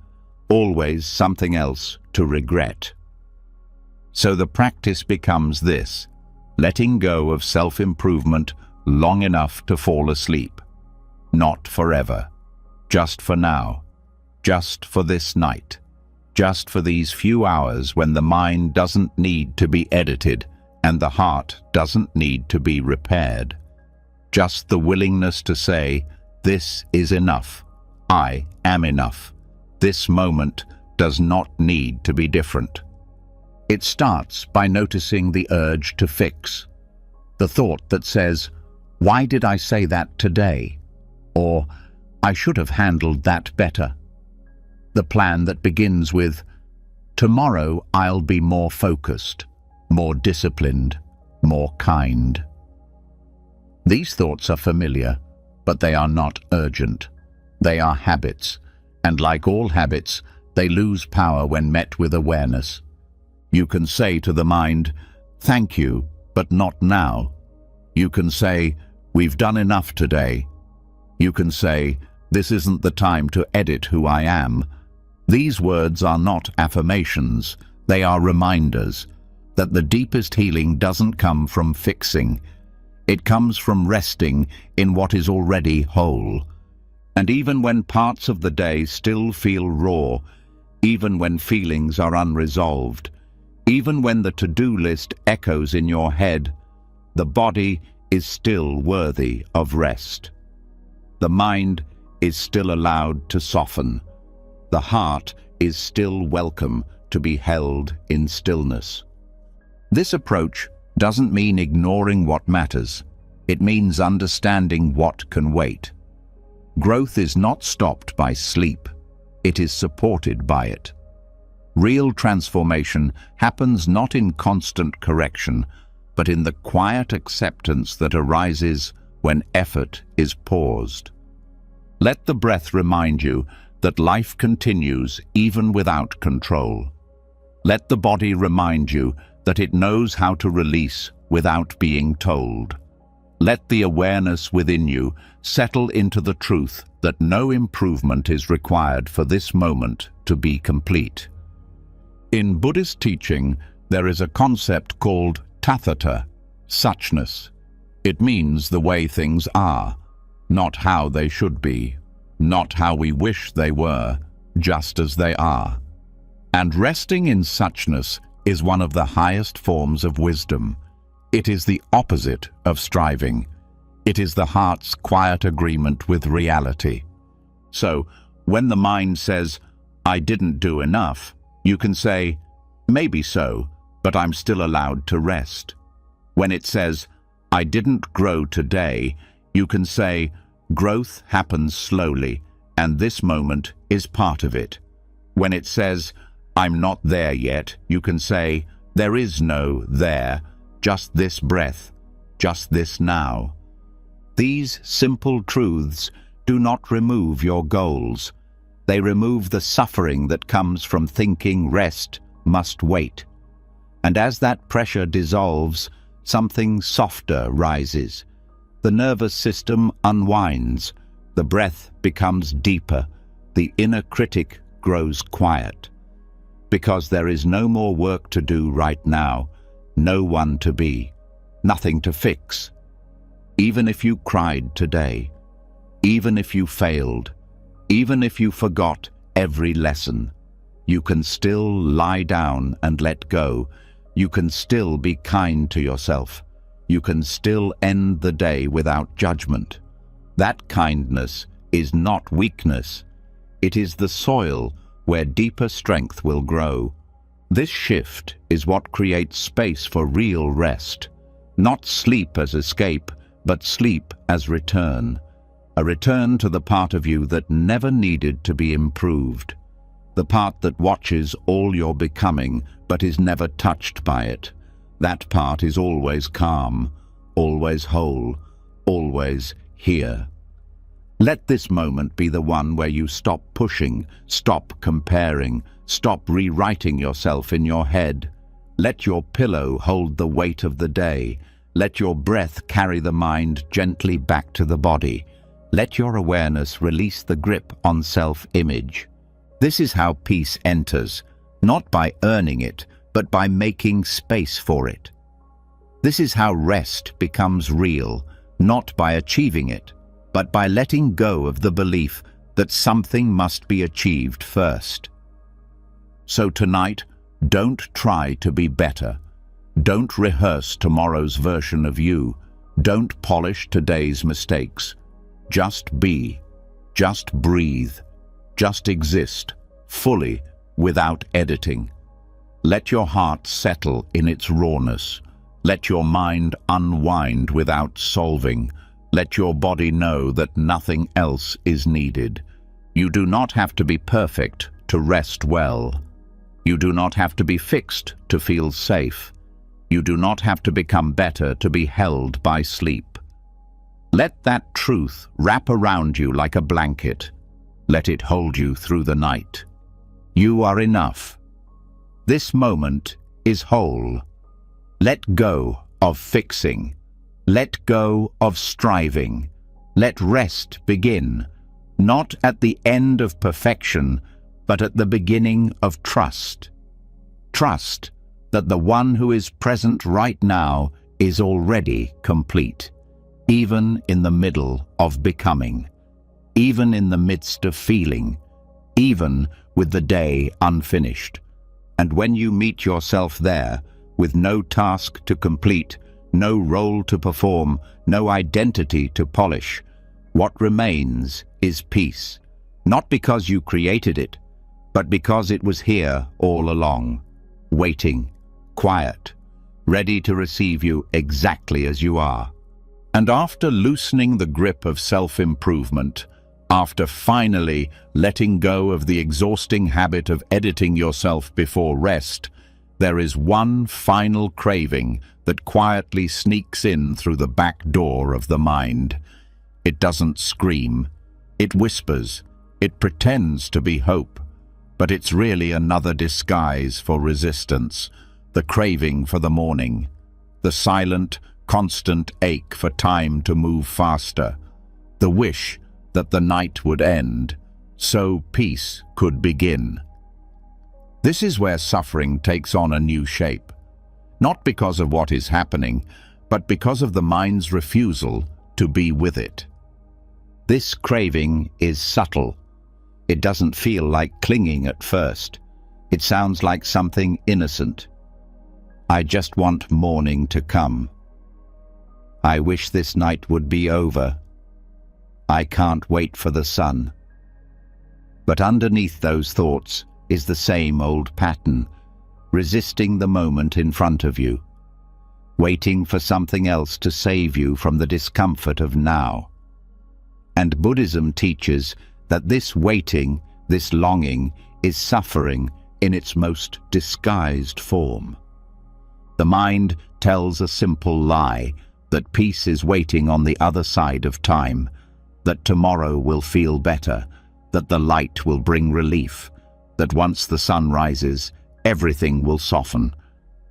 always something else to regret. So the practice becomes this: letting go of self-improvement long enough to fall asleep. Not forever, just for now, just for this night, just for these few hours when the mind doesn't need to be edited and the heart doesn't need to be repaired. Just the willingness to say, this is enough, I am enough. This moment does not need to be different. It starts by noticing the urge to fix. The thought that says, why did I say that today? Or, I should have handled that better. The plan that begins with, tomorrow I'll be more focused, more disciplined, more kind. These thoughts are familiar, but they are not urgent. They are habits, and like all habits, they lose power when met with awareness. You can say to the mind, thank you, but not now. You can say, we've done enough today. You can say, this isn't the time to edit who I am. These words are not affirmations, they are reminders that the deepest healing doesn't come from fixing. It comes from resting in what is already whole. And even when parts of the day still feel raw, even when feelings are unresolved, even when the to-do list echoes in your head, the body is still worthy of rest. The mind is still allowed to soften. The heart is still welcome to be held in stillness. This approach doesn't mean ignoring what matters. It means understanding what can wait. Growth is not stopped by sleep. It is supported by it. Real transformation happens not in constant correction, but in the quiet acceptance that arises when effort is paused. Let the breath remind you that life continues even without control. Let the body remind you that it knows how to release without being told. Let the awareness within you settle into the truth that no improvement is required for this moment to be complete. In Buddhist teaching, there is a concept called tathata, suchness. It means the way things are, not how they should be, not how we wish they were, just as they are. And resting in suchness is one of the highest forms of wisdom. It is the opposite of striving. It is the heart's quiet agreement with reality. So, when the mind says, I didn't do enough, you can say, maybe so, but I'm still allowed to rest. When it says, I didn't grow today, you can say, growth happens slowly, and this moment is part of it. When it says, I'm not there yet, you can say, there is no there, just this breath, just this now. These simple truths do not remove your goals. They remove the suffering that comes from thinking rest must wait. And as that pressure dissolves, something softer rises. The nervous system unwinds, the breath becomes deeper, the inner critic grows quiet. Because there is no more work to do right now, no one to be, nothing to fix. Even if you cried today, even if you failed, even if you forgot every lesson, you can still lie down and let go. You can still be kind to yourself. You can still end the day without judgment. That kindness is not weakness. It is the soil where deeper strength will grow. This shift is what creates space for real rest. Not sleep as escape, but sleep as return. A return to the part of you that never needed to be improved. The the part that watches all your becoming but is never touched by it. That part is always calm, always whole, always here. Let this moment be the one where you stop pushing, stop comparing, stop rewriting yourself in your head. Let your pillow hold the weight of the day. Let your breath carry the mind gently back to the body. Let your awareness release the grip on self-image. This is how peace enters, not by earning it, but by making space for it. This is how rest becomes real, not by achieving it, but by letting go of the belief that something must be achieved first. So tonight, don't try to be better. Don't rehearse tomorrow's version of you. Don't polish today's mistakes. Just be. Just breathe. Just exist, fully, without editing. Let your heart settle in its rawness. Let your mind unwind without solving. Let your body know that nothing else is needed. You do not have to be perfect to rest well. You do not have to be fixed to feel safe. You do not have to become better to be held by sleep. Let that truth wrap around you like a blanket. Let it hold you through the night. You are enough. This moment is whole. Let go of fixing. Let go of striving. Let rest begin, not at the end of perfection, but at the beginning of trust. Trust that the one who is present right now is already complete, even in the middle of becoming, even in the midst of feeling, even with the day unfinished. And when you meet yourself there, with no task to complete, no role to perform, no identity to polish, what remains is peace, not because you created it, but because it was here all along, waiting, quiet, ready to receive you exactly as you are. And after loosening the grip of self-improvement, after finally letting go of the exhausting habit of editing yourself before rest, there is one final craving that quietly sneaks in through the back door of the mind. It doesn't scream, it whispers, it pretends to be hope, but it's really another disguise for resistance, the craving for the morning, the silent, constant ache for time to move faster, the wish that the night would end, so peace could begin. This is where suffering takes on a new shape, not because of what is happening, but because of the mind's refusal to be with it. This craving is subtle. It doesn't feel like clinging at first. It sounds like something innocent. I just want morning to come. I wish this night would be over. I can't wait for the sun. But underneath those thoughts is the same old pattern, resisting the moment in front of you, waiting for something else to save you from the discomfort of now. And Buddhism teaches that this waiting, this longing, is suffering in its most disguised form. The mind tells a simple lie, that peace is waiting on the other side of time, that tomorrow will feel better, that the light will bring relief, that once the sun rises, everything will soften.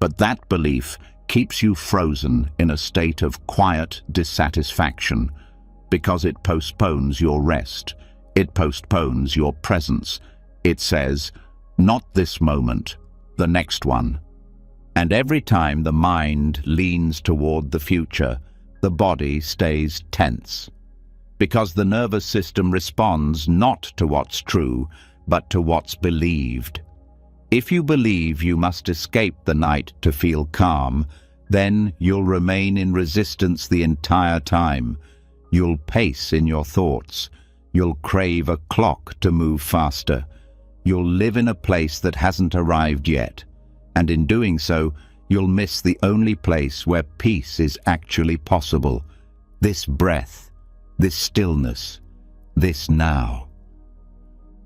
But that belief keeps you frozen in a state of quiet dissatisfaction, because it postpones your rest, it postpones your presence. It says, not this moment, the next one. And every time the mind leans toward the future, the body stays tense, because the nervous system responds not to what's true, but to what's believed. If you believe you must escape the night to feel calm, then you'll remain in resistance the entire time. You'll pace in your thoughts. You'll crave a clock to move faster. You'll live in a place that hasn't arrived yet. And in doing so, you'll miss the only place where peace is actually possible. This breath, this stillness, this now.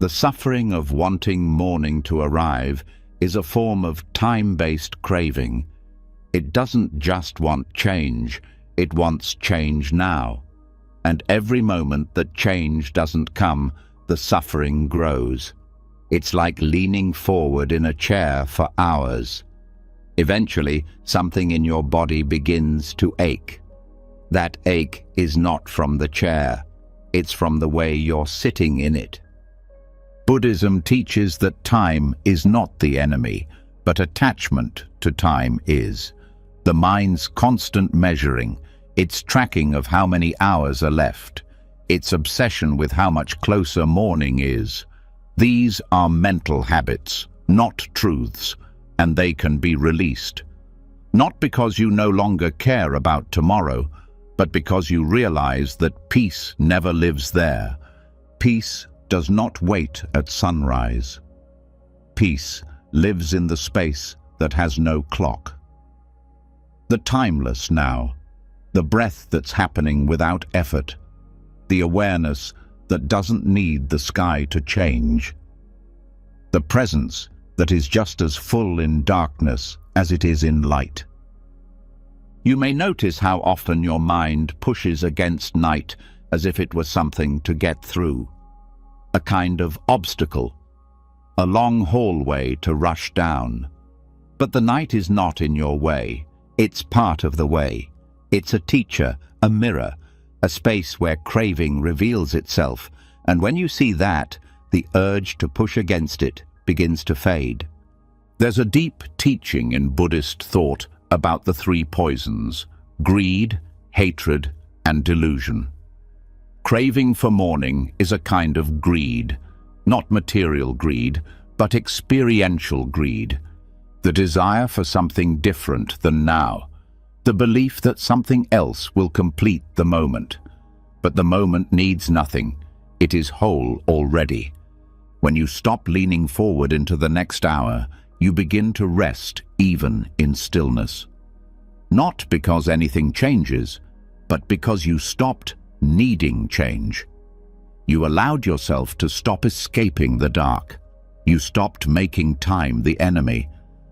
The suffering of wanting morning to arrive is a form of time-based craving. It doesn't just want change, it wants change now. And every moment that change doesn't come, the suffering grows. It's like leaning forward in a chair for hours. Eventually, something in your body begins to ache. That ache is not from the chair, it's from the way you're sitting in it. Buddhism teaches that time is not the enemy, but attachment to time is. The mind's constant measuring, its tracking of how many hours are left, its obsession with how much closer morning is. These are mental habits, not truths, and they can be released. Not because you no longer care about tomorrow, but because you realize that peace never lives there. Peace does not wait at sunrise. Peace lives in the space that has no clock. The timeless now, the breath that's happening without effort, the awareness that doesn't need the sky to change, the presence that is just as full in darkness as it is in light. You may notice how often your mind pushes against night as if it was something to get through, a kind of obstacle, a long hallway to rush down. But the night is not in your way, it's part of the way. It's a teacher, a mirror, a space where craving reveals itself, and when you see that, the urge to push against it begins to fade. There's a deep teaching in Buddhist thought about the three poisons: greed, hatred, and delusion. Craving for morning is a kind of greed, not material greed, but experiential greed. The desire for something different than now, the belief that something else will complete the moment. But the moment needs nothing, it is whole already. When you stop leaning forward into the next hour, you begin to rest even in stillness. Not because anything changes, but because you stopped needing change. You allowed yourself to stop escaping the dark. You stopped making time the enemy.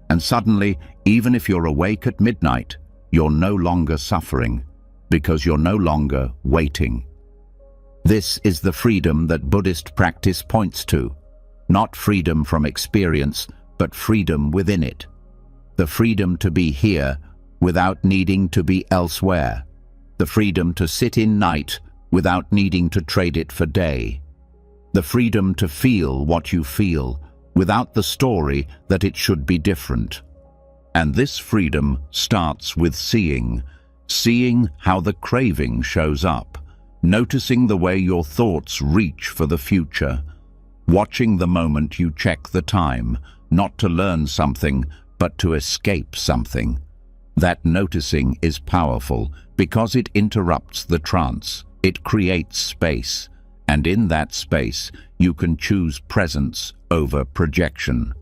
And suddenly, even if you're awake at midnight, you're no longer suffering, because you're no longer waiting. This is the freedom that Buddhist practice points to. Not freedom from experience, but freedom within it. The freedom to be here without needing to be elsewhere. The freedom to sit in night without needing to trade it for day. The freedom to feel what you feel without the story that it should be different. And this freedom starts with seeing how the craving shows up, noticing the way your thoughts reach for the future, watching the moment you check the time, not to learn something, but to escape something. That noticing is powerful because it interrupts the trance. It creates space, and in that space, you can choose presence over projection.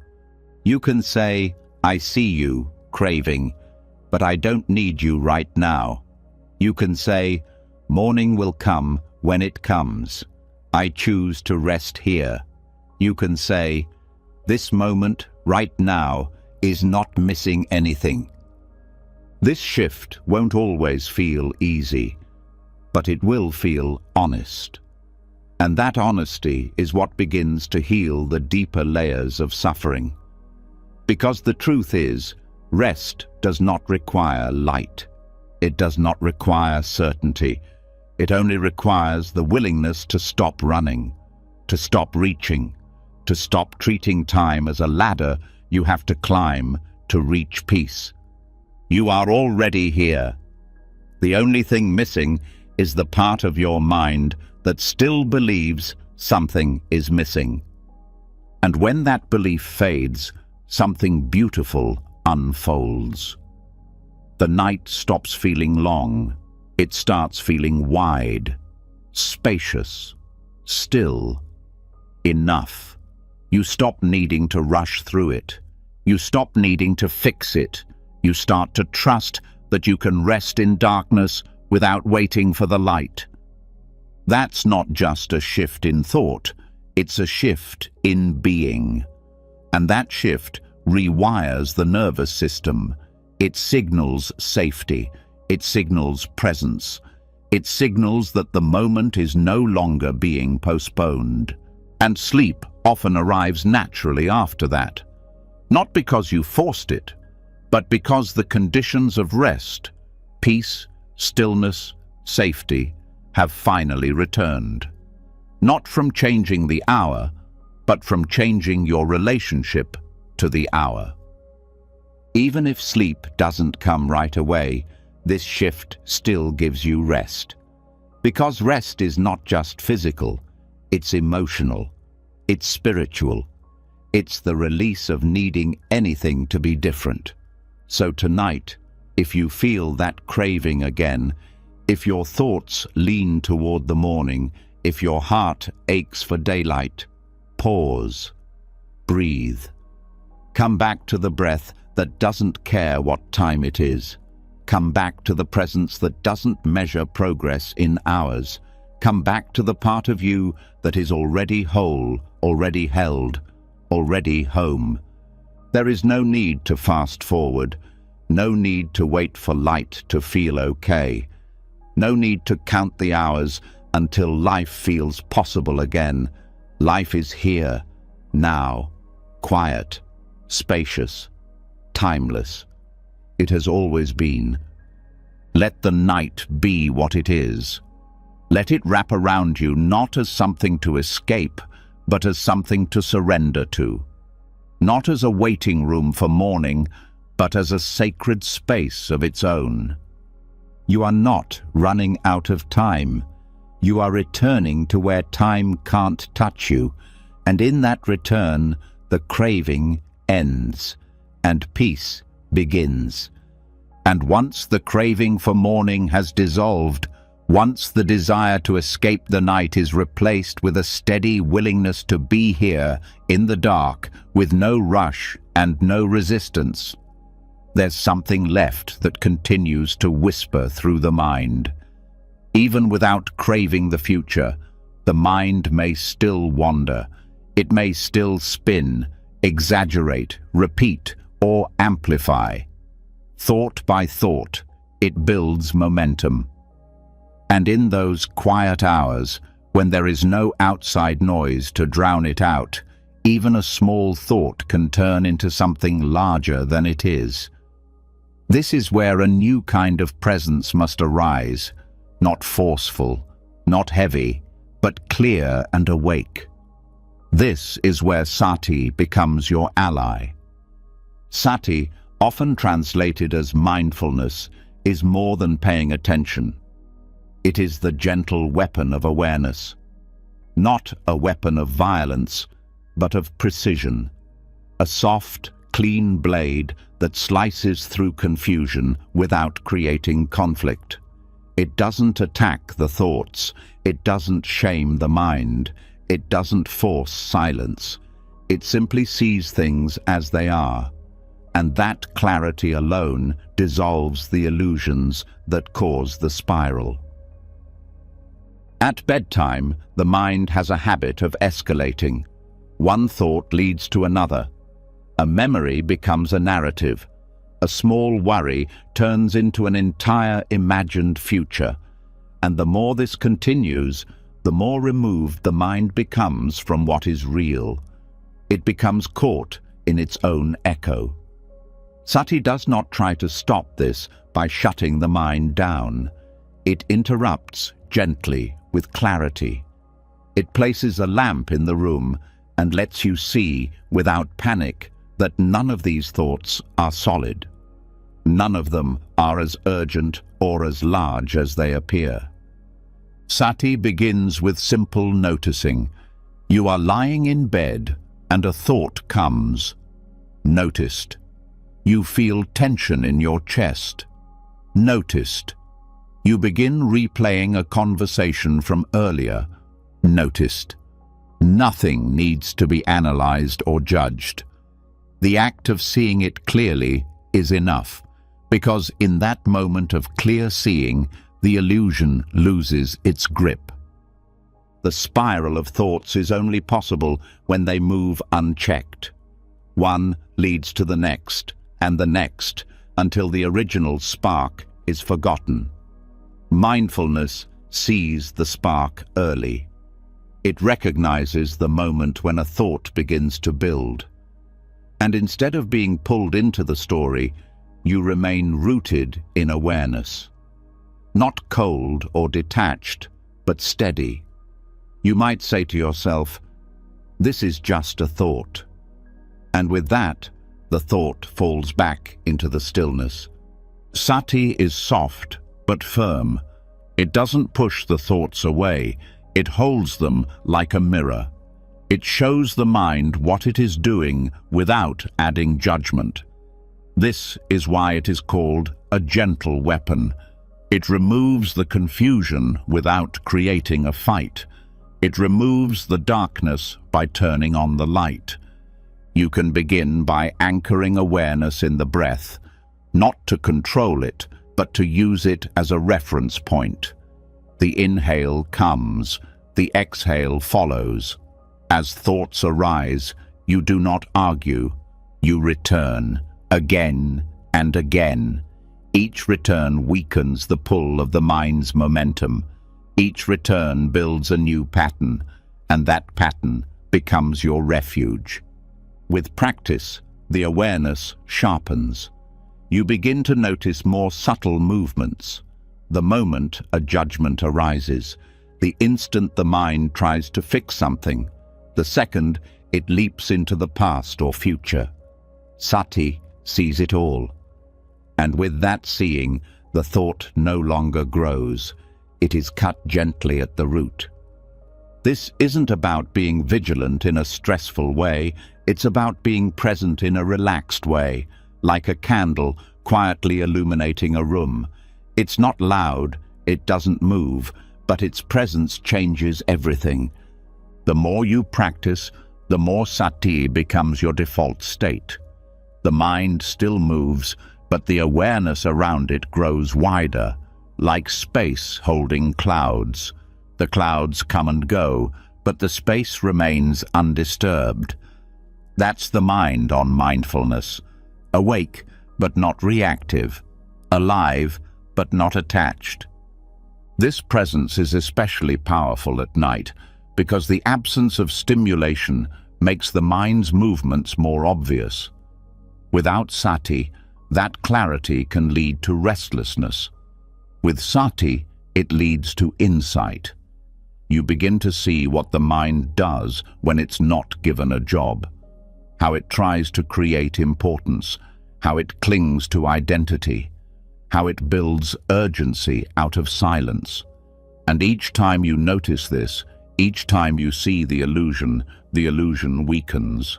You can say, "I see you, craving, but I don't need you right now." You can say, "Morning will come when it comes. I choose to rest here." You can say, "This moment, right now, is not missing anything." This shift won't always feel easy, but it will feel honest. And that honesty is what begins to heal the deeper layers of suffering. Because the truth is, rest does not require light. It does not require certainty. It only requires the willingness to stop running, to stop reaching, to stop treating time as a ladder you have to climb to reach peace. You are already here. The only thing missing is the part of your mind that still believes something is missing. And when that belief fades, something beautiful unfolds. The night stops feeling long. It starts feeling wide, spacious, still, enough. You stop needing to rush through it. You stop needing to fix it. You start to trust that you can rest in darkness without waiting for the light. That's not just a shift in thought. It's a shift in being. And that shift rewires the nervous system. It signals safety. It signals presence. It signals that the moment is no longer being postponed. And sleep often arrives naturally after that. Not because you forced it, but because the conditions of rest, peace, stillness, safety, have finally returned. Not from changing the hour, but from changing your relationship to the hour. Even if sleep doesn't come right away, this shift still gives you rest. Because rest is not just physical, it's emotional, it's spiritual. It's the release of needing anything to be different. So tonight, if you feel that craving again, if your thoughts lean toward the morning, if your heart aches for daylight, pause, breathe. Come back to the breath that doesn't care what time it is. Come back to the presence that doesn't measure progress in hours. Come back to the part of you that is already whole, already held, already home. There is no need to fast forward, no need to wait for light to feel okay, no need to count the hours until life feels possible again. Life is here, now, quiet, spacious, timeless. It has always been. Let the night be what it is. Let it wrap around you not as something to escape, but as something to surrender to. Not as a waiting room for morning, but as a sacred space of its own. You are not running out of time. You are returning to where time can't touch you, and in that return, the craving ends, and peace begins. And once the craving for morning has dissolved, once the desire to escape the night is replaced with a steady willingness to be here in the dark with no rush and no resistance, there's something left that continues to whisper through the mind. Even without craving the future, the mind may still wander. It may still spin, exaggerate, repeat, or amplify. Thought by thought, it builds momentum. And in those quiet hours, when there is no outside noise to drown it out, even a small thought can turn into something larger than it is. This is where a new kind of presence must arise, not forceful, not heavy, but clear and awake. This is where sati becomes your ally. Sati, often translated as mindfulness, is more than paying attention. It is the gentle weapon of awareness. Not a weapon of violence, but of precision. A soft, clean blade that slices through confusion without creating conflict. It doesn't attack the thoughts. It doesn't shame the mind. It doesn't force silence. It simply sees things as they are. And that clarity alone dissolves the illusions that cause the spiral. At bedtime, the mind has a habit of escalating. One thought leads to another. A memory becomes a narrative. A small worry turns into an entire imagined future. And the more this continues, the more removed the mind becomes from what is real. It becomes caught in its own echo. Sati does not try to stop this by shutting the mind down. It interrupts gently, with clarity. It places a lamp in the room and lets you see, without panic, that none of these thoughts are solid. None of them are as urgent or as large as they appear. Sati begins with simple noticing. You are lying in bed and a thought comes. Noticed. You feel tension in your chest. Noticed. You begin replaying a conversation from earlier. Noticed. Nothing needs to be analyzed or judged. The act of seeing it clearly is enough, because in that moment of clear seeing, the illusion loses its grip. The spiral of thoughts is only possible when they move unchecked. One leads to the next, and the next, until the original spark is forgotten. Mindfulness sees the spark early. It recognizes the moment when a thought begins to build. And instead of being pulled into the story, you remain rooted in awareness. Not cold or detached, but steady. You might say to yourself, "This is just a thought." And with that, the thought falls back into the stillness. Sati is soft, but firm. It doesn't push the thoughts away. It holds them like a mirror. It shows the mind what it is doing without adding judgment. This is why it is called a gentle weapon. It removes the confusion without creating a fight. It removes the darkness by turning on the light. You can begin by anchoring awareness in the breath, not to control it, but to use it as a reference point. The inhale comes, the exhale follows. As thoughts arise, you do not argue. You return, again and again. Each return weakens the pull of the mind's momentum. Each return builds a new pattern, and that pattern becomes your refuge. With practice, the awareness sharpens. You begin to notice more subtle movements. The moment a judgment arises, the instant the mind tries to fix something, the second it leaps into the past or future. Sati sees it all. And with that seeing, the thought no longer grows. It is cut gently at the root. This isn't about being vigilant in a stressful way. It's about being present in a relaxed way, like a candle quietly illuminating a room. It's not loud, it doesn't move, but its presence changes everything. The more you practice, the more sati becomes your default state. The mind still moves, but the awareness around it grows wider, like space holding clouds. The clouds come and go, but the space remains undisturbed. That's the mind on mindfulness. Awake, but not reactive. Alive, but not attached. This presence is especially powerful at night because the absence of stimulation makes the mind's movements more obvious. Without sati, that clarity can lead to restlessness. With sati, it leads to insight. You begin to see what the mind does when it's not given a job, how it tries to create importance, how it clings to identity, how it builds urgency out of silence. And each time you notice this, each time you see the illusion weakens.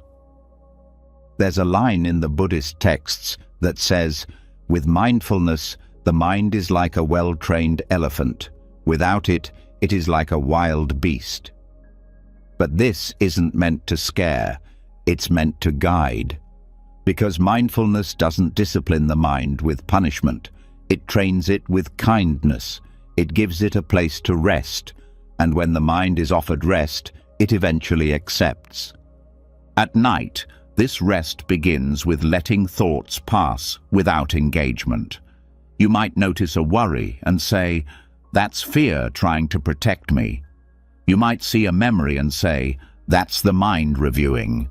There's a line in the Buddhist texts that says, "With mindfulness, the mind is like a well-trained elephant. Without it, it is like a wild beast." But this isn't meant to scare, it's meant to guide. Because mindfulness doesn't discipline the mind with punishment, it trains it with kindness. It gives it a place to rest, and when the mind is offered rest, it eventually accepts. At night, this rest begins with letting thoughts pass without engagement. You might notice a worry and say, "That's fear trying to protect me." You might see a memory and say, "That's the mind reviewing."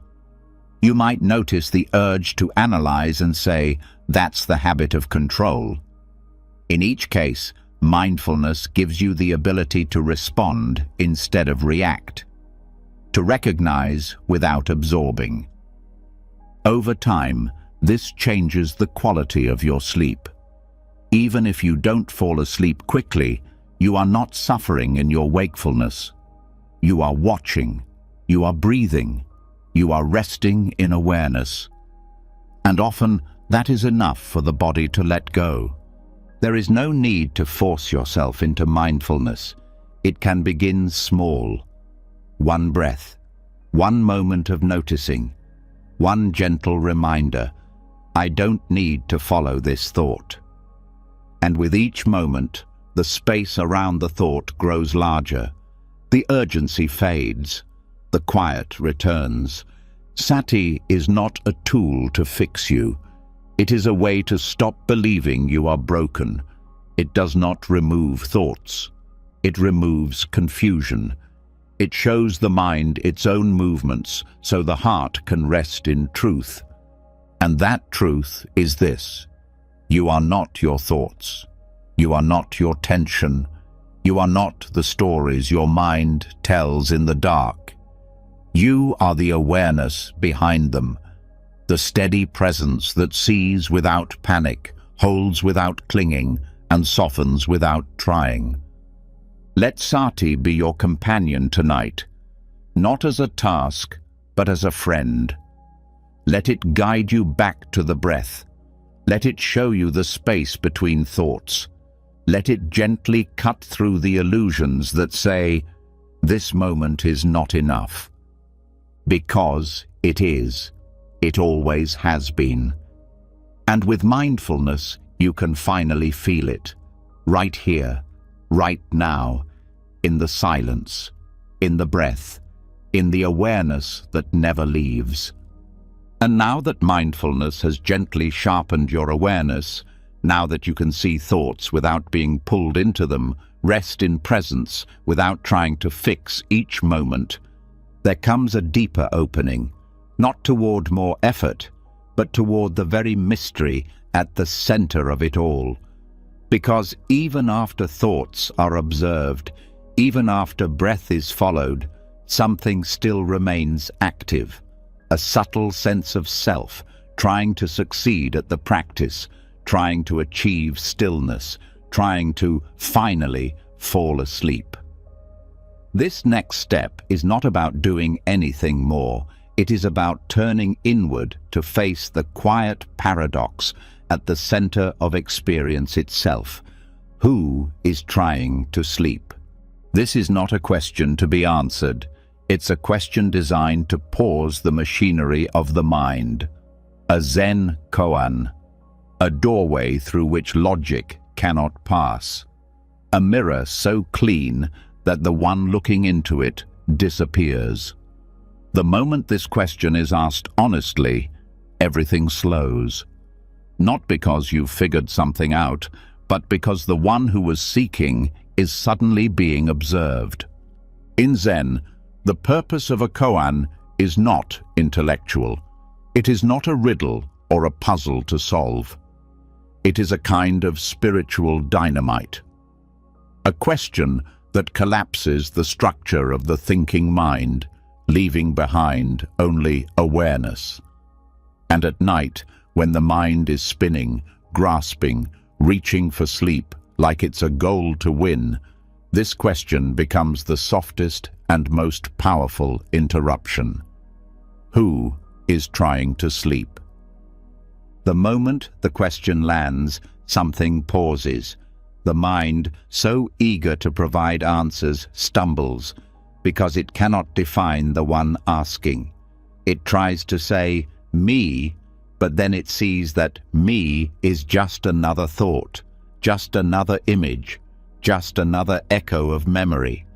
You might notice the urge to analyze and say, "That's the habit of control." In each case, mindfulness gives you the ability to respond instead of react, to recognize without absorbing. Over time, this changes the quality of your sleep. Even if you don't fall asleep quickly, you are not suffering in your wakefulness. You are watching, you are breathing, you are resting in awareness. And often, that is enough for the body to let go. There is no need to force yourself into mindfulness. It can begin small. One breath, one moment of noticing, one gentle reminder, "I don't need to follow this thought." And with each moment, the space around the thought grows larger. The urgency fades. The quiet returns. Sati is not a tool to fix you. It is a way to stop believing you are broken. It does not remove thoughts. It removes confusion. It shows the mind its own movements so the heart can rest in truth. And that truth is this: you are not your thoughts. You are not your tension. You are not the stories your mind tells in the dark. You are the awareness behind them, the steady presence that sees without panic, holds without clinging, and softens without trying. Let Sati be your companion tonight, not as a task, but as a friend. Let it guide you back to the breath. Let it show you the space between thoughts. Let it gently cut through the illusions that say, this moment is not enough. Because it is. It always has been. And with mindfulness, you can finally feel it. Right here, right now, in the silence, in the breath, in the awareness that never leaves. And now that mindfulness has gently sharpened your awareness, now that you can see thoughts without being pulled into them, rest in presence without trying to fix each moment, there comes a deeper opening, not toward more effort, but toward the very mystery at the center of it all. Because even after thoughts are observed, even after breath is followed, something still remains active, a subtle sense of self, trying to succeed at the practice, trying to achieve stillness, trying to finally fall asleep. This next step is not about doing anything more. It is about turning inward to face the quiet paradox at the center of experience itself. Who is trying to sleep? This is not a question to be answered. It's a question designed to pause the machinery of the mind. A Zen koan, a doorway through which logic cannot pass. A mirror so clean that the one looking into it disappears. The moment this question is asked honestly, everything slows. Not because you've figured something out, but because the one who was seeking is suddenly being observed. In Zen, the purpose of a koan is not intellectual. It is not a riddle or a puzzle to solve. It is a kind of spiritual dynamite. A question that collapses the structure of the thinking mind, leaving behind only awareness. And at night, when the mind is spinning, grasping, reaching for sleep like it's a goal to win, this question becomes the softest and most powerful interruption. Who is trying to sleep? The moment the question lands, something pauses. The mind, so eager to provide answers, stumbles, because it cannot define the one asking. It tries to say, me, but then it sees that me is just another thought, just another image, just another echo of memory.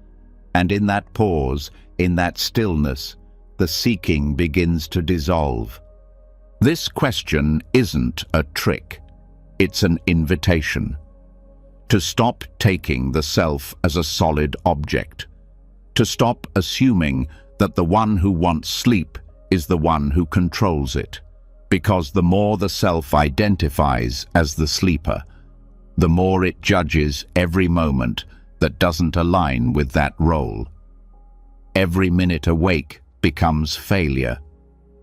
And in that pause, in that stillness, the seeking begins to dissolve. This question isn't a trick. It's an invitation. To stop taking the self as a solid object. To stop assuming that the one who wants sleep is the one who controls it. Because the more the self identifies as the sleeper, the more it judges every moment that doesn't align with that role. Every minute awake becomes failure.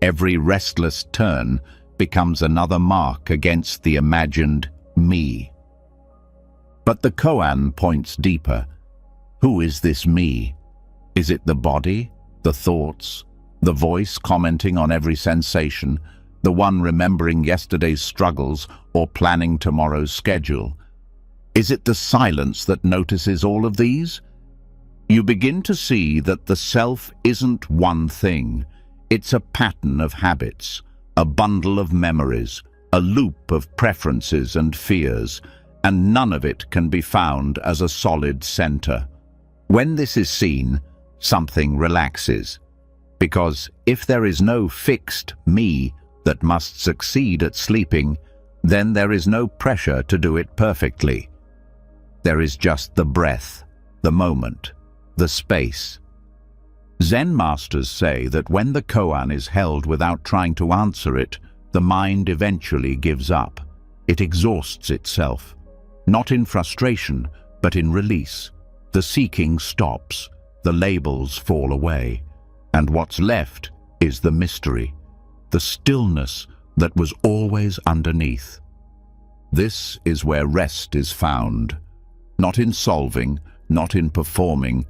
Every restless turn becomes another mark against the imagined me. But the koan points deeper. Who is this me? Is it the body, the thoughts, the voice commenting on every sensation, the one remembering yesterday's struggles or planning tomorrow's schedule? Is it the silence that notices all of these? You begin to see that the self isn't one thing. It's a pattern of habits, a bundle of memories, a loop of preferences and fears, and none of it can be found as a solid center. When this is seen, something relaxes. Because if there is no fixed me that must succeed at sleeping, then there is no pressure to do it perfectly. There is just the breath, the moment, the space. Zen masters say that when the koan is held without trying to answer it, the mind eventually gives up. It exhausts itself. Not in frustration, but in release. The seeking stops, the labels fall away, and what's left is the mystery, the stillness that was always underneath. This is where rest is found, not in solving, not in performing,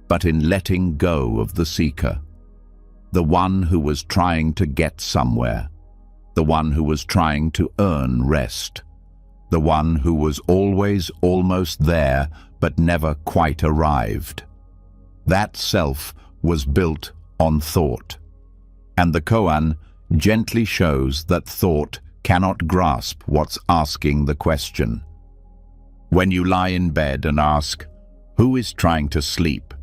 but in letting go of the seeker, the one who was trying to get somewhere, the one who was trying to earn rest, the one who was always almost there but never quite arrived. That self was built on thought, and the koan gently shows that thought cannot grasp what's asking the question. When you lie in bed and ask, "Who is trying to sleep?"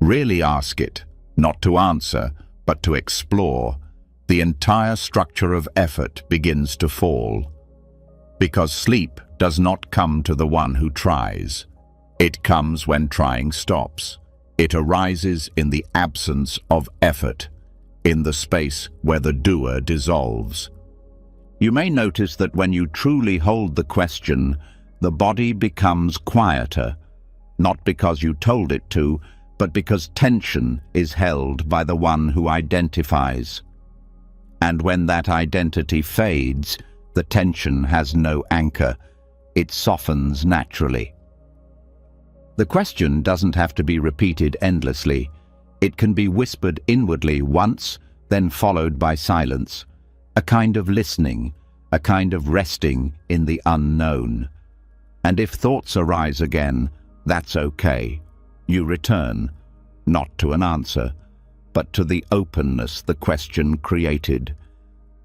really ask it, not to answer, but to explore. The entire structure of effort begins to fall. Because sleep does not come to the one who tries. It comes when trying stops. It arises in the absence of effort, in the space where the doer dissolves. You may notice that when you truly hold the question, the body becomes quieter, not because you told it to, but because tension is held by the one who identifies. And when that identity fades, the tension has no anchor. It softens naturally. The question doesn't have to be repeated endlessly. It can be whispered inwardly once, then followed by silence, a kind of listening, a kind of resting in the unknown. And if thoughts arise again, that's okay. You return, not to an answer, but to the openness the question created.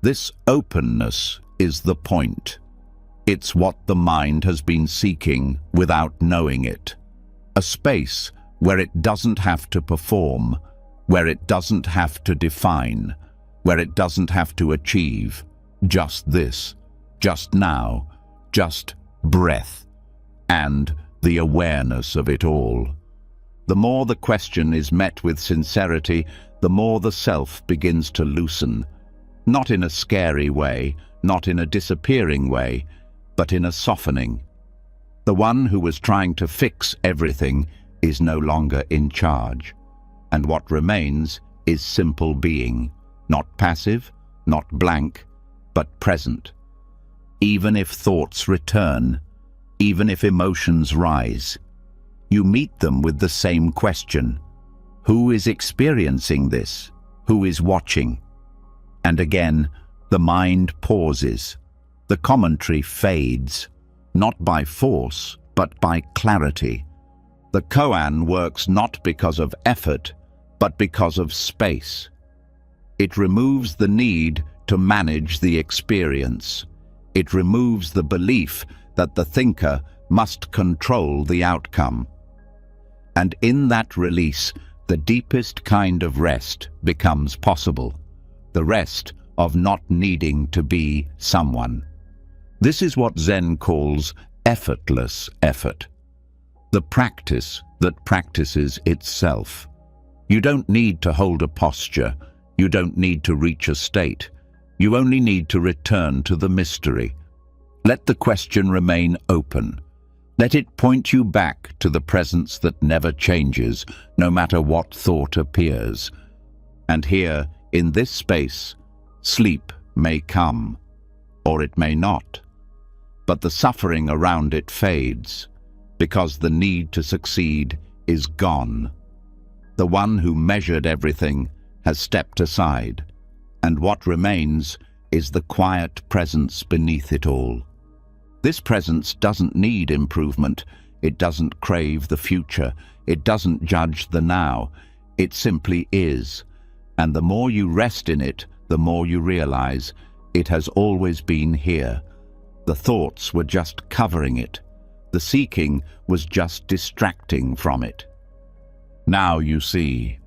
This openness is the point. It's what the mind has been seeking without knowing it. A space where it doesn't have to perform, where it doesn't have to define, where it doesn't have to achieve. Just this, just now, just breath, and the awareness of it all. The more the question is met with sincerity, the more the self begins to loosen, not in a scary way, not in a disappearing way, but in a softening. The one who was trying to fix everything is no longer in charge, and what remains is simple being, not passive, not blank, but present. Even if thoughts return, even if emotions rise, you meet them with the same question. Who is experiencing this? Who is watching? And again, the mind pauses. The commentary fades, not by force, but by clarity. The koan works not because of effort, but because of space. It removes the need to manage the experience. It removes the belief that the thinker must control the outcome. And in that release, the deepest kind of rest becomes possible. The rest of not needing to be someone. This is what Zen calls effortless effort. The practice that practices itself. You don't need to hold a posture. You don't need to reach a state. You only need to return to the mystery. Let the question remain open. Let it point you back to the presence that never changes, no matter what thought appears. And here, in this space, sleep may come, or it may not. But the suffering around it fades, because the need to succeed is gone. The one who measured everything has stepped aside, and what remains is the quiet presence beneath it all. This presence doesn't need improvement. It doesn't crave the future. It doesn't judge the now. It simply is. And the more you rest in it, the more you realize it has always been here. The thoughts were just covering it. The seeking was just distracting from it. Now you see.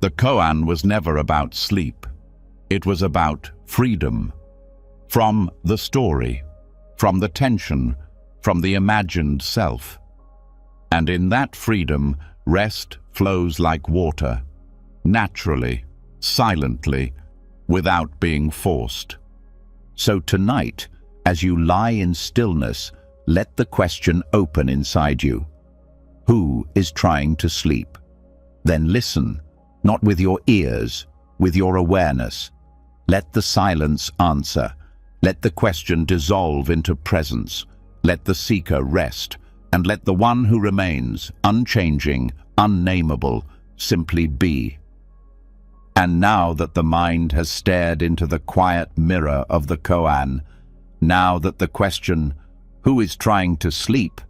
The koan was never about sleep. It was about freedom. From the story, from the tension, from the imagined self. And in that freedom, rest flows like water, naturally, silently, without being forced. So tonight, as you lie in stillness, let the question open inside you. Who is trying to sleep? Then listen, not with your ears, with your awareness. Let the silence answer. Let the question dissolve into presence. Let the seeker rest, and let the one who remains, unchanging, unnameable, simply be. And now that the mind has stared into the quiet mirror of the koan, now that the question, who is trying to sleep,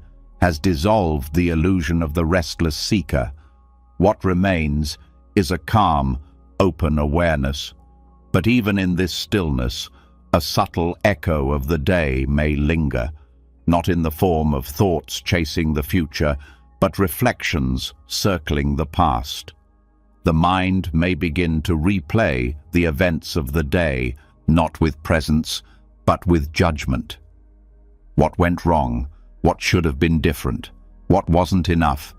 has dissolved the illusion of the restless seeker, what remains is a calm, open awareness. But even in this stillness, a subtle echo of the day may linger, not in the form of thoughts chasing the future, but reflections circling the past. The mind may begin to replay the events of the day, not with presence, but with judgment. What went wrong? What should have been different? What wasn't enough?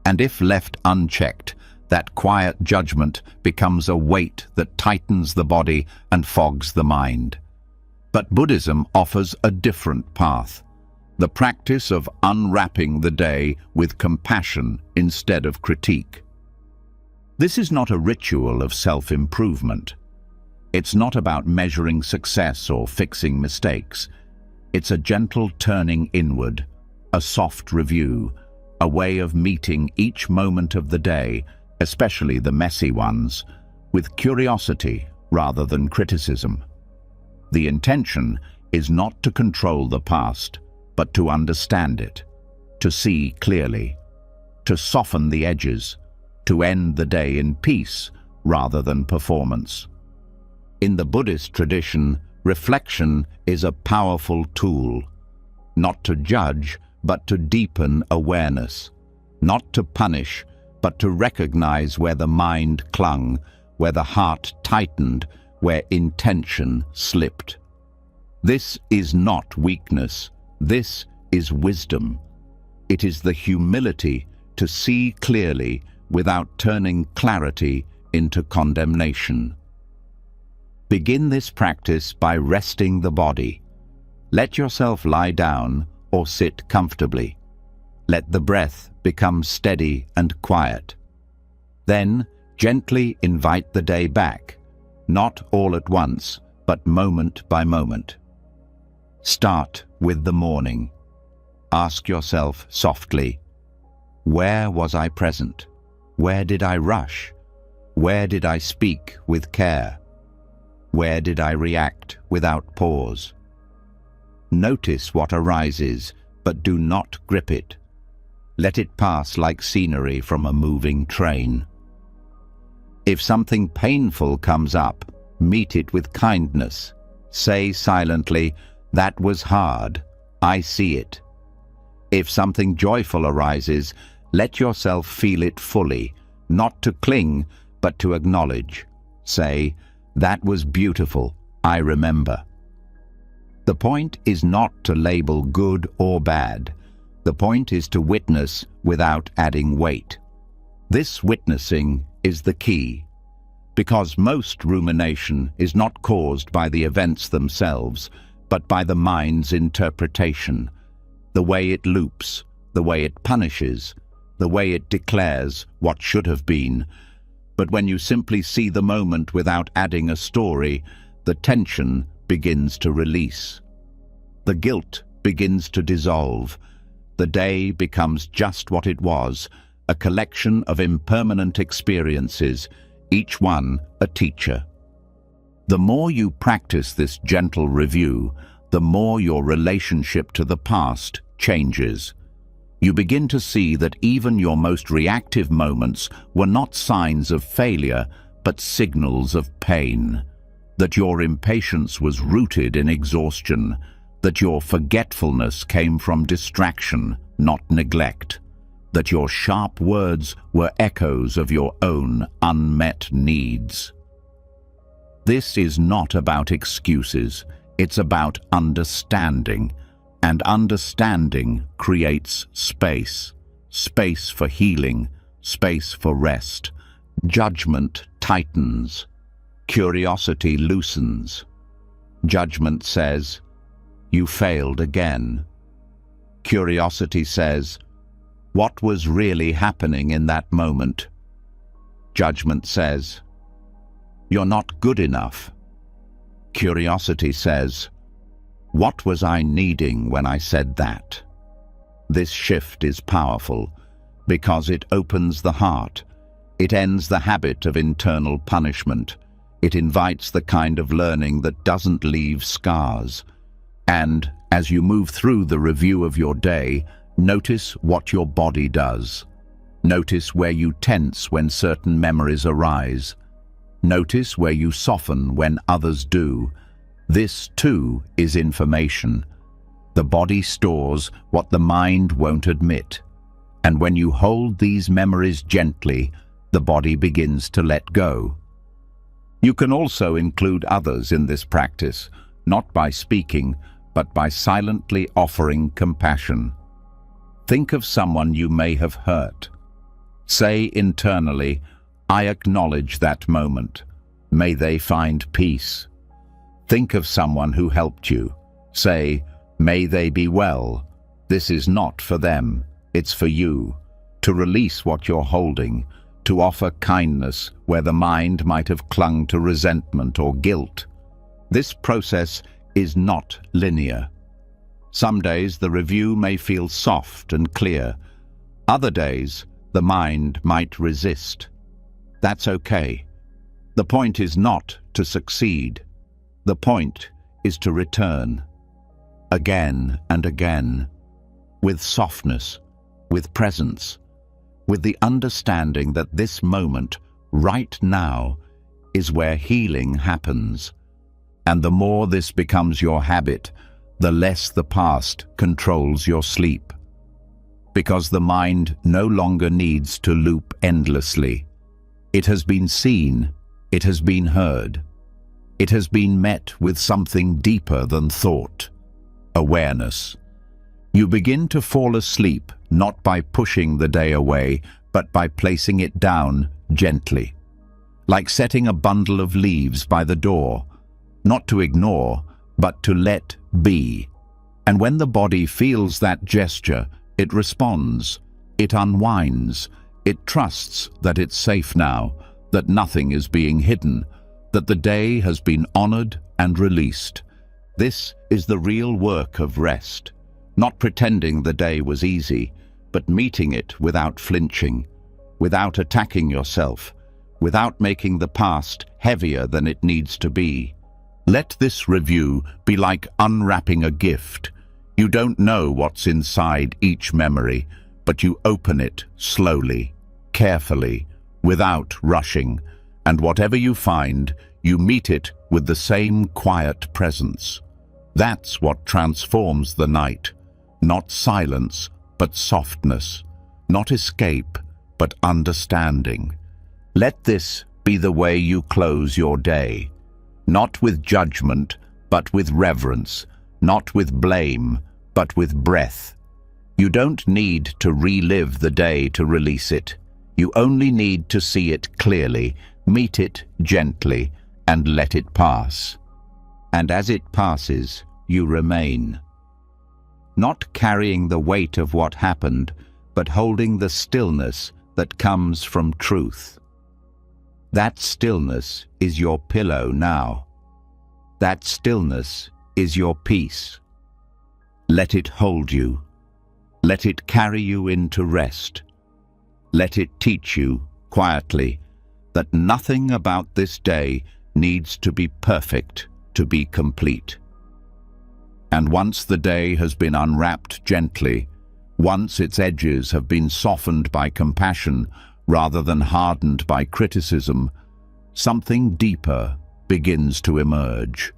And if left unchecked, that quiet judgment becomes a weight that tightens the body and fogs the mind. But Buddhism offers a different path, the practice of unwrapping the day with compassion instead of critique. This is not a ritual of self-improvement. It's not about measuring success or fixing mistakes. It's a gentle turning inward, a soft review, a way of meeting each moment of the day, especially the messy ones, with curiosity rather than criticism. The intention is not to control the past, but to understand it, to see clearly, to soften the edges, to end the day in peace rather than performance. In the Buddhist tradition, reflection is a powerful tool, not to judge, but to deepen awareness, not to punish, but to recognize where the mind clung, where the heart tightened, where intention slipped. This is not weakness, this is wisdom. It is the humility to see clearly without turning clarity into condemnation. Begin this practice by resting the body. Let yourself lie down or sit comfortably. Let the breath become steady and quiet. Then gently invite the day back, not all at once, but moment by moment. Start with the morning. Ask yourself softly, where was I present? Where did I rush? Where did I speak with care? Where did I react without pause? Notice what arises, but do not grip it. Let it pass like scenery from a moving train. If something painful comes up, meet it with kindness. Say silently, that was hard, I see it. If something joyful arises, let yourself feel it fully, not to cling, but to acknowledge. Say, that was beautiful, I remember. The point is not to label good or bad. The point is to witness without adding weight. This witnessing is the key, because most rumination is not caused by the events themselves, but by the mind's interpretation, the way it loops, the way it punishes, the way it declares what should have been. But when you simply see the moment without adding a story, the tension begins to release. The guilt begins to dissolve. The day becomes just what it was, a collection of impermanent experiences, each one a teacher. The more you practice this gentle review, the more your relationship to the past changes. You begin to see that even your most reactive moments were not signs of failure, but signals of pain. That your impatience was rooted in exhaustion, that your forgetfulness came from distraction, not neglect. that your sharp words were echoes of your own unmet needs. This is not about excuses, it's about understanding, and understanding creates space. Space for healing, space for rest. Judgment tightens. Curiosity loosens. Judgment says, "You failed again." Curiosity says, "What was really happening in that moment?" Judgment says, "You're not good enough." Curiosity says, "What was I needing when I said that?" This shift is powerful because it opens the heart. It ends the habit of internal punishment. It invites the kind of learning that doesn't leave scars. And as you move through the review of your day, notice what your body does. Notice where you tense when certain memories arise. Notice where you soften when others do. This, too, is information. The body stores what the mind won't admit. And when you hold these memories gently, the body begins to let go. You can also include others in this practice, not by speaking, but by silently offering compassion. Think of someone you may have hurt. Say internally, "I acknowledge that moment. May they find peace." Think of someone who helped you. Say, "May they be well. This is not for them, it's for you." To release what you're holding, to offer kindness where the mind might have clung to resentment or guilt. This process is not linear. Some days the review may feel soft and clear. Other days the mind might resist. That's okay. The point is not to succeed. The point is to return. Again and again. With softness, with presence, with the understanding that this moment, right now, is where healing happens. And the more this becomes your habit, the less the past controls your sleep. Because the mind no longer needs to loop endlessly. It has been seen, it has been heard. It has been met with something deeper than thought. Awareness. You begin to fall asleep not by pushing the day away, but by placing it down gently. Like setting a bundle of leaves by the door, not to ignore, but to let be. And when the body feels that gesture, it responds, it unwinds, it trusts that it's safe now, that nothing is being hidden, that the day has been honored and released. This is the real work of rest, not pretending the day was easy, but meeting it without flinching, without attacking yourself, without making the past heavier than it needs to be. Let this review be like unwrapping a gift. You don't know what's inside each memory, but you open it slowly, carefully, without rushing, and whatever you find, you meet it with the same quiet presence. That's what transforms the night. Not silence, but softness. Not escape, but understanding. Let this be the way you close your day. Not with judgment, but with reverence. Not with blame, but with breath. You don't need to relive the day to release it. You only need to see it clearly, meet it gently, and let it pass. And as it passes, you remain. Not carrying the weight of what happened, but holding the stillness that comes from truth. That stillness is your pillow now. That stillness is your peace. Let it hold you. Let it carry you into rest. Let it teach you, quietly, that nothing about this day needs to be perfect to be complete. And once the day has been unwrapped gently, once its edges have been softened by compassion rather than hardened by criticism, something deeper begins to emerge.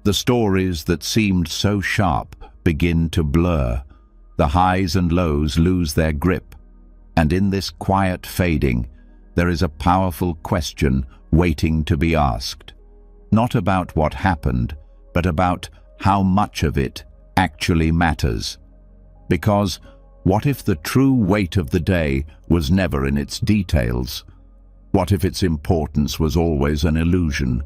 The stories that seemed so sharp begin to blur. The highs and lows lose their grip, and in this quiet fading, there is a powerful question waiting to be asked. Not about what happened, but about how much of it actually matters. Because what if the true weight of the day was never in its details? What if its importance was always an illusion?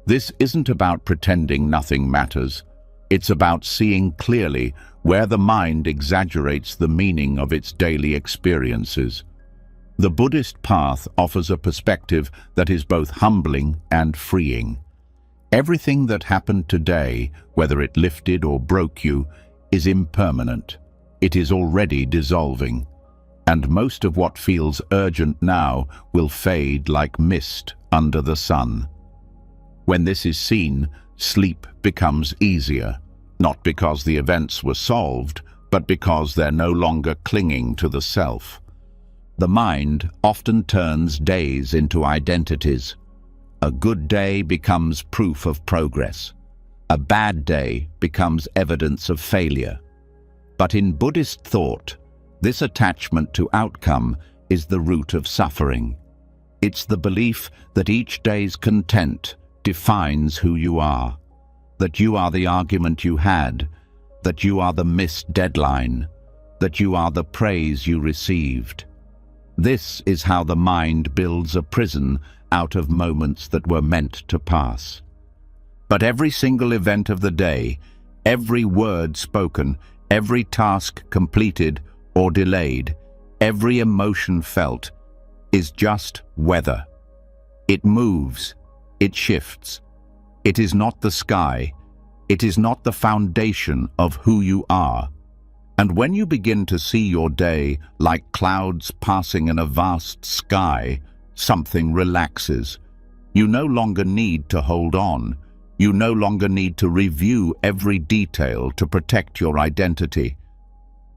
This isn't about pretending nothing matters. It's about seeing clearly where the mind exaggerates the meaning of its daily experiences. The Buddhist path offers a perspective that is both humbling and freeing. Everything that happened today, whether it lifted or broke you, is impermanent. It is already dissolving. And most of what feels urgent now will fade like mist under the sun. When this is seen, sleep becomes easier, not because the events were solved, but because they're no longer clinging to the self. The mind often turns days into identities. A good day becomes proof of progress. A bad day becomes evidence of failure. But in Buddhist thought, this attachment to outcome is the root of suffering. It's the belief that each day's content defines who you are, that you are the argument you had, that you are the missed deadline, that you are the praise you received. This is how the mind builds a prison out of moments that were meant to pass. But every single event of the day, every word spoken, every task completed or delayed, every emotion felt, is just weather. It moves, it shifts. It is not the sky. It is not the foundation of who you are. And when you begin to see your day like clouds passing in a vast sky, something relaxes. You no longer need to hold on. You no longer need to review every detail to protect your identity.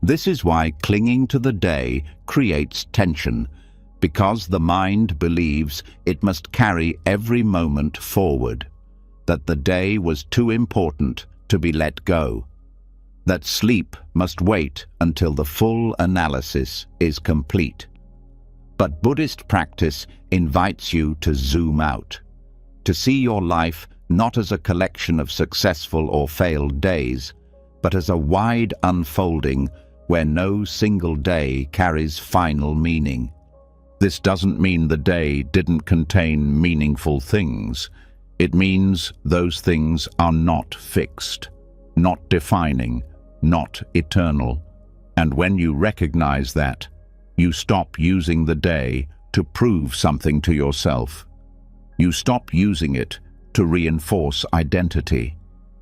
This is why clinging to the day creates tension, because the mind believes it must carry every moment forward, that the day was too important to be let go, that sleep must wait until the full analysis is complete. But Buddhist practice invites you to zoom out, to see your life not as a collection of successful or failed days, but as a wide unfolding where no single day carries final meaning. This doesn't mean the day didn't contain meaningful things. It means those things are not fixed, not defining, not eternal. And when you recognize that, you stop using the day to prove something to yourself. You stop using it to reinforce identity.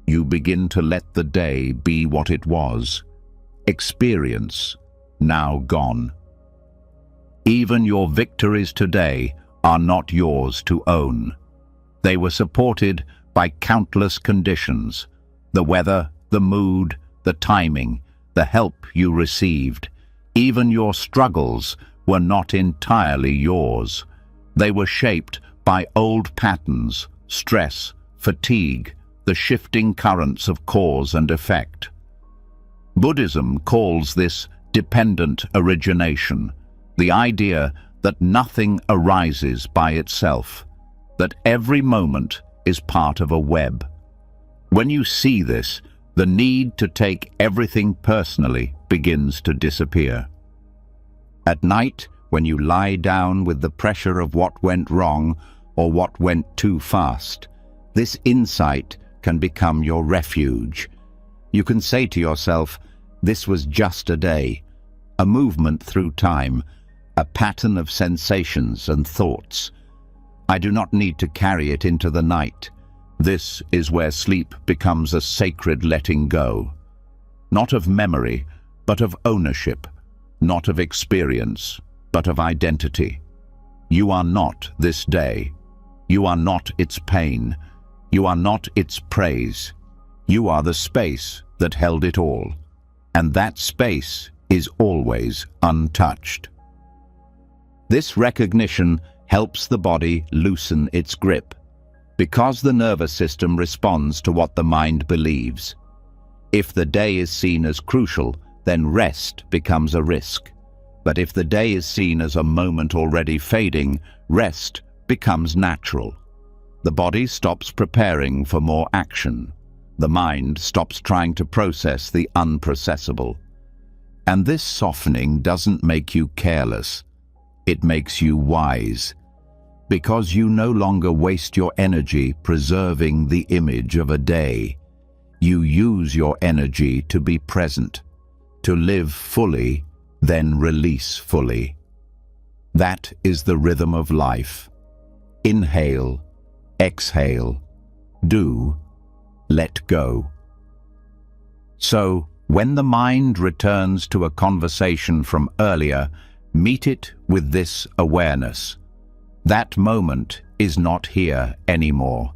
You begin to let the day be what it was. Experience, now gone. Even your victories today are not yours to own. They were supported by countless conditions: the weather, the mood, the timing, the help you received. Even your struggles were not entirely yours. They were shaped by old patterns, stress, fatigue, the shifting currents of cause and effect. Buddhism calls this dependent origination, the idea that nothing arises by itself, that every moment is part of a web. When you see this, the need to take everything personally begins to disappear. At night, when you lie down with the pressure of what went wrong or what went too fast, this insight can become your refuge. You can say to yourself, this was just a day, a movement through time, a pattern of sensations and thoughts. I do not need to carry it into the night. This is where sleep becomes a sacred letting go. Not of memory, but of ownership. Not of experience, but of identity. You are not this day. You are not its pain. You are not its praise. You are the space that held it all. And that space is always untouched. This recognition helps the body loosen its grip, because the nervous system responds to what the mind believes. If the day is seen as crucial, then rest becomes a risk. But if the day is seen as a moment already fading, rest becomes natural. The body stops preparing for more action. The mind stops trying to process the unprocessable. And this softening doesn't make you careless. It makes you wise. Because you no longer waste your energy preserving the image of a day. You use your energy to be present, to live fully, then release fully. That is the rhythm of life. Inhale, exhale, do, let go. So, when the mind returns to a conversation from earlier, meet it with this awareness. That moment is not here anymore.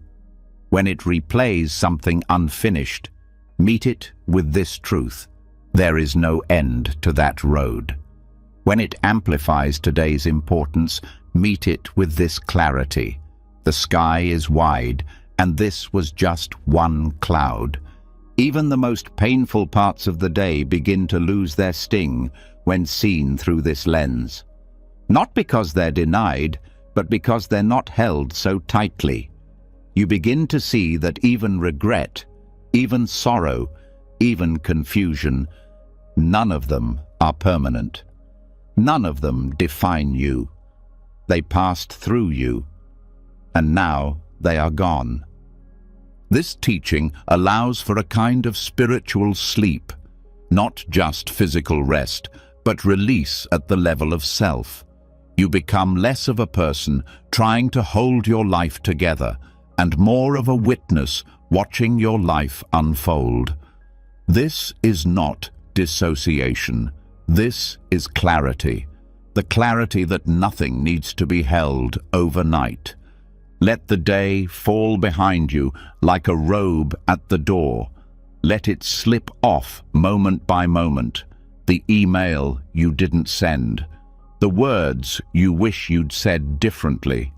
When it replays something unfinished, meet it with this truth. There is no end to that road. When it amplifies today's importance, meet it with this clarity. The sky is wide, and this was just one cloud. Even the most painful parts of the day begin to lose their sting when seen through this lens. Not because they're denied, but because they're not held so tightly. You begin to see that even regret, even sorrow, even confusion, none of them are permanent. None of them define you. They passed through you, and now they are gone. This teaching allows for a kind of spiritual sleep, not just physical rest, but release at the level of self. You become less of a person trying to hold your life together, and more of a witness watching your life unfold. This is not dissociation. This is clarity. The clarity that nothing needs to be held overnight. Let the day fall behind you like a robe at the door. Let it slip off moment by moment. The email you didn't send. The words you wish you'd said differently.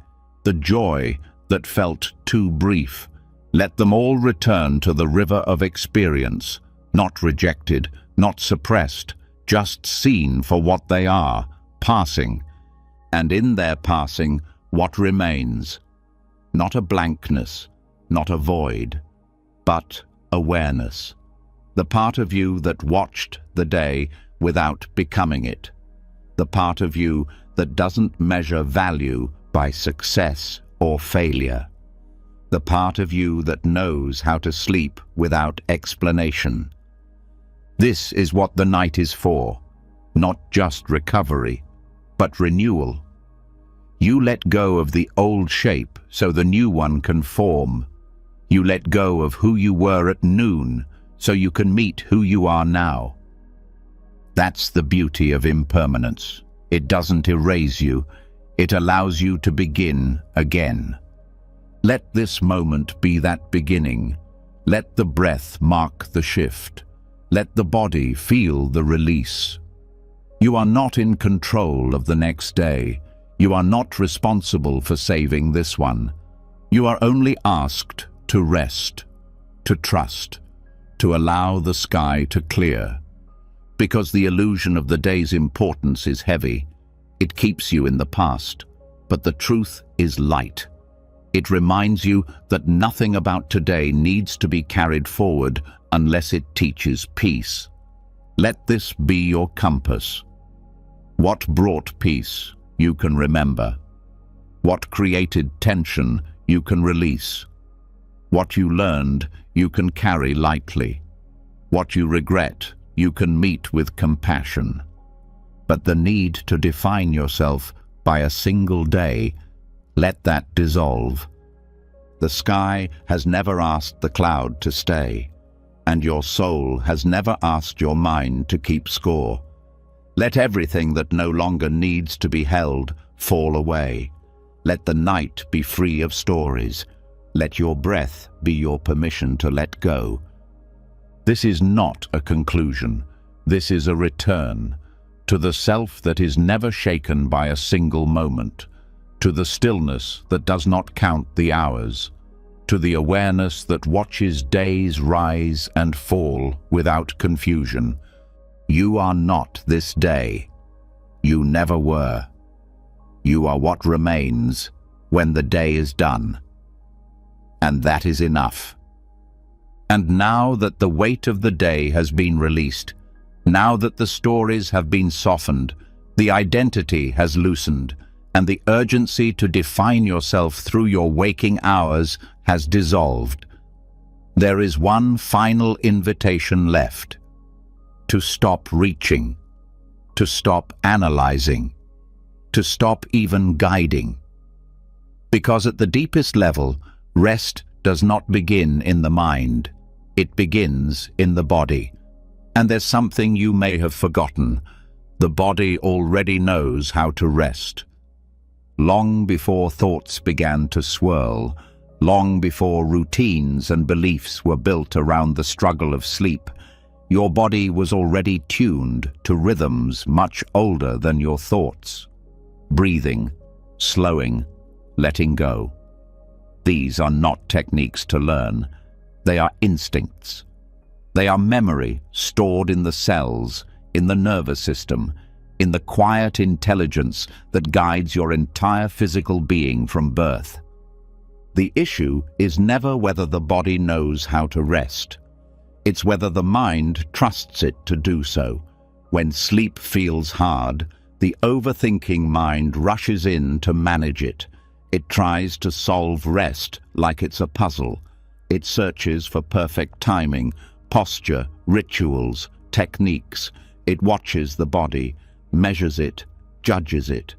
The joy that felt too brief. Let them all return to the river of experience, not rejected, not suppressed, just seen for what they are, passing. And in their passing, what remains? Not a blankness, not a void, but awareness. The part of you that watched the day without becoming it. The part of you that doesn't measure value by success or failure. The part of you that knows how to sleep without explanation. This is what the night is for, not just recovery, but renewal. You let go of the old shape so the new one can form. You let go of who you were at noon so you can meet who you are now. That's the beauty of impermanence. It doesn't erase you. It allows you to begin again. Let this moment be that beginning. Let the breath mark the shift. Let the body feel the release. You are not in control of the next day. You are not responsible for saving this one. You are only asked to rest, to trust, to allow the sky to clear. Because the illusion of the day's importance is heavy, it keeps you in the past, but the truth is light. It reminds you that nothing about today needs to be carried forward unless it teaches peace. Let this be your compass. What brought peace, you can remember. What created tension, you can release. What you learned, you can carry lightly. What you regret, you can meet with compassion. But the need to define yourself by a single day, let that dissolve. The sky has never asked the cloud to stay, and your soul has never asked your mind to keep score. Let everything that no longer needs to be held fall away. Let the night be free of stories. Let your breath be your permission to let go. This is not a conclusion. This is a return to the self that is never shaken by a single moment, to the stillness that does not count the hours, to the awareness that watches days rise and fall without confusion. You are not this day. You never were. You are what remains when the day is done. And that is enough. And now that the weight of the day has been released, now that the stories have been softened, the identity has loosened, and the urgency to define yourself through your waking hours has dissolved, there is one final invitation left: to stop reaching, to stop analyzing, to stop even guiding. Because at the deepest level, rest does not begin in the mind, it begins in the body. And there's something you may have forgotten. The body already knows how to rest. Long before thoughts began to swirl, long before routines and beliefs were built around the struggle of sleep, your body was already tuned to rhythms much older than your thoughts. Breathing, slowing, letting go. These are not techniques to learn. They are instincts. They are memory stored in the cells, in the nervous system, in the quiet intelligence that guides your entire physical being from birth. The issue is never whether the body knows how to rest. It's whether the mind trusts it to do so. When sleep feels hard, the overthinking mind rushes in to manage it. It tries to solve rest like it's a puzzle. It searches for perfect timing, posture, rituals, techniques. It watches the body, measures it, judges it.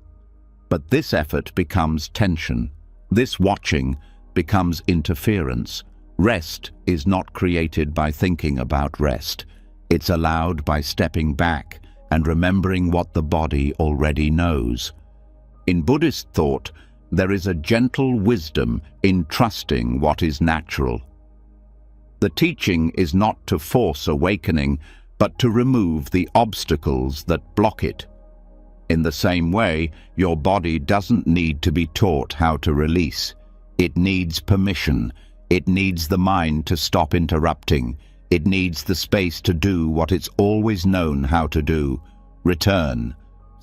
But this effort becomes tension. This watching becomes interference. Rest is not created by thinking about rest. It's allowed by stepping back and remembering what the body already knows. In Buddhist thought, there is a gentle wisdom in trusting what is natural. The teaching is not to force awakening, but to remove the obstacles that block it. In the same way, your body doesn't need to be taught how to release. It needs permission. It needs the mind to stop interrupting. It needs the space to do what it's always known how to do. Return.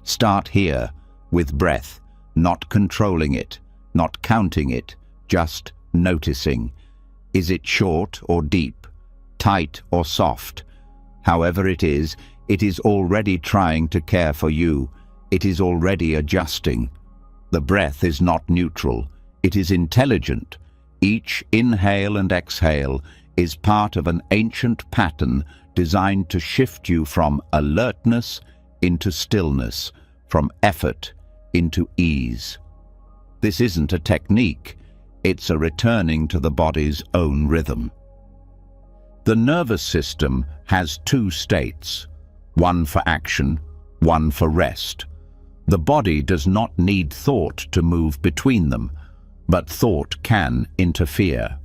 Start here, with breath, not controlling it, not counting it, just noticing. Is it short or deep, tight or soft? However it is already trying to care for you. It is already adjusting. The breath is not neutral. It is intelligent. Each inhale and exhale is part of an ancient pattern designed to shift you from alertness into stillness, from effort into ease. This isn't a technique. It's a returning to the body's own rhythm. The nervous system has two states, one for action, one for rest. The body does not need thought to move between them, but thought can interfere.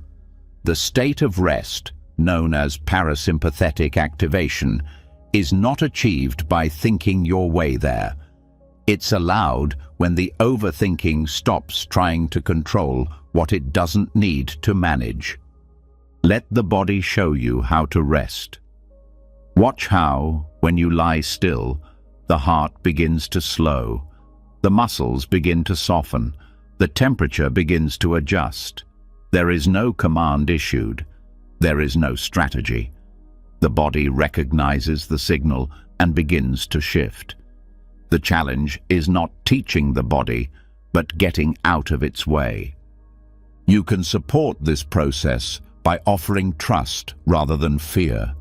The state of rest, known as parasympathetic activation, is not achieved by thinking your way there. It's allowed when the overthinking stops trying to control what it doesn't need to manage. Let the body show you how to rest. Watch how, when you lie still, the heart begins to slow, the muscles begin to soften, the temperature begins to adjust. There is no command issued. There is no strategy. The body recognizes the signal and begins to shift. The challenge is not teaching the body, but getting out of its way. You can support this process by offering trust rather than fear,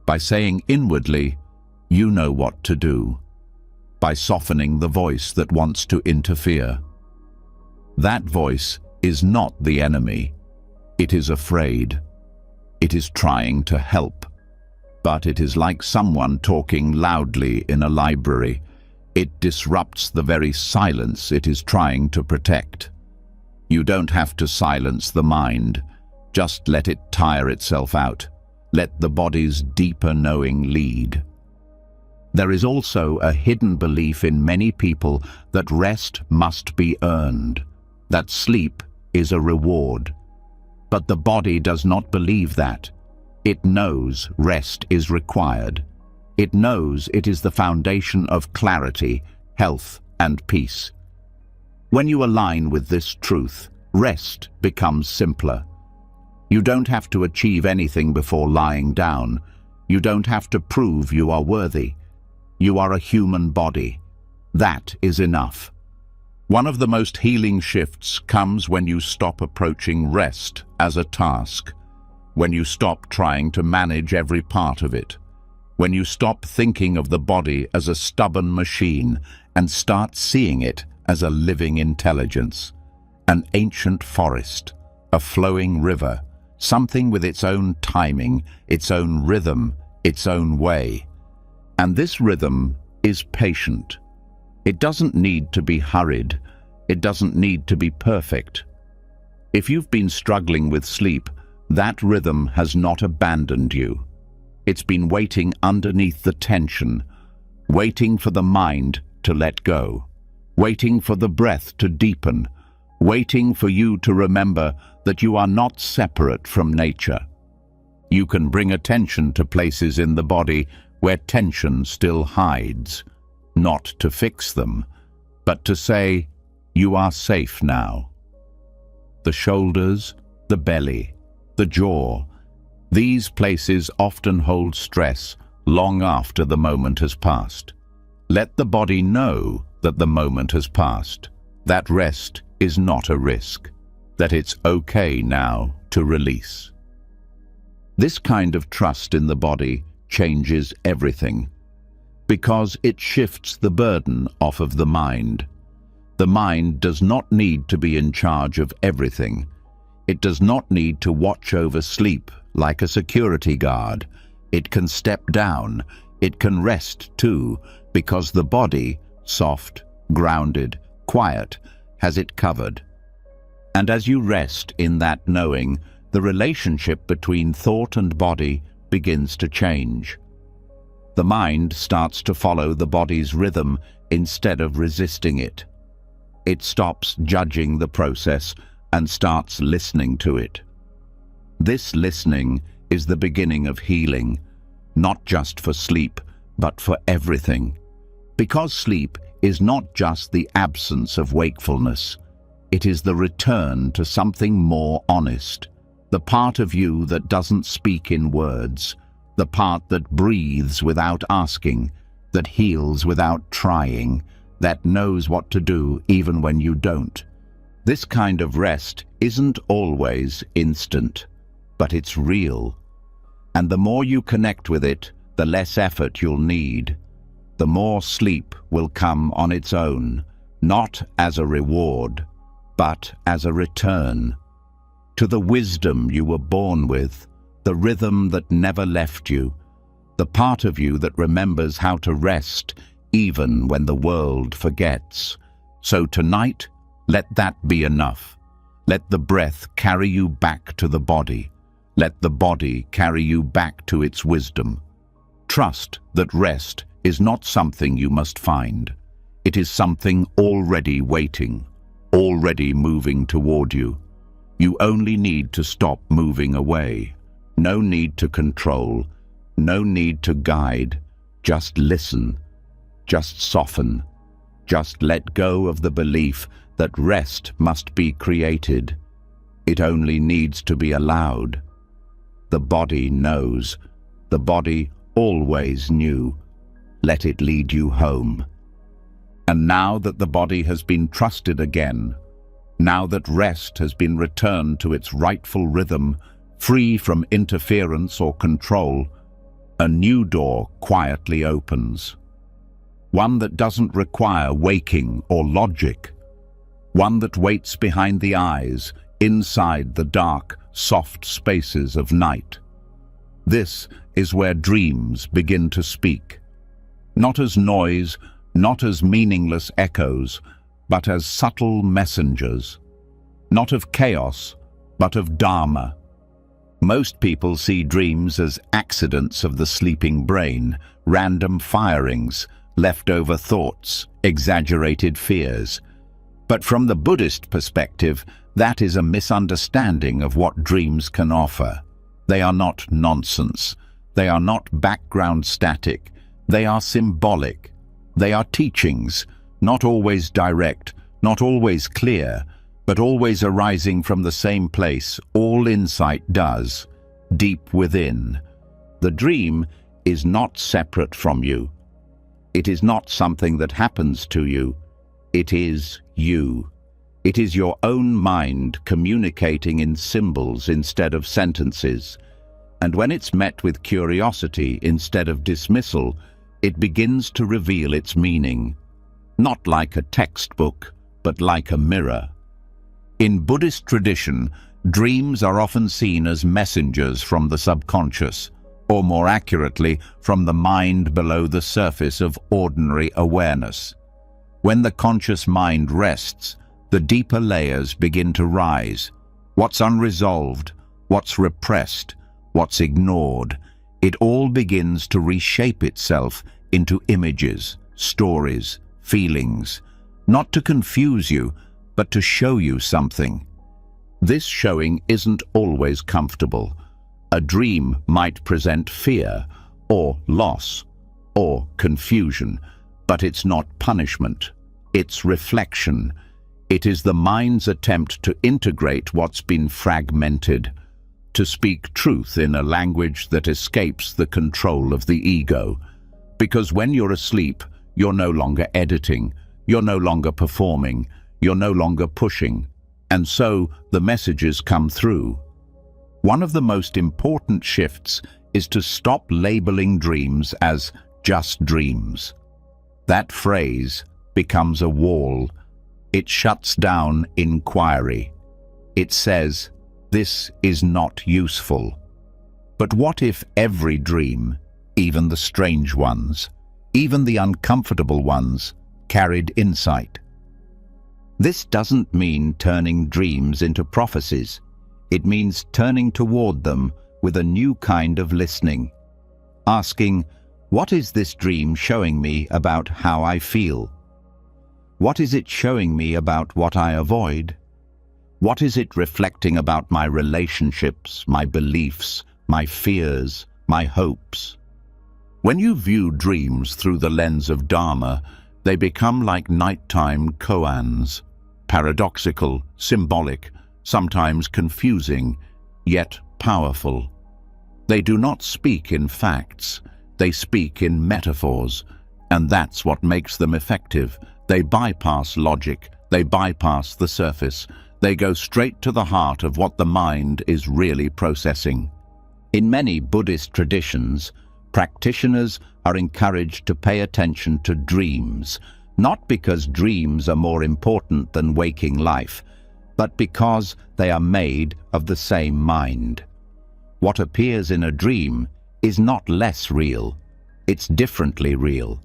by saying inwardly, "You know what to do," by softening the voice that wants to interfere. That voice is not the enemy. It is afraid. It is trying to help. But it is like someone talking loudly in a library. It disrupts the very silence it is trying to protect. You don't have to silence the mind. Just let it tire itself out. Let the body's deeper knowing lead. There is also a hidden belief in many people that rest must be earned, that sleep is a reward. But the body does not believe that. It knows rest is required. It knows it is the foundation of clarity, health, and peace. When you align with this truth, rest becomes simpler. You don't have to achieve anything before lying down. You don't have to prove you are worthy. You are a human body. That is enough. One of the most healing shifts comes when you stop approaching rest as a task, when you stop trying to manage every part of it, when you stop thinking of the body as a stubborn machine and start seeing it as a living intelligence, an ancient forest, a flowing river, something with its own timing, its own rhythm, its own way. And this rhythm is patient. It doesn't need to be hurried. It doesn't need to be perfect. If you've been struggling with sleep, that rhythm has not abandoned you. It's been waiting underneath the tension, waiting for the mind to let go, waiting for the breath to deepen, waiting for you to remember that you are not separate from nature. You can bring attention to places in the body where tension still hides, not to fix them, but to say, you are safe now. The shoulders, the belly, the jaw, these places often hold stress long after the moment has passed. Let the body know that the moment has passed, that rest is not a risk, that it's okay now to release. This kind of trust in the body changes everything, because it shifts the burden off of the mind. The mind does not need to be in charge of everything. It does not need to watch over sleep like a security guard. It can step down. It can rest too, because the body, soft, grounded, quiet, has it covered. And as you rest in that knowing, the relationship between thought and body begins to change. The mind starts to follow the body's rhythm instead of resisting it. It stops judging the process and starts listening to it. This listening is the beginning of healing, not just for sleep, but for everything. Because sleep is not just the absence of wakefulness, it is the return to something more honest, the part of you that doesn't speak in words, the part that breathes without asking, that heals without trying, that knows what to do even when you don't. This kind of rest isn't always instant, but it's real. And the more you connect with it, the less effort you'll need. The more sleep will come on its own, not as a reward, but as a return to the wisdom you were born with, the rhythm that never left you, the part of you that remembers how to rest even when the world forgets. So tonight, let that be enough. Let the breath carry you back to the body. Let the body carry you back to its wisdom. Trust that rest is not something you must find. It is something already waiting, already moving toward you. You only need to stop moving away. No need to control, no need to guide. Just listen, just soften, just let go of the belief that rest must be created. It only needs to be allowed. The body knows. The body always knew. Let it lead you home. And now that the body has been trusted again, now that rest has been returned to its rightful rhythm, free from interference or control, a new door quietly opens. One that doesn't require waking or logic. One that waits behind the eyes, inside the dark, soft spaces of night. This is where dreams begin to speak. Not as noise, not as meaningless echoes, but as subtle messengers. Not of chaos, but of Dharma. Most people see dreams as accidents of the sleeping brain, random firings, leftover thoughts, exaggerated fears. But from the Buddhist perspective, that is a misunderstanding of what dreams can offer. They are not nonsense. They are not background static. They are symbolic. They are teachings, not always direct, not always clear, but always arising from the same place all insight does, deep within. The dream is not separate from you. It is not something that happens to you. It is you. It is your own mind communicating in symbols instead of sentences. And when it's met with curiosity instead of dismissal, it begins to reveal its meaning. Not like a textbook, but like a mirror. In Buddhist tradition, dreams are often seen as messengers from the subconscious, or more accurately, from the mind below the surface of ordinary awareness. When the conscious mind rests, the deeper layers begin to rise. What's unresolved, what's repressed, what's ignored, it all begins to reshape itself into images, stories, feelings, not to confuse you, but to show you something. This showing isn't always comfortable. A dream might present fear, or loss, or confusion, but it's not punishment. It's reflection. It is the mind's attempt to integrate what's been fragmented, to speak truth in a language that escapes the control of the ego. Because when you're asleep, you're no longer editing, you're no longer performing, you're no longer pushing, and so the messages come through. One of the most important shifts is to stop labeling dreams as just dreams. That phrase becomes a wall. It shuts down inquiry. It says, "This is not useful." But what if every dream, even the strange ones, even the uncomfortable ones, carried insight? This doesn't mean turning dreams into prophecies. It means turning toward them with a new kind of listening, asking, what is this dream showing me about how I feel? What is it showing me about what I avoid? What is it reflecting about my relationships, my beliefs, my fears, my hopes? When you view dreams through the lens of Dharma, they become like nighttime koans, paradoxical, symbolic, sometimes confusing, yet powerful. They do not speak in facts, they speak in metaphors, and that's what makes them effective. They bypass logic, they bypass the surface, they go straight to the heart of what the mind is really processing. In many Buddhist traditions, practitioners are encouraged to pay attention to dreams, not because dreams are more important than waking life, but because they are made of the same mind. What appears in a dream is not less real, it's differently real.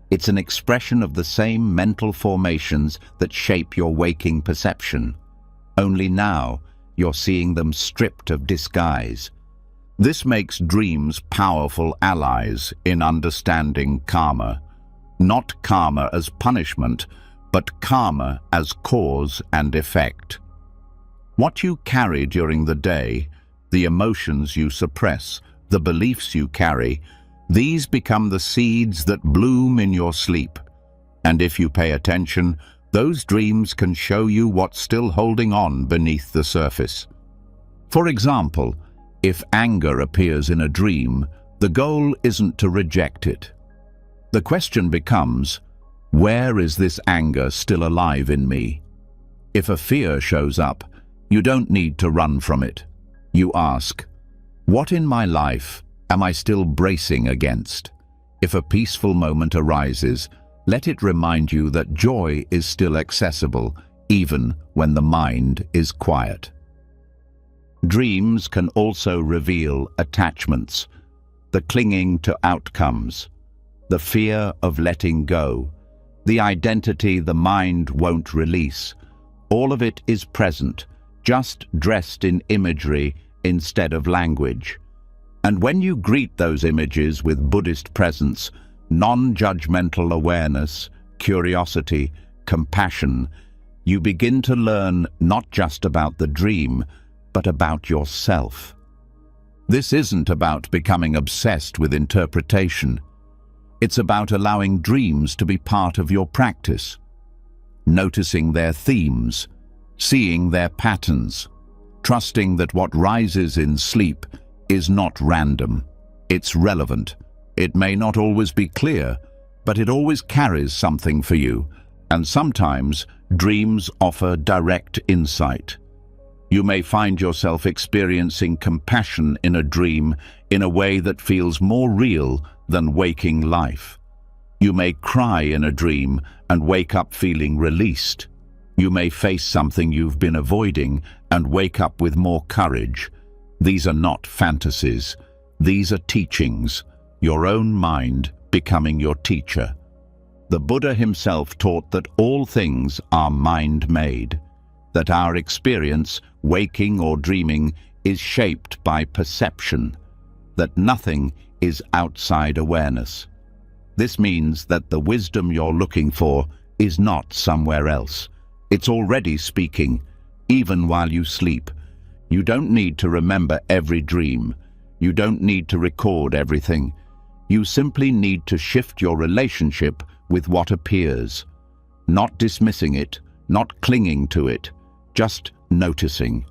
It's an expression of the same mental formations that shape your waking perception. Only now, you're seeing them stripped of disguise. This makes dreams powerful allies in understanding karma. Not karma as punishment, but karma as cause and effect. What you carry during the day, the emotions you suppress, the beliefs you carry, these become the seeds that bloom in your sleep. And if you pay attention, those dreams can show you what's still holding on beneath the surface. For example, if anger appears in a dream, the goal isn't to reject it. The question becomes, where is this anger still alive in me? If a fear shows up, you don't need to run from it. You ask, what in my life am I still bracing against? If a peaceful moment arises, let it remind you that joy is still accessible, even when the mind is quiet. Dreams can also reveal attachments, the clinging to outcomes, the fear of letting go, the identity the mind won't release. All of it is present, just dressed in imagery instead of language. And when you greet those images with Buddhist presence, non-judgmental awareness, curiosity, compassion, you begin to learn not just about the dream, but about yourself. This isn't about becoming obsessed with interpretation. It's about allowing dreams to be part of your practice, noticing their themes, seeing their patterns, trusting that what rises in sleep is not random. It's relevant. It may not always be clear, but it always carries something for you, and sometimes dreams offer direct insight. You may find yourself experiencing compassion in a dream in a way that feels more real than waking life. You may cry in a dream and wake up feeling released. You may face something you've been avoiding and wake up with more courage. These are not fantasies. These are teachings, your own mind becoming your teacher. The Buddha himself taught that all things are mind-made, that our experience, waking or dreaming, is shaped by perception, that nothing is outside awareness. This means that the wisdom you're looking for is not somewhere else. It's already speaking, even while you sleep. You don't need to remember every dream. You don't need to record everything. You simply need to shift your relationship with what appears, not dismissing it, not clinging to it, just noticing,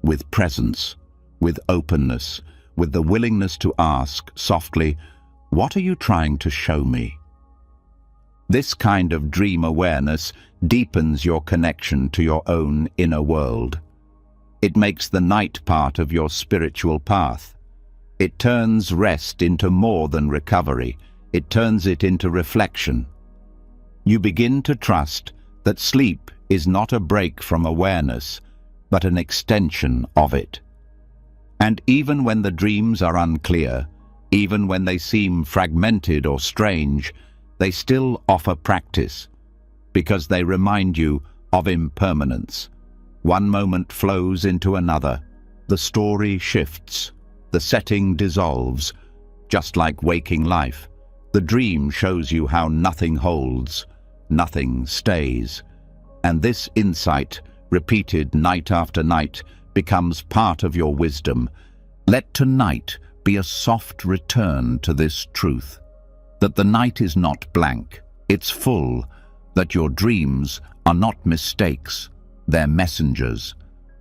with presence, with openness, with the willingness to ask softly, "What are you trying to show me?" This kind of dream awareness deepens your connection to your own inner world. It makes the night part of your spiritual path. It turns rest into more than recovery. It turns it into reflection. You begin to trust that sleep is not a break from awareness, but an extension of it. And even when the dreams are unclear, even when they seem fragmented or strange, they still offer practice, because they remind you of impermanence. One moment flows into another. The story shifts. The setting dissolves. Just like waking life, the dream shows you how nothing holds, nothing stays. And this insight, repeated night after night, becomes part of your wisdom. Let tonight be a soft return to this truth, that the night is not blank, it's full, that your dreams are not mistakes, they're messengers,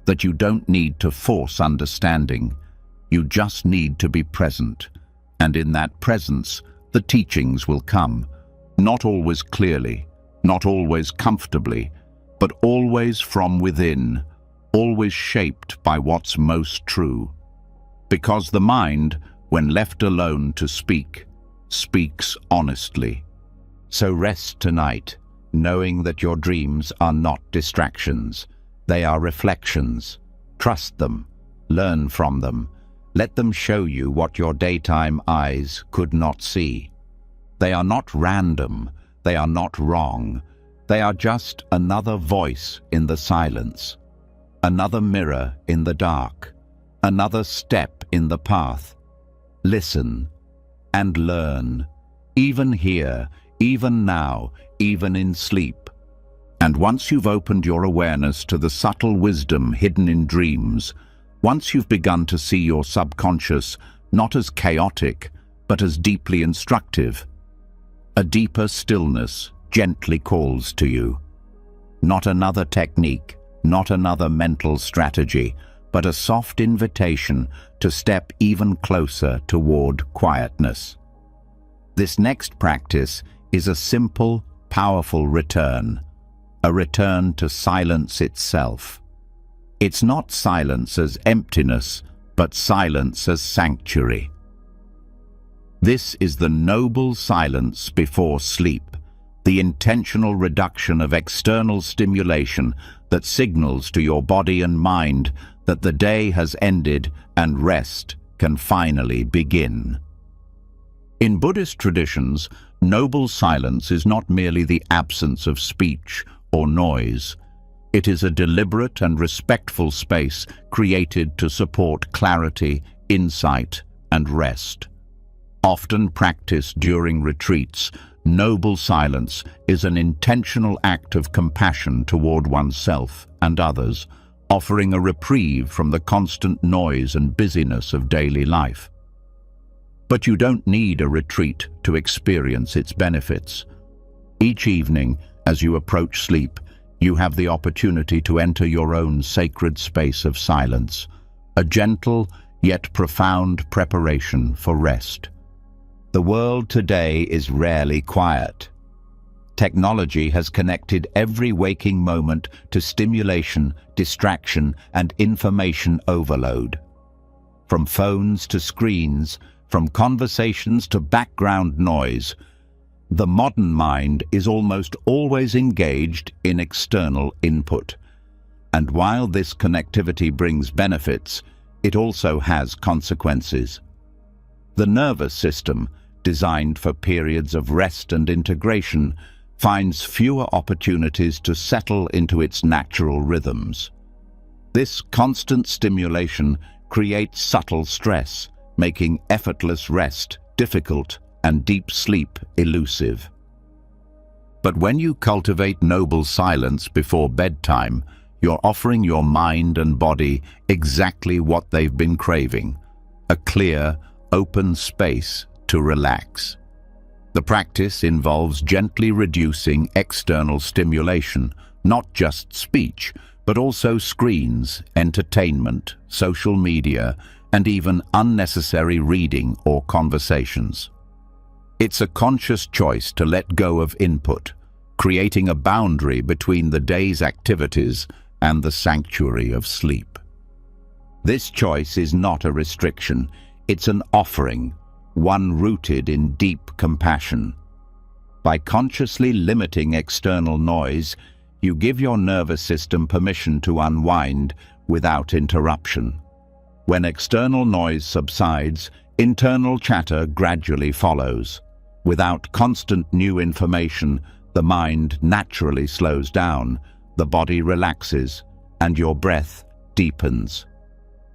that you don't need to force understanding, you just need to be present. And in that presence, the teachings will come, not always clearly, not always comfortably, but always from within, always shaped by what's most true. Because the mind, when left alone to speak, speaks honestly. So rest tonight, knowing that your dreams are not distractions. They are reflections. Trust them. Learn from them. Let them show you what your daytime eyes could not see. They are not random. They are not wrong. They are just another voice in the silence, another mirror in the dark, another step in the path. Listen and learn, even here, even now, even in sleep. And once you've opened your awareness to the subtle wisdom hidden in dreams, once you've begun to see your subconscious not as chaotic, but as deeply instructive, a deeper stillness gently calls to you. Not another technique, not another mental strategy, but a soft invitation to step even closer toward quietness. This next practice is a simple, powerful return, a return to silence itself. It's not silence as emptiness, but silence as sanctuary. This is the noble silence before sleep, the intentional reduction of external stimulation that signals to your body and mind that the day has ended and rest can finally begin. In Buddhist traditions, noble silence is not merely the absence of speech or noise. It is a deliberate and respectful space created to support clarity, insight, and rest. Often practiced during retreats, noble silence is an intentional act of compassion toward oneself and others, offering a reprieve from the constant noise and busyness of daily life. But you don't need a retreat to experience its benefits. Each evening, as you approach sleep, you have the opportunity to enter your own sacred space of silence, a gentle yet profound preparation for rest. The world today is rarely quiet. Technology has connected every waking moment to stimulation, distraction, and information overload. From phones to screens, from conversations to background noise, the modern mind is almost always engaged in external input. And while this connectivity brings benefits, it also has consequences. The nervous system, designed for periods of rest and integration, finds fewer opportunities to settle into its natural rhythms. This constant stimulation creates subtle stress, making effortless rest difficult and deep sleep elusive. But when you cultivate noble silence before bedtime, you're offering your mind and body exactly what they've been craving: a clear, open space to relax. The practice involves gently reducing external stimulation, not just speech, but also screens, entertainment, social media, and even unnecessary reading or conversations. It's a conscious choice to let go of input, creating a boundary between the day's activities and the sanctuary of sleep. This choice is not a restriction, it's an offering, one rooted in deep compassion. By consciously limiting external noise, you give your nervous system permission to unwind without interruption. When external noise subsides, internal chatter gradually follows. Without constant new information, the mind naturally slows down, the body relaxes, and your breath deepens.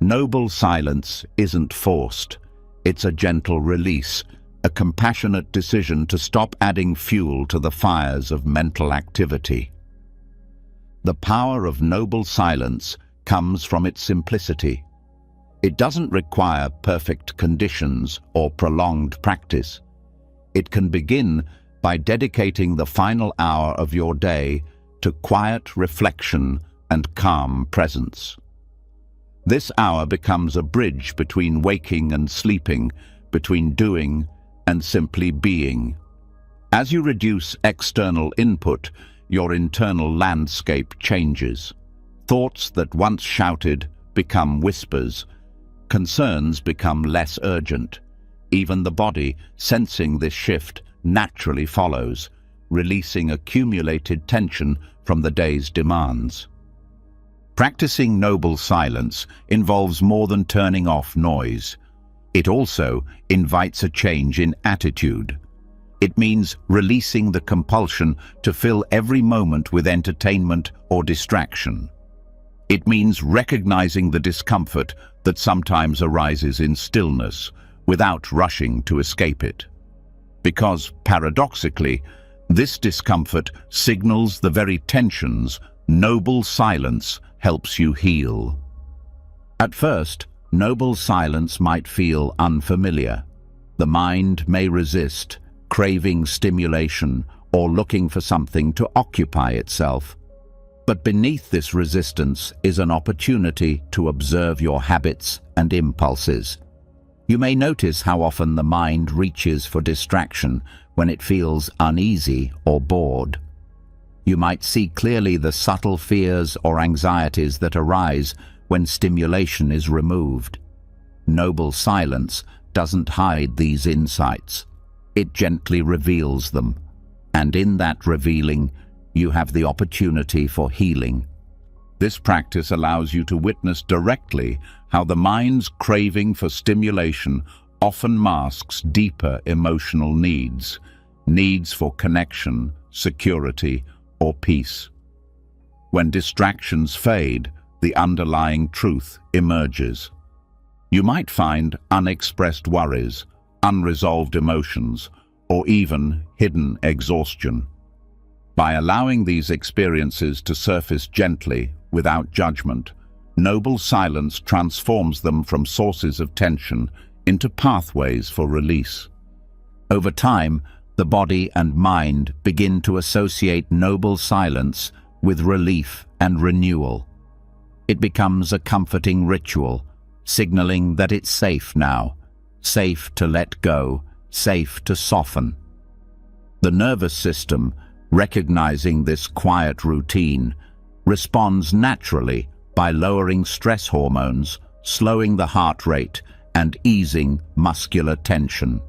Noble silence isn't forced. It's a gentle release, a compassionate decision to stop adding fuel to the fires of mental activity. The power of noble silence comes from its simplicity. It doesn't require perfect conditions or prolonged practice. It can begin by dedicating the final hour of your day to quiet reflection and calm presence. This hour becomes a bridge between waking and sleeping, between doing and simply being. As you reduce external input, your internal landscape changes. Thoughts that once shouted become whispers. Concerns become less urgent. Even the body, sensing this shift, naturally follows, releasing accumulated tension from the day's demands. Practicing noble silence involves more than turning off noise. It also invites a change in attitude. It means releasing the compulsion to fill every moment with entertainment or distraction. It means recognizing the discomfort that sometimes arises in stillness without rushing to escape it. Because, paradoxically, this discomfort signals the very tensions noble silence helps you heal. At first, noble silence might feel unfamiliar. The mind may resist, craving stimulation or looking for something to occupy itself. But beneath this resistance is an opportunity to observe your habits and impulses. You may notice how often the mind reaches for distraction when it feels uneasy or bored. You might see clearly the subtle fears or anxieties that arise when stimulation is removed. Noble silence doesn't hide these insights. It gently reveals them, and in that revealing, you have the opportunity for healing. This practice allows you to witness directly how the mind's craving for stimulation often masks deeper emotional needs for connection, security, or peace. When distractions fade, the underlying truth emerges. You might find unexpressed worries, unresolved emotions, or even hidden exhaustion. By allowing these experiences to surface gently, without judgment, noble silence transforms them from sources of tension into pathways for release. Over time, the body and mind begin to associate noble silence with relief and renewal. It becomes a comforting ritual, signaling that it's safe now, safe to let go, safe to soften. The nervous system, recognizing this quiet routine, responds naturally by lowering stress hormones, slowing the heart rate, and easing muscular tension.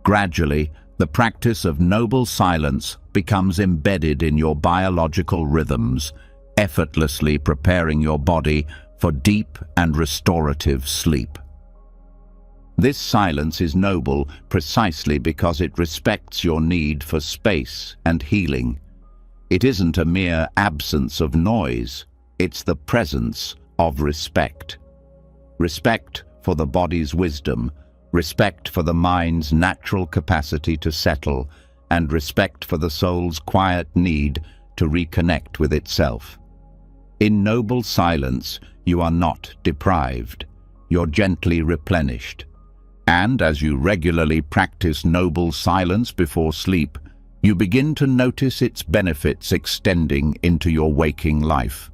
Gradually, the practice of noble silence becomes embedded in your biological rhythms, effortlessly preparing your body for deep and restorative sleep. This silence is noble precisely because it respects your need for space and healing. It isn't a mere absence of noise, it's the presence of respect. Respect for the body's wisdom, respect for the mind's natural capacity to settle, and respect for the soul's quiet need to reconnect with itself. In noble silence, you are not deprived, you're gently replenished. And as you regularly practice noble silence before sleep, you begin to notice its benefits extending into your waking life.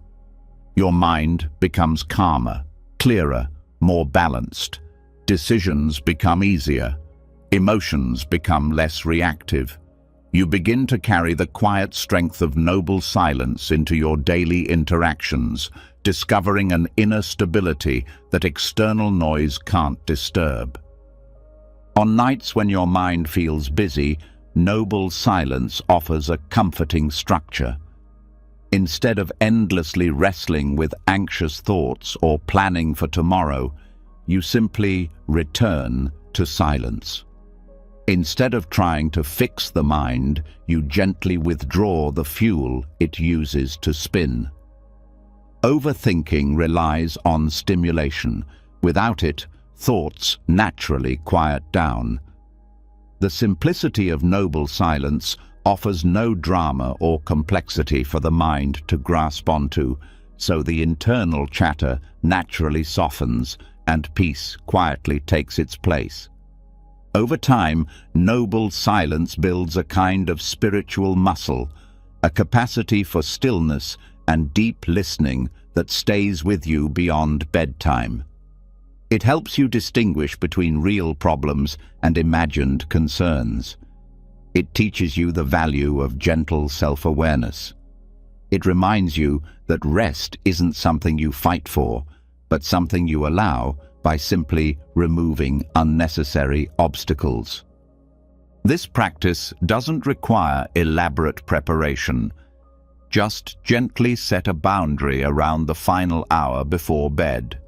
Your mind becomes calmer, clearer, more balanced. Decisions become easier. Emotions become less reactive. You begin to carry the quiet strength of noble silence into your daily interactions, discovering an inner stability that external noise can't disturb. On nights when your mind feels busy, noble silence offers a comforting structure. Instead of endlessly wrestling with anxious thoughts or planning for tomorrow, you simply return to silence. Instead of trying to fix the mind, you gently withdraw the fuel it uses to spin. Overthinking relies on stimulation. Without it, thoughts naturally quiet down. The simplicity of noble silence offers no drama or complexity for the mind to grasp onto, so the internal chatter naturally softens and peace quietly takes its place. Over time, noble silence builds a kind of spiritual muscle, a capacity for stillness and deep listening that stays with you beyond bedtime. It helps you distinguish between real problems and imagined concerns. It teaches you the value of gentle self-awareness. It reminds you that rest isn't something you fight for, but something you allow by simply removing unnecessary obstacles. This practice doesn't require elaborate preparation. Just gently set a boundary around the final hour before bed.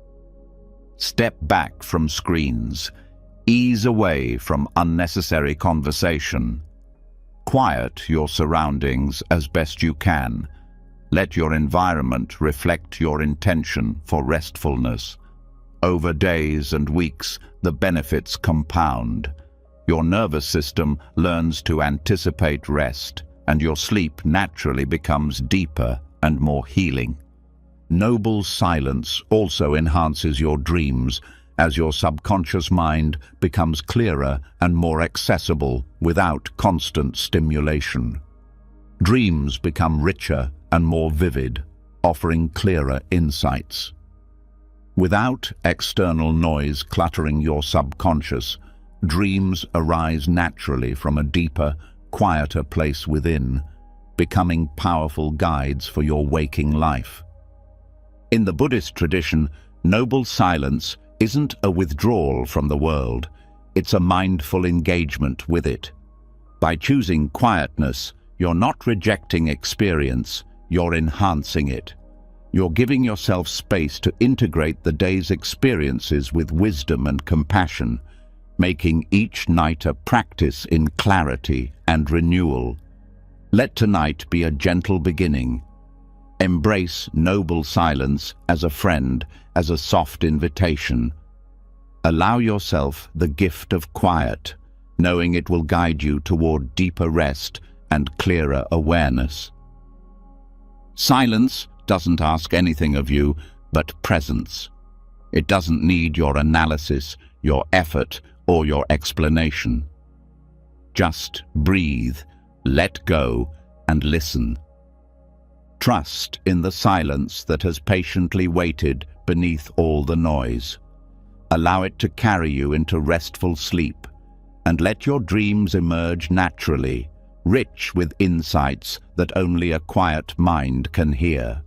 Step back from screens. Ease away from unnecessary conversation. Quiet your surroundings as best you can. Let your environment reflect your intention for restfulness. Over days and weeks, the benefits compound. Your nervous system learns to anticipate rest, and your sleep naturally becomes deeper and more healing. Noble silence also enhances your dreams as your subconscious mind becomes clearer and more accessible without constant stimulation. Dreams become richer and more vivid, offering clearer insights. Without external noise cluttering your subconscious, dreams arise naturally from a deeper, quieter place within, becoming powerful guides for your waking life. In the Buddhist tradition, noble silence isn't a withdrawal from the world, it's a mindful engagement with it. By choosing quietness, you're not rejecting experience, you're enhancing it. You're giving yourself space to integrate the day's experiences with wisdom and compassion, making each night a practice in clarity and renewal. Let tonight be a gentle beginning. Embrace noble silence as a friend, as a soft invitation. Allow yourself the gift of quiet, knowing it will guide you toward deeper rest and clearer awareness. Silence doesn't ask anything of you but presence. It doesn't need your analysis, your effort, or your explanation. Just breathe, let go, and listen. Trust in the silence that has patiently waited beneath all the noise. Allow it to carry you into restful sleep, and let your dreams emerge naturally, rich with insights that only a quiet mind can hear.